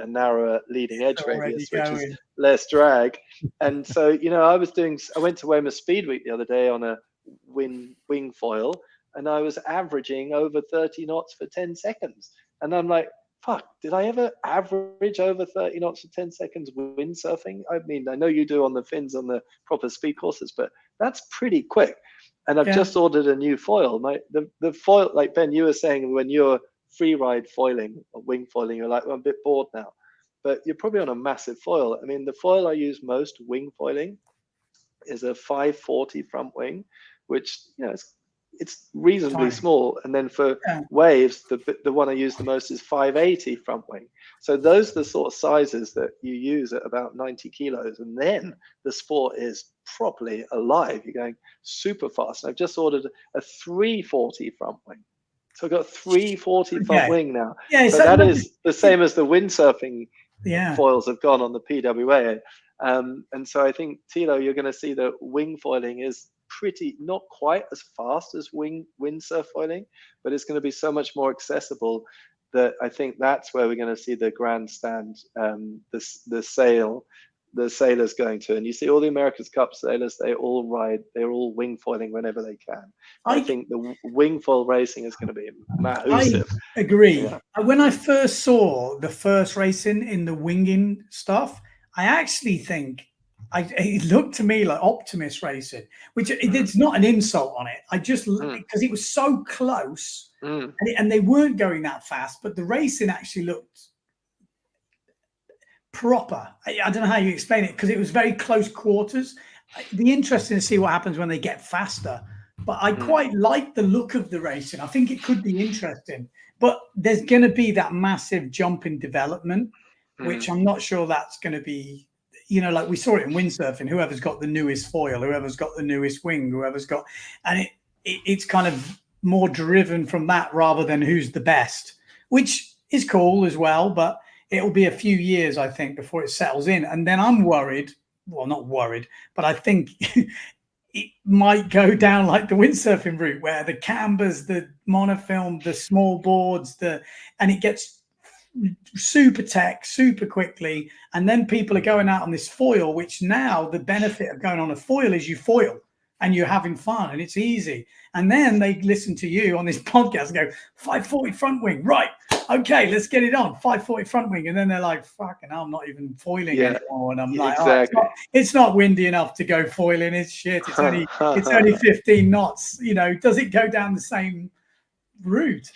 narrower leading edge radius, which is less drag. And so, you know, I went to Weymouth Speed Week the other day on a wing foil, and I was averaging over 30 knots for 10 seconds. And I'm like, fuck, did I ever average over 30 knots for 10 seconds windsurfing? I mean, I know you do on the fins on the proper speed courses, but that's pretty quick. And I've just ordered a new foil. The foil, like Ben, you were saying, when you're free ride foiling or wing foiling, you're like, well, I'm a bit bored now. But you're probably on a massive foil. I mean, the foil I use most wing foiling is a 540 front wing, which, you know, it's reasonably small. And then for waves, the one I use the most is 580 front wing. So those are the sort of sizes that you use at about 90 kilos. And then the sport is properly alive. You're going super fast. And I've just ordered a 340 front wing. So I've got 340 front wing now. So that is the same as the windsurfing foils have gone on the PWA. And so I think, Tilo, you're going to see that wing foiling is not quite as fast as windsurf foiling, but it's going to be so much more accessible that I think that's where we're going to see the grandstand, the sailors going to. And you see all the America's Cup sailors, they're all wing foiling whenever they can. I think the wing foil racing is going to be massive. I agree. Yeah. When I first saw the first racing in the winging stuff, I actually think it looked to me like Optimus racing, which it's not an insult on it. I just because it was so close and they weren't going that fast, but the racing actually looked proper. I don't know how you explain it because it was very close quarters. It'd be interesting to see what happens when they get faster. But I quite like the look of the racing. I think it could be interesting. But there's going to be that massive jump in development, which I'm not sure that's going to be. You know, like we saw it in windsurfing, whoever's got the newest foil, whoever's got the newest wing, and it's kind of more driven from that rather than who's the best, which is cool as well. But it'll be a few years, I think, before it settles in. And then I'm worried, well, not worried, but I think it might go down like the windsurfing route where the cambers, the monofilm, the small boards, and it gets super tech super quickly, and then people are going out on this foil, which now the benefit of going on a foil is you foil and you're having fun and it's easy. And then they listen to you on this podcast and go 540 front wing, right? Okay, let's get it on 540 front wing. And then they're like, fucking hell, I'm not even foiling anymore. And I'm like, exactly. It's not windy enough to go foiling. It's shit. It's only 15 knots. You know, does it go down the same route?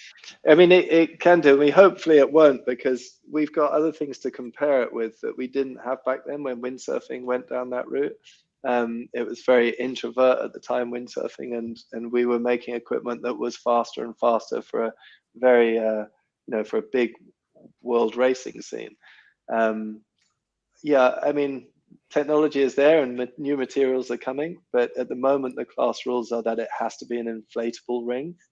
I mean, it can do. I mean, hopefully it won't, because we've got other things to compare it with that we didn't have back then when windsurfing went down that route. It was very introvert at the time, windsurfing, and we were making equipment that was faster and faster for a very, for a big world racing scene. I mean, technology is there and new materials are coming, but at the moment the class rules are that it has to be an inflatable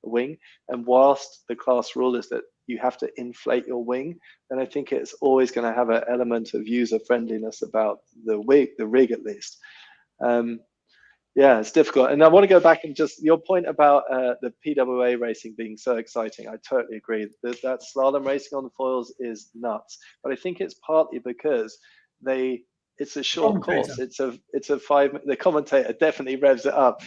wing. And whilst the class rule is that you have to inflate your wing, then I think it's always going to have an element of user friendliness about the rig at least. Yeah, it's difficult. And I want to go back and just your point about the PWA racing being so exciting. I totally agree. That slalom racing on the foils is nuts. But I think it's partly because it's a short course. It's a 5 minute. The commentator definitely revs it up.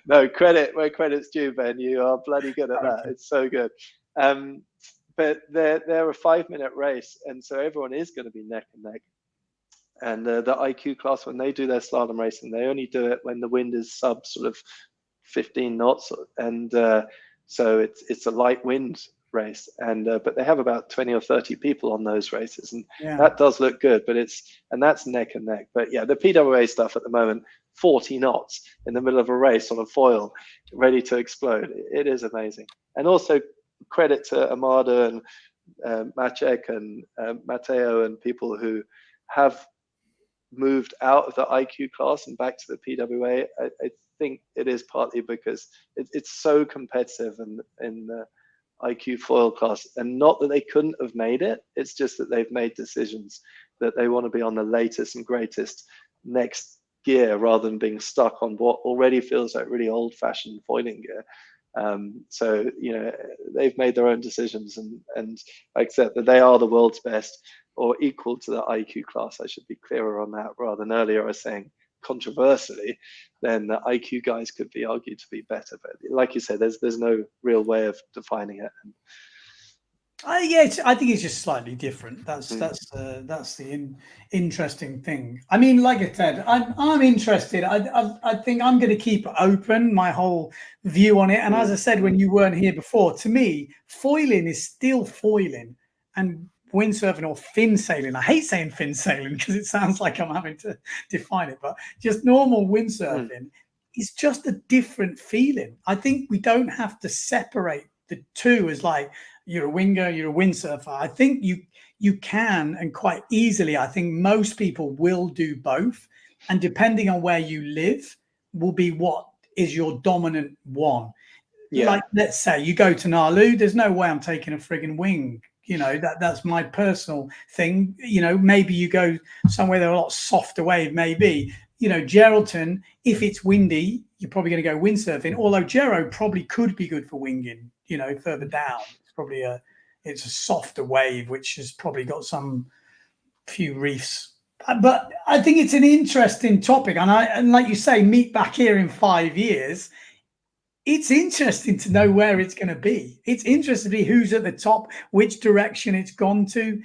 No, credit where credit's due, Ben. You are bloody good at that. It's so good. But they're a 5 minute race, and so everyone is going to be neck and neck. And the IQ class, when they do their slalom racing, they only do it when the wind is sub sort of 15 knots, and so it's a light wind race. And but they have about 20 or 30 people on those races, and that does look good. But that's neck and neck. But yeah, the PWA stuff at the moment, 40 knots in the middle of a race on a foil, ready to explode. It is amazing. And also credit to Amada and Maciek and Matteo and people who have moved out of the IQ class and back to the PWA. I think it is partly because it's so competitive in the IQ foil class, and not that they couldn't have made it. It's just that they've made decisions that they want to be on the latest and greatest next gear rather than being stuck on what already feels like really old-fashioned foiling gear. So they've made their own decisions, and accept that they are the world's best, or equal to the IQ class. I should be clearer on that, rather than earlier I was saying controversially, then the IQ guys could be argued to be better. But like you said, there's no real way of defining it. Yeah, I think it's just slightly different. That's the interesting thing. I mean, like I said, I'm interested. I think I'm going to keep open my whole view on it. And as I said when you weren't here before, to me, foiling is still foiling, and windsurfing or fin sailing. I hate saying fin sailing because it sounds like I'm having to define it, but just normal windsurfing is just a different feeling. I think we don't have to separate the two as like, you're a winger, you're a windsurfer. I think you can, and quite easily. I think most people will do both, and depending on where you live, will be what is your dominant one. Yeah. Like, let's say you go to Nalu, there's no way I'm taking a friggin' wing. That's my personal thing. Maybe you go somewhere there are a lot softer wave. Maybe Geraldton, if it's windy, you're probably going to go windsurfing. Although Gero probably could be good for winging. Further down. Probably it's a softer wave, which has probably got some few reefs. But I think it's an interesting topic, and like you say, meet back here in 5 years. It's interesting to know where it's going to be. It's interesting to be who's at the top, which direction it's gone to,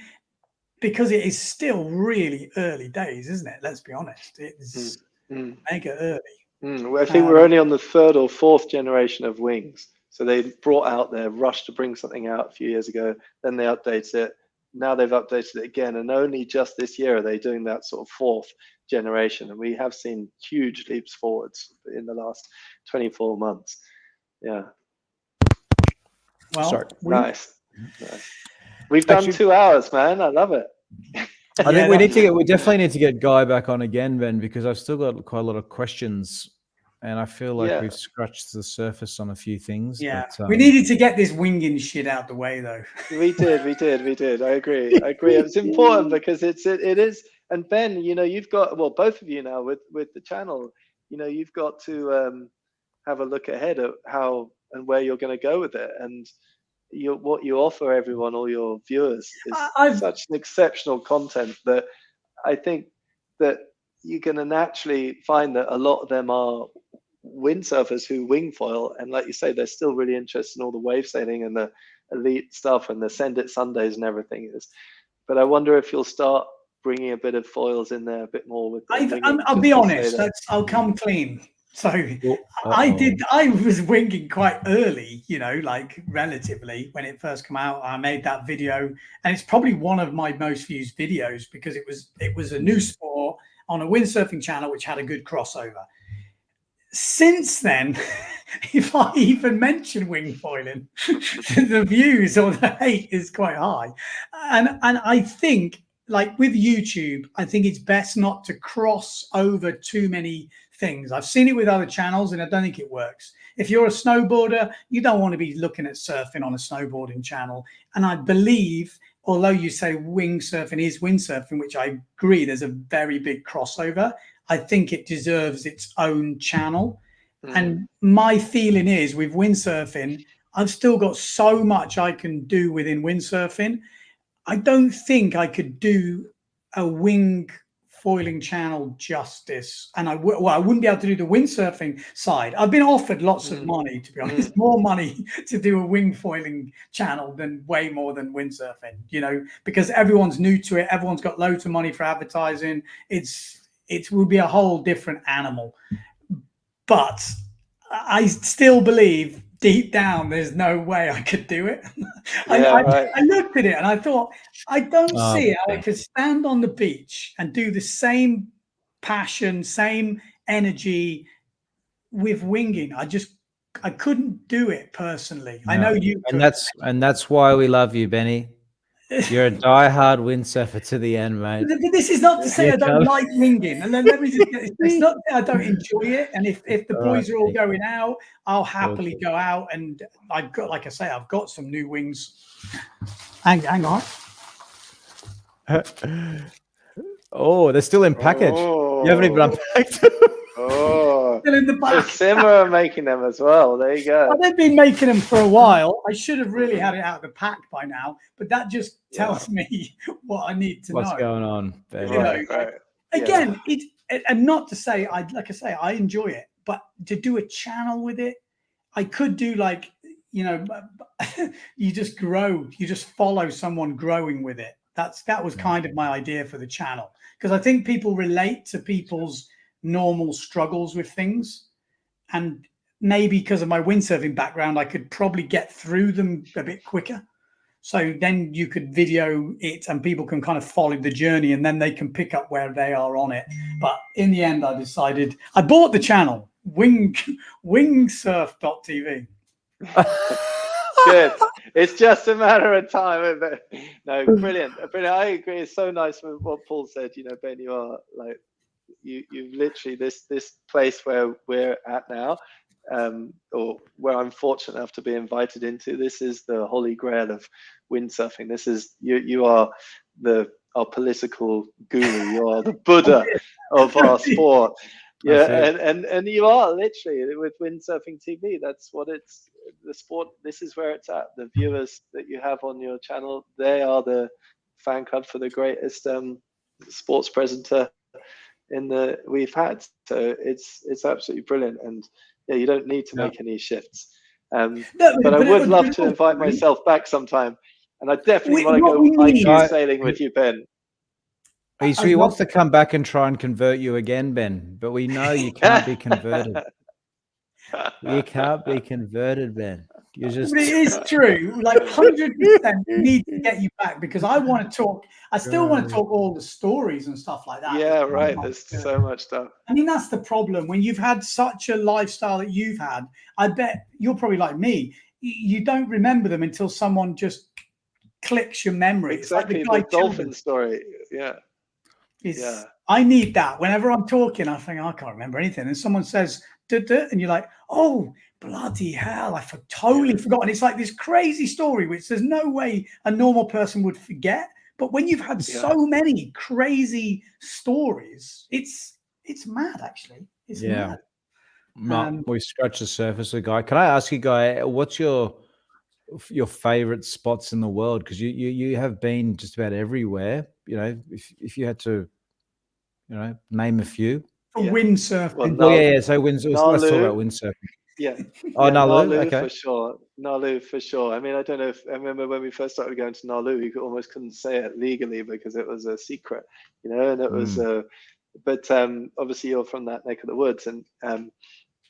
because it is still really early days, isn't it? Let's be honest. It's mega early. Well, I think we're only on the 3rd or 4th generation of wings. So they brought out their rush to bring something out a few years ago. Then they updated it. Now they've updated it again. And only just this year are they doing that sort of 4th generation. And we have seen huge leaps forwards in the last 24 months. Yeah. Well, nice. We've done 2 hours, man. I love it. I think we definitely need to get Guy back on again, Ben, because I've still got quite a lot of questions. And I feel like we've scratched the surface on a few things. Yeah, but, we needed to get this winging shit out the way, though. We did. I agree. It's important because it is. And Ben, you've got, well, both of you now with the channel, you've got to have a look ahead at how and where you're going to go with it, and what you offer everyone, all your viewers, is such an exceptional content that I think that you're going to naturally find that a lot of them are windsurfers who wing foil, and like you say, they're still really interested in all the wave sailing and the elite stuff and the Send It Sundays and everything. But I wonder if you'll start bringing a bit of foils in there a bit more with. I'll be honest. I'll come clean. So I was winging quite early, like relatively when it first came out. I made that video, and it's probably one of my most viewed videos because it was a new sport on a windsurfing channel which had a good crossover. Since then, if I even mention wing foiling, the views or the hate is quite high. And I think like with YouTube, I think it's best not to cross over too many things. I've seen it with other channels and I don't think it works. If you're a snowboarder, you don't want to be looking at surfing on a snowboarding channel. And I believe, although you say windsurfing is windsurfing, which I agree, there's a very big crossover, I think it deserves its own channel. And my feeling is with windsurfing, I've still got so much I can do within windsurfing. I don't think I could do a wing foiling channel justice, and I wouldn't be able to do the windsurfing side. I've been offered lots of money, to be honest, more money to do a wing foiling channel than way more than windsurfing, you know, because everyone's new to it. Everyone's got loads of money for advertising. It would be a whole different animal. But I still believe deep down there's no way I could do it. I looked at it and I thought, I don't see how I could stand on the beach and do the same passion, same energy with winging. I couldn't do it personally. No. I know you could. And that's why we love you, Benny. You're a diehard windsurfer to the end, mate. This is not to say I don't like winging. And then let me just get this. It's not that I don't enjoy it. And if the boys are all going out, I'll happily go out. And I've got, like I say, I've got some new wings. Hang on. Oh, they're still in package. You haven't even unpacked. Still in the back. Simmer are making them as well. There you go. Well, they've been making them for a while. I should have really had it out of the pack by now, but that just tells me what I need to know. What's going on? Again, and not to say like I say, I enjoy it, but to do a channel with it, I could do like, you know, you just grow, you just follow someone growing with it. That was kind of my idea for the channel, because I think people relate to people's normal struggles with things, and maybe because of my windsurfing background I could probably get through them a bit quicker, so then you could video it and people can kind of follow the journey and then they can pick up where they are on it. But in the end I decided, I bought the channel Windsurf.TV. Good. It's just a matter of time, isn't it? No, brilliant. I agree. It's so nice with what Paul said. You know, Ben, you are like, you literally this place where we're at now, or where I'm fortunate enough to be invited into. This is the holy grail of windsurfing. This is you are our political guru. You are the Buddha of our sport. Yeah, and you are literally with Windsurfing.TV. That's what it's, the sport. This is where it's at. The viewers that you have on your channel, they are the fan club for the greatest sports presenter we've had. So it's absolutely brilliant. And yeah, you don't need to make any shifts. But I would love to invite myself back sometime, and I definitely want to go ice sailing with you, Ben. He wants to come back and try and convert you again, Ben, but we know you can't be converted. You can't be converted, Ben. You're just... But it is true. Like 100% need to get you back, because I want to talk. I still want to talk all the stories and stuff like that. Yeah, right. There's so much stuff. I mean, that's the problem. When you've had such a lifestyle that you've had, I bet you're probably like me. You don't remember them until someone just clicks your memory. Exactly. It's like the dolphin story. Yeah. I need that. Whenever I'm talking, I think, I can't remember anything. And someone says, duh, duh, and you're like, oh, bloody hell, I've totally forgotten. It's like this crazy story, which there's no way a normal person would forget. But when you've had so many crazy stories, it's mad, actually. It's mad. We scratch the surface of Guy. Can I ask you, Guy, what's your favorite spots in the world? Because you have been just about everywhere. You know, if you had to, you know, name a few. For windsurfing. Well, so let's talk about windsurfing. Yeah. Oh, yeah, Nalu, okay. For sure. Nalu for sure. I mean, I don't know if I remember when we first started going to Nalu, you almost couldn't say it legally because it was a secret, you know, and it was but obviously you're from that neck of the woods, and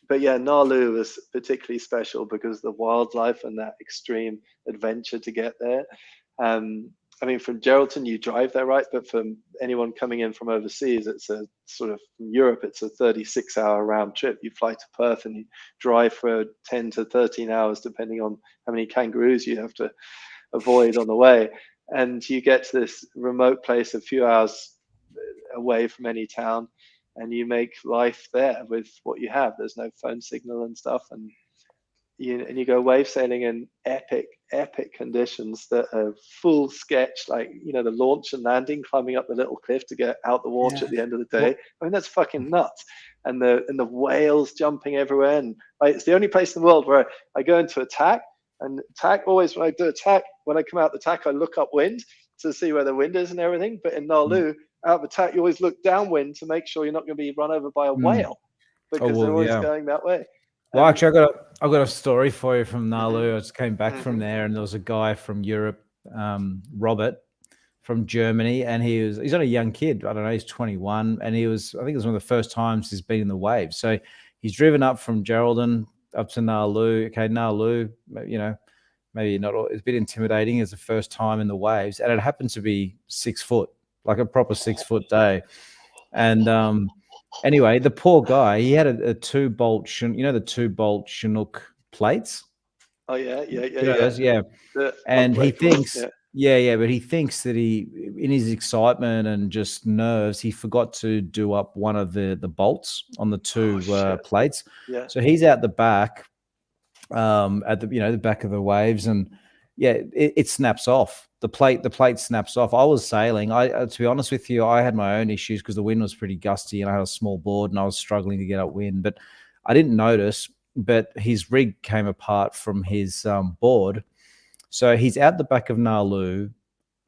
but yeah, Nalu was particularly special because of the wildlife and that extreme adventure to get there. I mean, from Geraldton, you drive there, right? But for anyone coming in from overseas, it's a sort of, from Europe, it's a 36-hour round trip. You fly to Perth and you drive for 10 to 13 hours, depending on how many kangaroos you have to avoid on the way. and you get to this remote place a few hours away from any town, and you make life there with what you have. There's no phone signal and stuff, and you go wave sailing in epic conditions that are full sketch, like the launch and landing, climbing up the little cliff to get out the water at the end of the day. I mean, that's fucking nuts. And the whales jumping everywhere, and it's the only place in the world where I go into attack. And attack, always when I do attack, when I come out the attack, I look upwind to see where the wind is and everything. But in Nalu, out of attack, you always look downwind to make sure you're not going to be run over by a whale, because they're always going that way. Well, actually, I got a story for you from Nalu. I just came back from there, and there was a guy from Europe, Robert, from Germany, and he's not a young kid. I don't know, he's 21, and I think it was one of the first times he's been in the waves. So he's driven up from Geraldton up to Nalu. Okay, Nalu, maybe not. It's a bit intimidating. It's the first time in the waves, and it happened to be 6 foot, like a proper 6 foot day, and anyway, the poor guy, he had a 2-bolt, the 2-bolt Chinook plates. Oh yeah. And he thinks, but he thinks that in his excitement and just nerves, he forgot to do up one of the bolts on the 2 plates. Yeah. So he's out the back, at the back of the waves, and it snaps off. The plate snaps off. I was sailing. To be honest with you, I had my own issues because the wind was pretty gusty, and I had a small board, and I was struggling to get upwind. But I didn't notice. But his rig came apart from his board, so he's out the back of Nalu,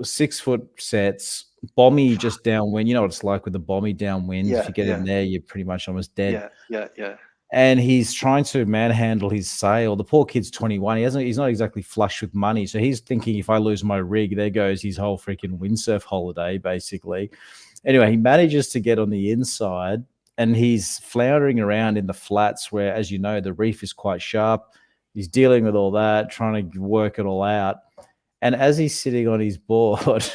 6 foot sets, bommy just downwind. You know what it's like with the bommy downwind. If you get in there, you're pretty much almost dead. Yeah. And he's trying to manhandle his sail. The poor kid's 21. He's not exactly flush with money. So he's thinking, if I lose my rig, there goes his whole freaking windsurf holiday, basically. Anyway, he manages to get on the inside, and he's floundering around in the flats where, as you know, the reef is quite sharp. He's dealing with all that, trying to work it all out. And as he's sitting on his board,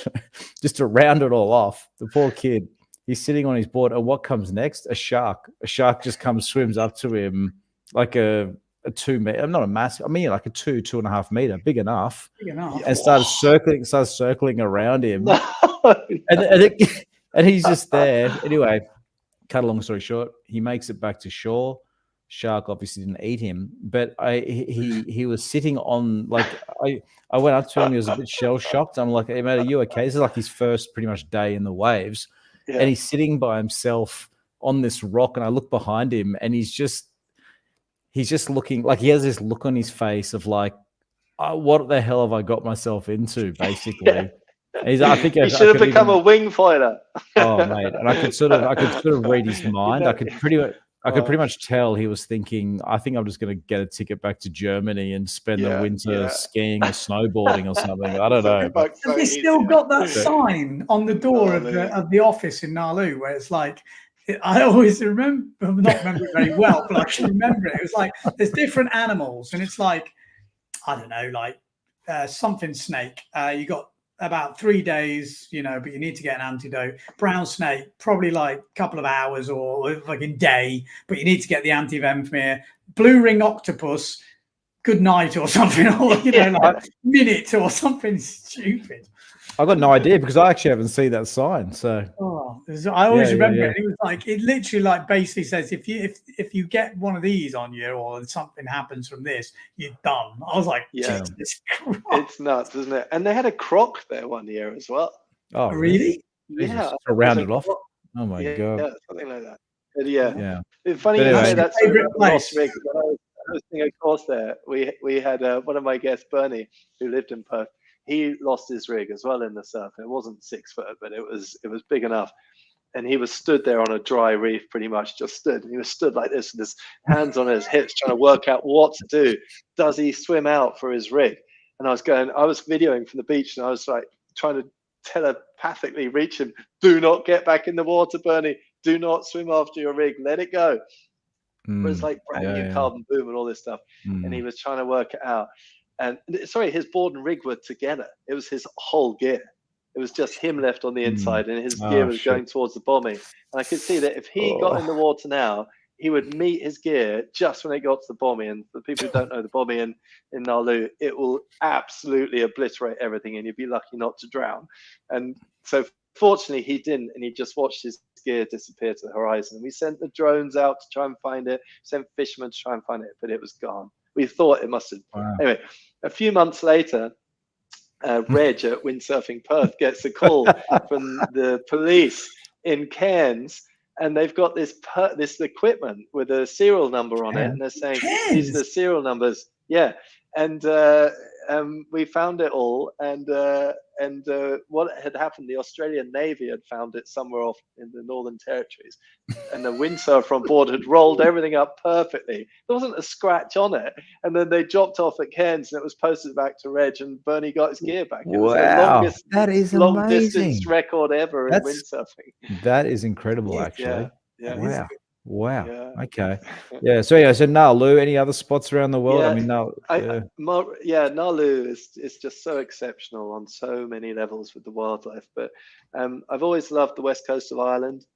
just to round it all off, the poor kid, he's sitting on his board, and what comes next? A shark. A shark just swims up to him like a 2 meter. I'm not a massive. I mean, like a 2.5 meter, big enough, and starts circling around him, and he's just there. Anyway, cut a long story short, he makes it back to shore. Shark obviously didn't eat him, but he was sitting on, like, I went up to him. He was a bit shell shocked. I'm like, "Hey mate, are you okay?" This is like his first pretty much day in the waves. Yeah. And he's sitting by himself on this rock, and I look behind him, and he's just looking, like, he has this look on his face of like, what the hell have I got myself into, basically. I think he should have become a wing fighter. Oh mate, and I could sort of read his mind. I could pretty much tell he was thinking, I think I'm just going to get a ticket back to Germany and spend the winter skiing or snowboarding or something. I don't know. Have they still got that sign on the door of the office in Nalu where it's like, I always not remember it very well, but I can remember it. It was like, there's different animals, and it's like, I don't know, like something snake. You got about 3 days, but you need to get an antidote. Brown snake, probably like a couple of hours or like a day, but you need to get the anti-venom from here. Blue ring octopus, good night or something, or like minute or something stupid. I got no idea because I actually haven't seen that sign. So I always remember it. It was like, it literally like basically says, if you get one of these on you or something happens from this, you're done. I was like, Jesus Christ. It's nuts, isn't it? And they had a croc there one year as well. Oh, really? Yeah. To round it off. Oh my God. Yeah, something like that. But yeah. It's funny you say that. Favorite place. When I was hosting a course there, we had one of my guests, Bernie, who lived in Perth. He lost his rig as well in the surf. It wasn't 6 foot, but it was big enough. And he was stood there on a dry reef, pretty much just stood. And he was stood like this, with his hands on his hips, trying to work out what to do. Does he swim out for his rig? And I was videoing from the beach, and I was like trying to telepathically reach him. Do not get back in the water, Bernie. Do not swim after your rig. Let it go. But it's like brand new carbon boom and all this stuff. And he was trying to work it out. And his board and rig were together. It was his whole gear. It was just him left on the inside, and his gear was going towards the bombing. And I could see that if he got in the water now, he would meet his gear just when it got to the bombie. And for people who don't know the bombie in Nalu, it will absolutely obliterate everything, and you'd be lucky not to drown. And so fortunately he didn't, and he just watched his gear disappear to the horizon. We sent the drones out to try and find it, sent fishermen to try and find it, but it was gone. We thought it must have. Wow. Anyway, a few months later, Reg at Windsurfing Perth gets a call from the police in Cairns, and they've got this equipment with a serial number on it, and they're saying these are the serial numbers. Yeah, and we found it all, and what had happened, the Australian Navy had found it somewhere off in the Northern Territories, and the windsurfer on board had rolled everything up perfectly. There wasn't a scratch on it, and then they dropped off at Cairns, and it was posted back to Reg, and Bernie got his gear back. It was the longest, that is long amazing. distance record ever in windsurfing. That is incredible, actually. Yeah. Wow. Yeah. Okay. Yeah. So yeah. So Nalu, any other spots around the world? Yeah, I mean, Nalu is just so exceptional on so many levels with the wildlife. But I've always loved the west coast of Ireland,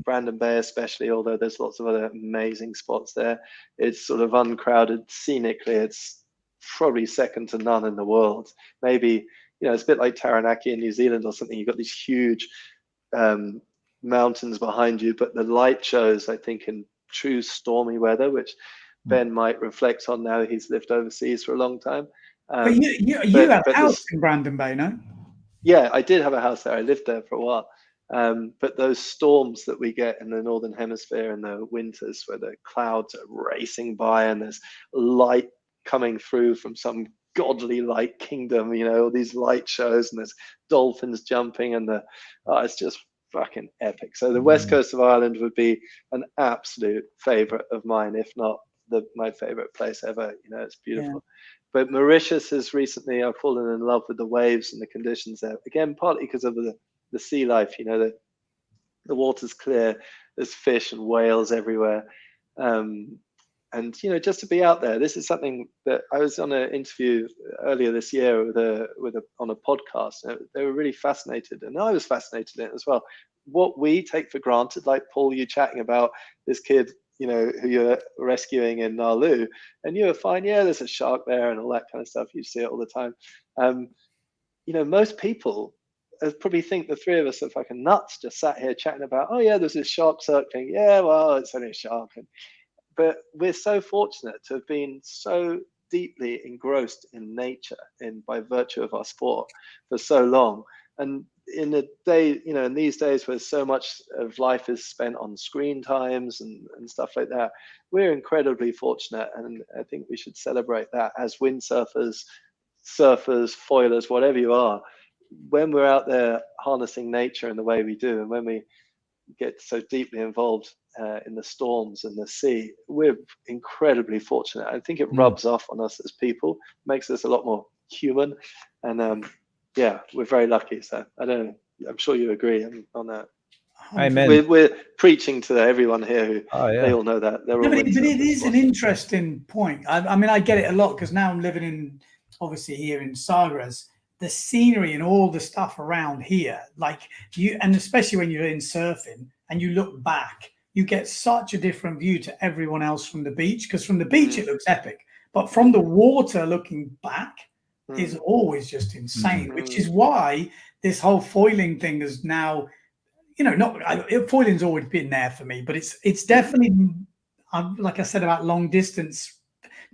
Brandon Bay especially. Although there's lots of other amazing spots there. It's sort of uncrowded scenically. It's probably second to none in the world. Maybe it's a bit like Taranaki in New Zealand or something. You've got these huge mountains behind you, but the light shows, I think, in true stormy weather, which Ben might reflect on now he's lived overseas for a long time. But you have a house in Brandon Bay, no? Yeah, I did have a house there. I lived there for a while. But those storms that we get in the Northern Hemisphere in the winters, where the clouds are racing by and there's light coming through from some godly light kingdom, all these light shows, and there's dolphins jumping, and it's just fucking epic. So the west coast of Ireland would be an absolute favorite of mine, if not my favorite place ever. It's beautiful. But Mauritius has recently, I've fallen in love with the waves and the conditions there, again partly because of the sea life. The water's clear, there's fish and whales everywhere, and just to be out there. This is something that I was on an interview earlier this year on a podcast. They were really fascinated, and I was fascinated in it as well. What we take for granted, like Paul, you chatting about this kid, who you're rescuing in Nalu, and you were fine. Yeah, there's a shark there and all that kind of stuff. You see it all the time. Most people probably think the three of us are fucking nuts, just sat here chatting about, oh yeah, there's this shark circling. Yeah, well, it's only a shark. But we're so fortunate to have been so deeply engrossed in nature by virtue of our sport for so long. And in a day, in these days where so much of life is spent on screen times and stuff like that, we're incredibly fortunate. And I think we should celebrate that as windsurfers, surfers, foilers, whatever you are. When we're out there harnessing nature in the way we do, and when we get so deeply involved in the storms and the sea, we're incredibly fortunate. I think it rubs off on us as people, makes us a lot more human, and we're very lucky. So I don't know, I'm sure you agree on that. Amen. We're preaching to everyone here who they all know that. But it is an interesting point. I mean, I get it a lot because now I'm living in, obviously here in Sagres. The scenery and all the stuff around here, like and especially when you're in surfing and you look back, you get such a different view to everyone else from the beach. Because from the beach it looks epic, but from the water looking back is always just insane. Which is why this whole foiling thing is now, foiling's always been there for me, but it's definitely, like I said about long distance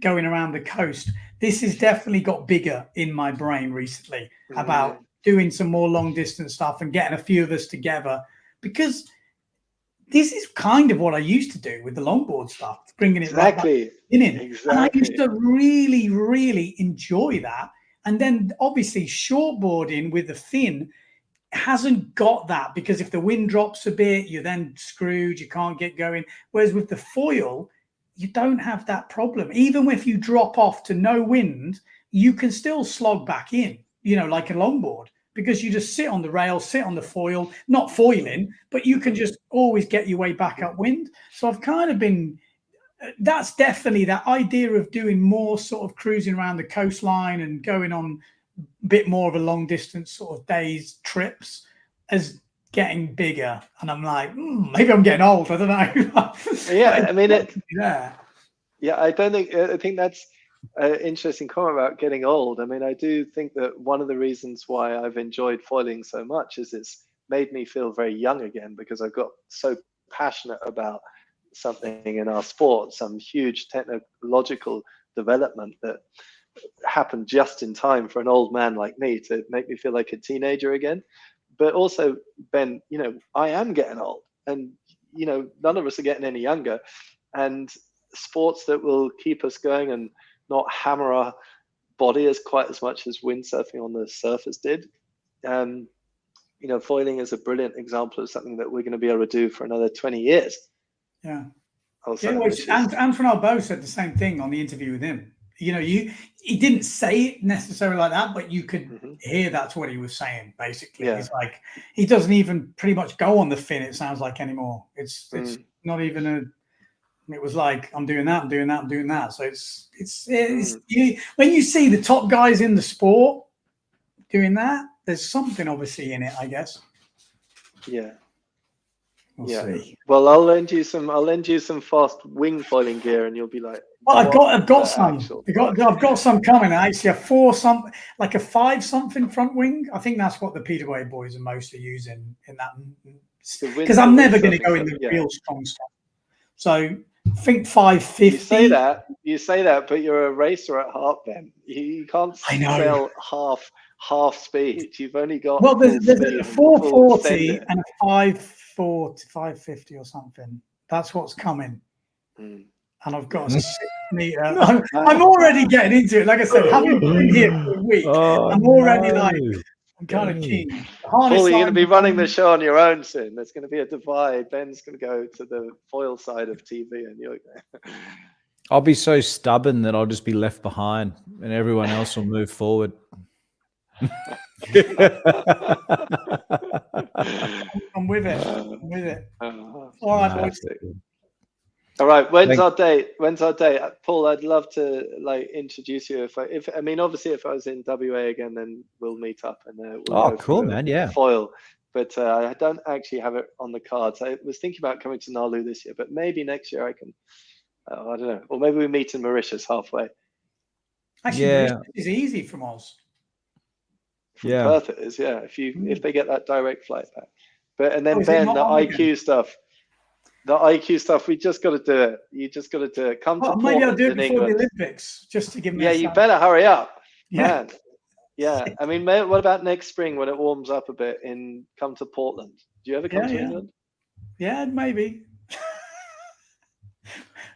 going around the coast, this has definitely got bigger in my brain recently about doing some more long distance stuff and getting a few of us together, because this is kind of what I used to do with the longboard stuff, bringing it right back in. Exactly. And I used to really, really enjoy that. And then obviously shortboarding with the fin hasn't got that, because if the wind drops a bit, you're then screwed, you can't get going. Whereas with the foil, you don't have that problem. Even if you drop off to no wind, you can still slog back in, like a longboard, because you just sit on the rail, sit on the foil, not foiling, but you can just always get your way back upwind. So I've kind of been, that's definitely that idea of doing more sort of cruising around the coastline and going on a bit more of a long distance sort of days trips has getting bigger, and I'm like, maybe I'm getting old. I don't know. Yeah, I mean it. Yeah. Yeah, I don't think. I think that's an interesting comment about getting old. I mean, I do think that one of the reasons why I've enjoyed foiling so much is it's made me feel very young again, because I've got so passionate about something in our sport, some huge technological development that happened just in time for an old man like me to make me feel like a teenager again. But also, Ben, I am getting old, and none of us are getting any younger, and sports that will keep us going and not hammer our body as quite as much as windsurfing on the surface did. Foiling is a brilliant example of something that we're going to be able to do for another 20 years. Yeah. Also, Yeah, Antoine Albo said the same thing on the interview with him. He didn't say it necessarily like that, but you could hear that's what he was saying. Basically, He's like, he doesn't even pretty much go on the fin. It sounds like anymore. It's not even a. It was like, I'm doing that, I'm doing that, I'm doing that. So when you see the top guys in the sport doing that, there's something obviously in it, I guess. Yeah. We'll see. Well, I'll lend you some fast wing foiling gear, and you'll be like, well, I've got some. I've got some coming. Actually, a 5 something front wing. I think that's what the Peterway boys are mostly using in that. Because I'm never going to go in the real strong stuff. So I think 550. You say that, but you're a racer at heart, Ben. You can't sell half speed. You've only got there's a 440 and a 550 or something. That's what's coming. And I've got a 6 meter. I'm already getting into it. Like I said, having been here for a week, I'm already I'm kind of keen. Paul, you're going to be running the show on your own soon. There's going to be a divide. Ben's going to go to the foil side of TV, and you're. I'll be so stubborn that I'll just be left behind, and everyone else will move forward. I'm with it. All right, boys. All right. When's our date? Paul, I'd love to introduce you. If I was in WA again, then we'll meet up and we'll go cool, man. Yeah. Foil. But I don't actually have it on the cards. I was thinking about coming to Nalu this year, but maybe next year I can. I don't know. Or maybe we meet in Mauritius halfway. Actually, Mauritius is easy from Oz. From Perth it is, yeah. If they get that direct flight back. Ben, the IQ stuff. The IQ stuff, we just got to do it. You just got to do it. Come to Portland. Maybe I'll do it before the Olympics, just to give me. Yeah, you better hurry up, man. Yeah, I mean, what about next spring when it warms up a bit? Come to Portland. Do you ever come to England? Yeah, maybe.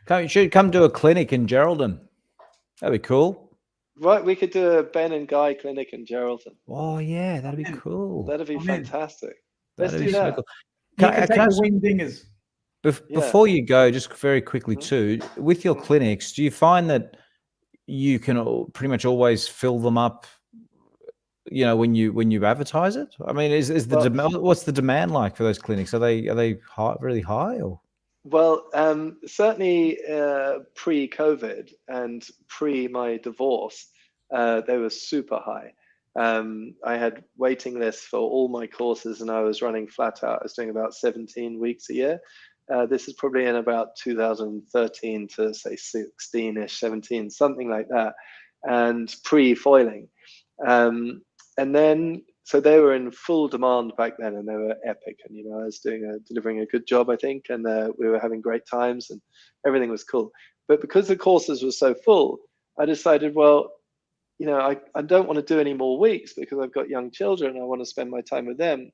You should come to a clinic in Geraldton. That'd be cool. Right, we could do a Ben and Guy clinic in Geraldton. Oh yeah, that'd be cool. That'd be fantastic. Let's do that. So cool. You can take the wing dingers. Before you go, just very quickly too, with your clinics, do you find that you can pretty much always fill them up? When you advertise it. I mean, what's the demand like for those clinics? Are they high, really high, or? Well, certainly pre-COVID and pre my divorce, they were super high. I had waiting lists for all my courses, and I was running flat out. I was doing about 17 weeks a year. This is probably in about 2013 to say 16-ish, 17, something like that, and pre-foiling. And then, so they were in full demand back then, and they were epic. And I was delivering a good job, I think, and we were having great times, and everything was cool. But because the courses were so full, I decided, well, I don't want to do any more weeks because I've got young children. I want to spend my time with them.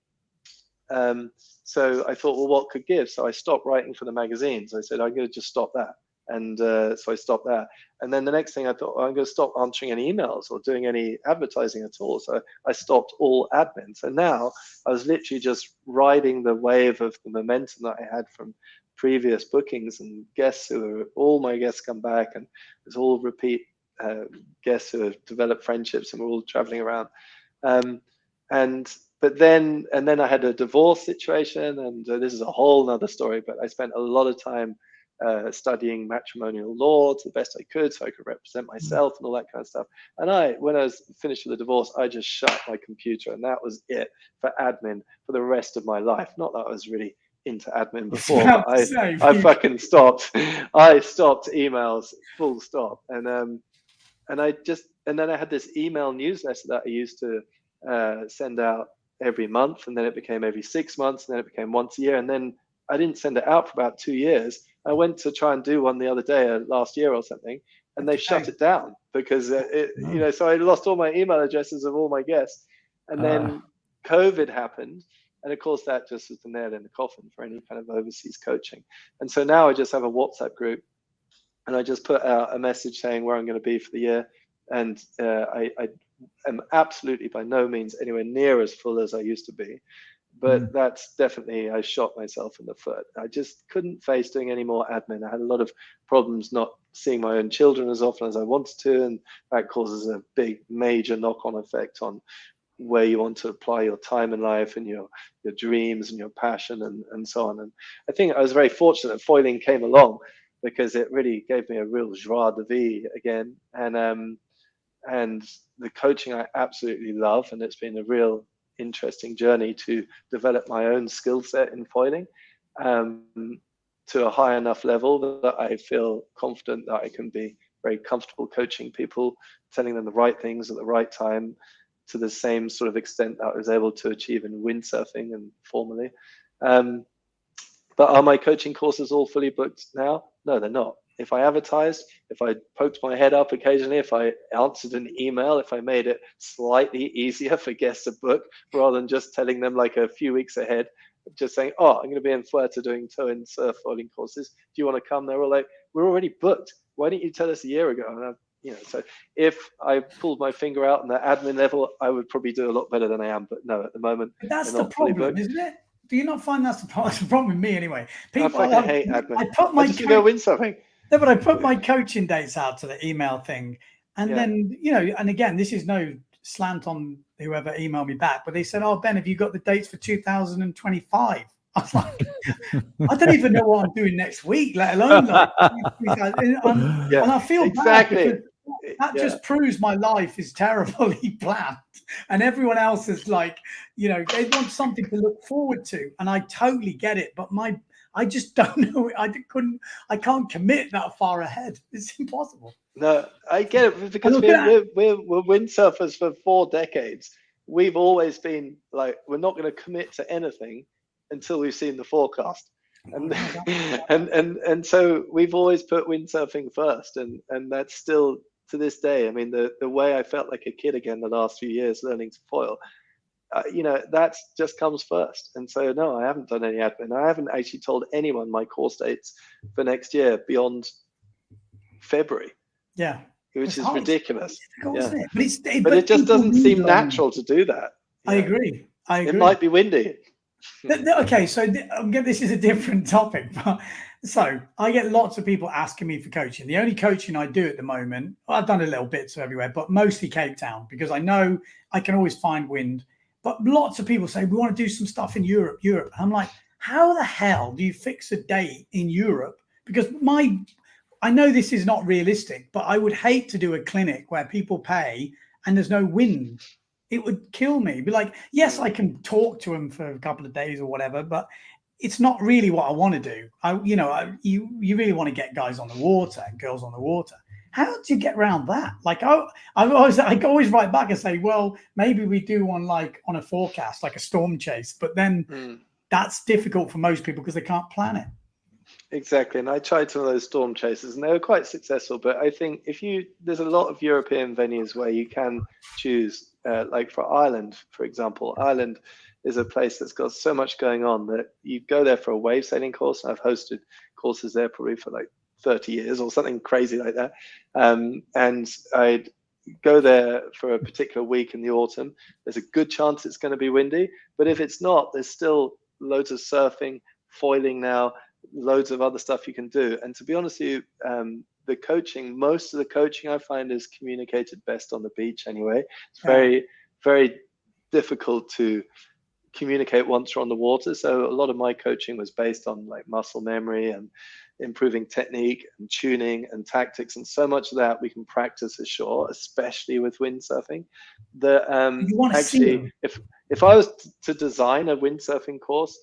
So I thought, well, what could give? So I stopped writing for the magazines. I said, I'm going to just stop that. And so I stopped that. And then the next thing I thought, I'm going to stop answering any emails or doing any advertising at all. So I stopped all admin. So now I was literally just riding the wave of the momentum that I had from previous bookings and guests all my guests come back, and it's all repeat guests who have developed friendships, and we're all traveling around. But then I had a divorce situation, and this is a whole nother story, but I spent a lot of time studying matrimonial law to the best I could so I could represent myself and all that kind of stuff. And when I was finished with the divorce, I just shut my computer, and that was it for admin for the rest of my life. Not that I was really into admin before, but I fucking stopped. I stopped emails, full stop. And then I had this email newsletter that I used to send out every month, and then it became every 6 months, and then it became once a year, and then I didn't send it out for about 2 years. I went to try and do one the other day, last year or something, and they shut it down because so I lost all my email addresses of all my guests. And then COVID happened, and of course that just was the nail in the coffin for any kind of overseas coaching. And so now I just have a WhatsApp group, and I just put out a message saying where I'm going to be for the year. And I am absolutely by no means anywhere near as full as I used to be. But that's definitely, I shot myself in the foot. I just couldn't face doing any more admin. I had a lot of problems not seeing my own children as often as I wanted to. And that causes a big, major knock-on effect on where you want to apply your time in life and your dreams and your passion and so on. And I think I was very fortunate that foiling came along, because it really gave me a real joie de vivre again. And the coaching I absolutely love, and it's been a real interesting journey to develop my own skill set in foiling to a high enough level that I feel confident that I can be very comfortable coaching people, telling them the right things at the right time, to the same sort of extent that I was able to achieve in windsurfing and formally. But are my coaching courses all fully booked now? No, they're not. If I advertised, if I poked my head up occasionally, if I answered an email, if I made it slightly easier for guests to book, rather than just telling them like a few weeks ahead, just saying, oh, I'm going to be in Fuerte doing tow and surf foiling courses. Do you want to come? They're all like, we're already booked. Why didn't you tell us a year ago? And so if I pulled my finger out on the admin level, I would probably do a lot better than I am. But no, at the moment, but that's the problem, isn't it? Do you not find that's the problem with me anyway? People, I fucking hate admin. I just go windsurfing. No, but I put my coaching dates out to the email thing, and then and again, this is no slant on whoever emailed me back, but they said, "Oh, Ben, have you got the dates for 2025?" I was like, I don't even know what I'm doing next week, let alone like. And I feel exactly. bad because that just proves my life is terribly planned, and everyone else is like, they want something to look forward to, and I totally get it, but I just don't know. I can't commit that far ahead. It's impossible. No, I get it, because we're windsurfers for 4 decades. We've always been like, we're not going to commit to anything until we've seen the forecast. And so we've always put windsurfing first, and that's still to this day. I mean, the way I felt like a kid again the last few years learning to foil, that just comes first. And so no, I haven't done any admin. I haven't actually told anyone my course dates for next year beyond February. Yeah, which is ridiculous. But it just doesn't seem natural to do that. I agree. It might be windy. Okay, so this is a different topic, but so I get lots of people asking me for coaching. The only coaching I do at the moment, I've done a little bits everywhere, but mostly Cape Town, because I know I can always find wind. But lots of people say, we want to do some stuff in Europe. I'm like, how the hell do you fix a date in Europe? Because I know this is not realistic, but I would hate to do a clinic where people pay and there's no wind. It would kill me. Be like, yes, I can talk to them for a couple of days or whatever, but it's not really what I want to do. You really want to get guys on the water and girls on the water. How do you get around that? Like, I always write back and say, well, maybe we do one like on a forecast, like a storm chase, but then that's difficult for most people because they can't plan it. Exactly. And I tried some of those storm chases and they were quite successful. But I think there's a lot of European venues where you can choose, like for Ireland, for example. Ireland is a place that's got so much going on that you go there for a wave sailing course. I've hosted courses there probably for like 30 years or something crazy like that. And I'd go there for a particular week in the autumn. There's a good chance it's going to be windy. But if it's not, there's still loads of surfing, foiling now, loads of other stuff you can do. And to be honest with you, most of the coaching I find is communicated best on the beach anyway. It's very, very difficult to communicate once you're on the water. So a lot of my coaching was based on like muscle memory and improving technique and tuning and tactics, and so much of that we can practice ashore, especially with windsurfing. You want to see Actually, if I was to design a windsurfing course,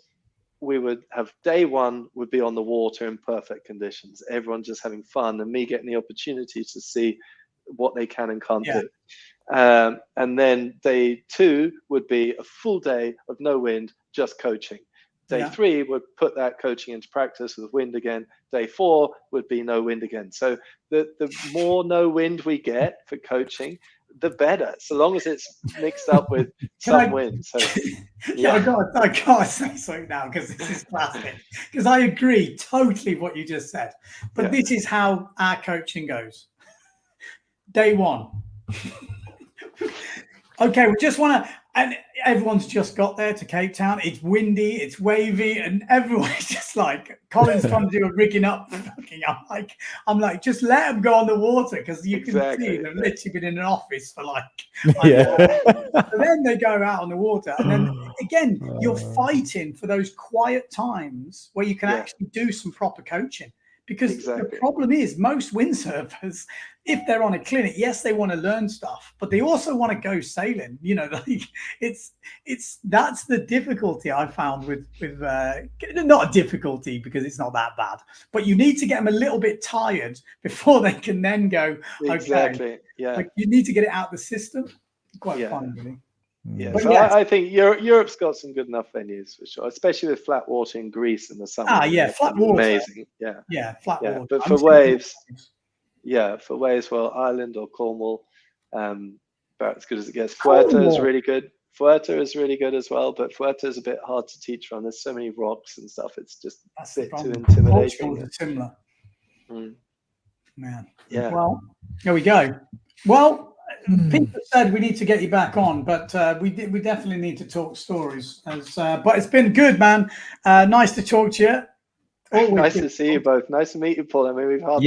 we would have day one would be on the water in perfect conditions, everyone just having fun, and me getting the opportunity to see what they can and can't do. And then day two would be a full day of no wind, just coaching. Day three would put that coaching into practice with wind again. Day four would be no wind again. So the more no wind we get for coaching, the better, so long as it's mixed up with some wind. So I gotta say something now, because this is classic. Because I agree totally what you just said. But this is how our coaching goes. Day one. Okay, we just want to, and everyone's just got there to Cape Town. It's windy, it's wavy, and everyone's just like, Colin's trying to do a rigging up. I'm like, just let them go on the water, because you can see they've literally been in an office for like, and then they go out on the water, and then again, you're fighting for those quiet times where you can actually do some proper coaching. Because the problem is, most windsurfers, if they're on a clinic, yes, they want to learn stuff, but they also want to go sailing. You know, like that's the difficulty I found with not a difficulty, because it's not that bad, but you need to get them a little bit tired before they can then go. Okay, like you need to get it out of the system. Quite fun, really. Yeah, so I think Europe's got some good enough venues for sure, especially with flat water in Greece in the summer. Flat water, amazing. Flat water. But for waves, well, Ireland or Cornwall, about as good as it gets. Fuerteventura is really good. Fuerteventura is really good as well, but Fuerteventura is a bit hard to teach from. There's so many rocks and stuff. It's just a bit too intimidating. Portugal is similar. Man. Yeah. Well, there we go. Well, people said we need to get you back on, but we definitely need to talk stories. But it's been good, man. Nice to talk to you. Always nice to see you both. Nice to meet you, Paul. I mean, we've hardly,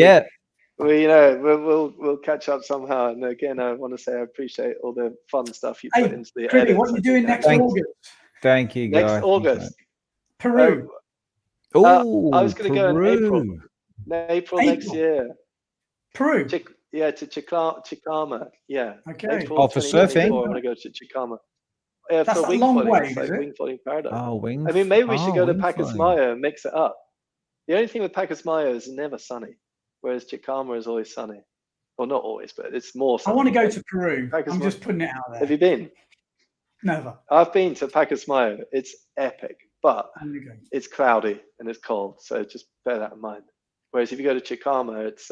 we'll catch up somehow. And again, I want to say I appreciate all the fun stuff you put into the edits. What are you doing next August? Thank you, Guy. Next August, Peru. I was going to go in April next year. Peru. To Chicama. Yeah. Okay. April for surfing? I want to go to Chicama. Yeah, that's for a long way, it's like wing floating paradise. I mean, maybe we should go to Pacasmayo and mix it up. The only thing with Pacasmayo is never sunny, whereas Chicama is always sunny. Well, not always, but it's more sunny. I want to go to Peru. I'm just putting it out there. Have you been? Never. I've been to Pacasmayo. It's epic, but it's cloudy and it's cold, so just bear that in mind. Whereas if you go to Chicama, it's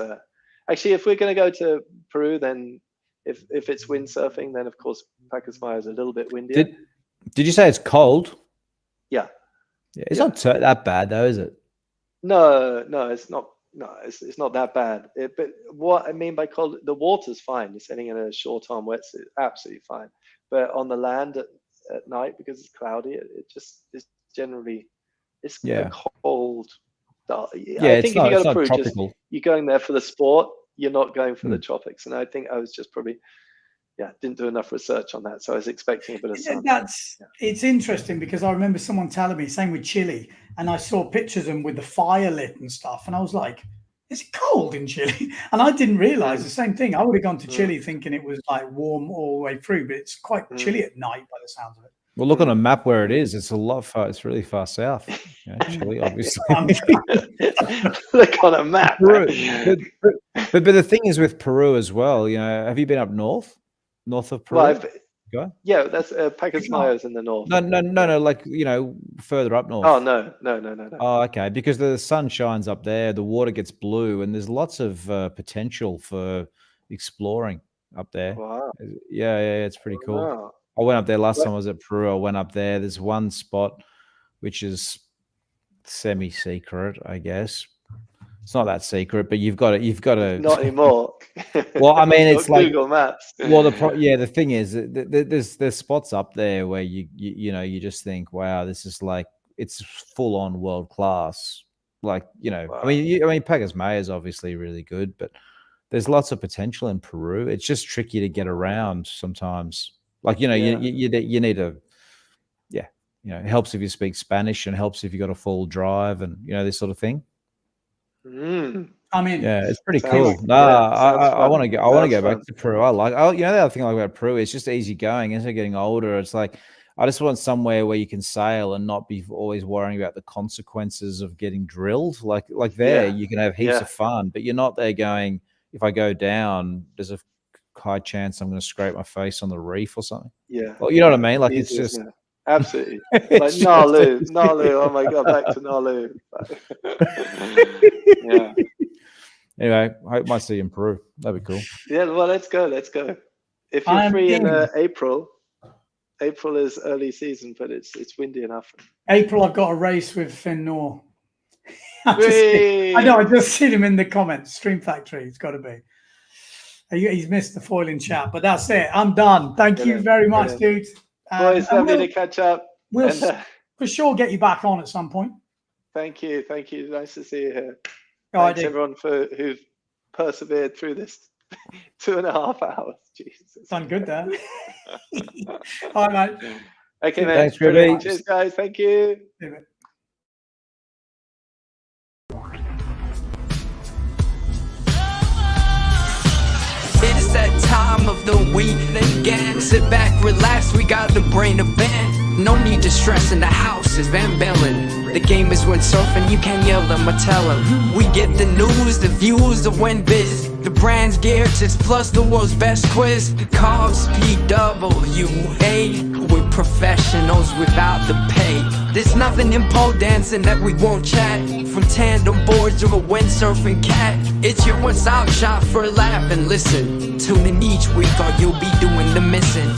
actually, if we're going to go to Peru, then if it's windsurfing, then of course Pacasmayo is a little bit windier. Did you say it's cold? Yeah. It's not that bad though, is it? No, it's not. No, it's not that bad. But what I mean by cold, the water's fine. You're sitting in a short-arm wetsuit, absolutely fine. But on the land at night, because it's cloudy, it just is generally a cold. I think if you go to Peru, you're going there for the sport. You're not going for the tropics. And I think I was just probably, didn't do enough research on that. So I was expecting a bit of sun. It's interesting, because I remember someone telling me, same with Chile, and I saw pictures of them with the fire lit and stuff. And I was like, is it cold in Chile? And I didn't realize the same thing. I would have gone to Chile thinking it was like warm all the way through, but it's quite chilly at night by the sounds of it. Well, look on a map where it is. It's a lot far. It's really far south. Chile, obviously. Look on a map. Peru. But the thing is with Peru as well. You know, have you been up north of Peru? Well, that's Pacasmayo's in the north. No. Like further up north. Oh no. Oh, okay. Because the sun shines up there, the water gets blue, and there's lots of potential for exploring up there. Wow. Yeah, it's pretty cool. Wow. I went up there last time I was at Peru. I went up there. There's one spot which is semi-secret, I guess. It's not that secret, but you've got to. Not anymore. Well, I mean, it's like Google Maps. Well, the thing is, there's spots up there where you just think, wow, this is like it's full on world class. Like wow. I mean, Pacasmayo is obviously really good, but there's lots of potential in Peru. It's just tricky to get around sometimes. Like you need it helps if you speak Spanish and helps if you got a full drive and this sort of thing. I mean, Yeah, it's pretty Sounds cool. like- I want to go. I want to go Sounds back to Peru. I like. The other thing I like about Peru, it's just easy going. As I'm getting older, it's like I just want somewhere where you can sail and not be always worrying about the consequences of getting drilled. Like there, you can have heaps of fun, but you're not there going. If I go down, there's a high chance I'm going to scrape my face on the reef or something. Yeah. Well, you know what I mean? Like Easy, it's just. isn't it? Absolutely. It's Like just Nalu. Oh my God, back to Nalu. Yeah. Anyway, I hope I see you in Peru. That'd be cool. Yeah, well, let's go. If you're I'm free in in. April is early season, but it's windy enough. April, I've got a race with Finn Noor. I Whee! know, I just seen him in the comments. Stream Factory, it's got to be. He's missed the foiling chat, but that's it. I'm done. Thank you Brilliant, very much, dude. Boys, And lovely to catch up. we'll And, for sure get you back on at some point. Thank you. Nice to see you here. All right, Thanks dude. everyone who've persevered through this 2.5 hours. Jesus. Done good there. All right, mate. Okay, man. Thanks, Brilliant. Ruby. Cheers, guys. Thank you. Leave it. It's that time of the week again. Sit back, relax, we got the brain of band. No need to stress in the house, it's Van Bellen. The game is windsurfing, you can't yell them or tell them. We get the news, the views, the win biz. The brand's gear tips plus the world's best quiz. Carbs, PWA. We're professionals without the pay. There's nothing in pole dancing that we won't chat. From tandem boards to a windsurfing cat. It's your one-stop shop for a laugh and listen. Tune in each week or you'll be doing the missing.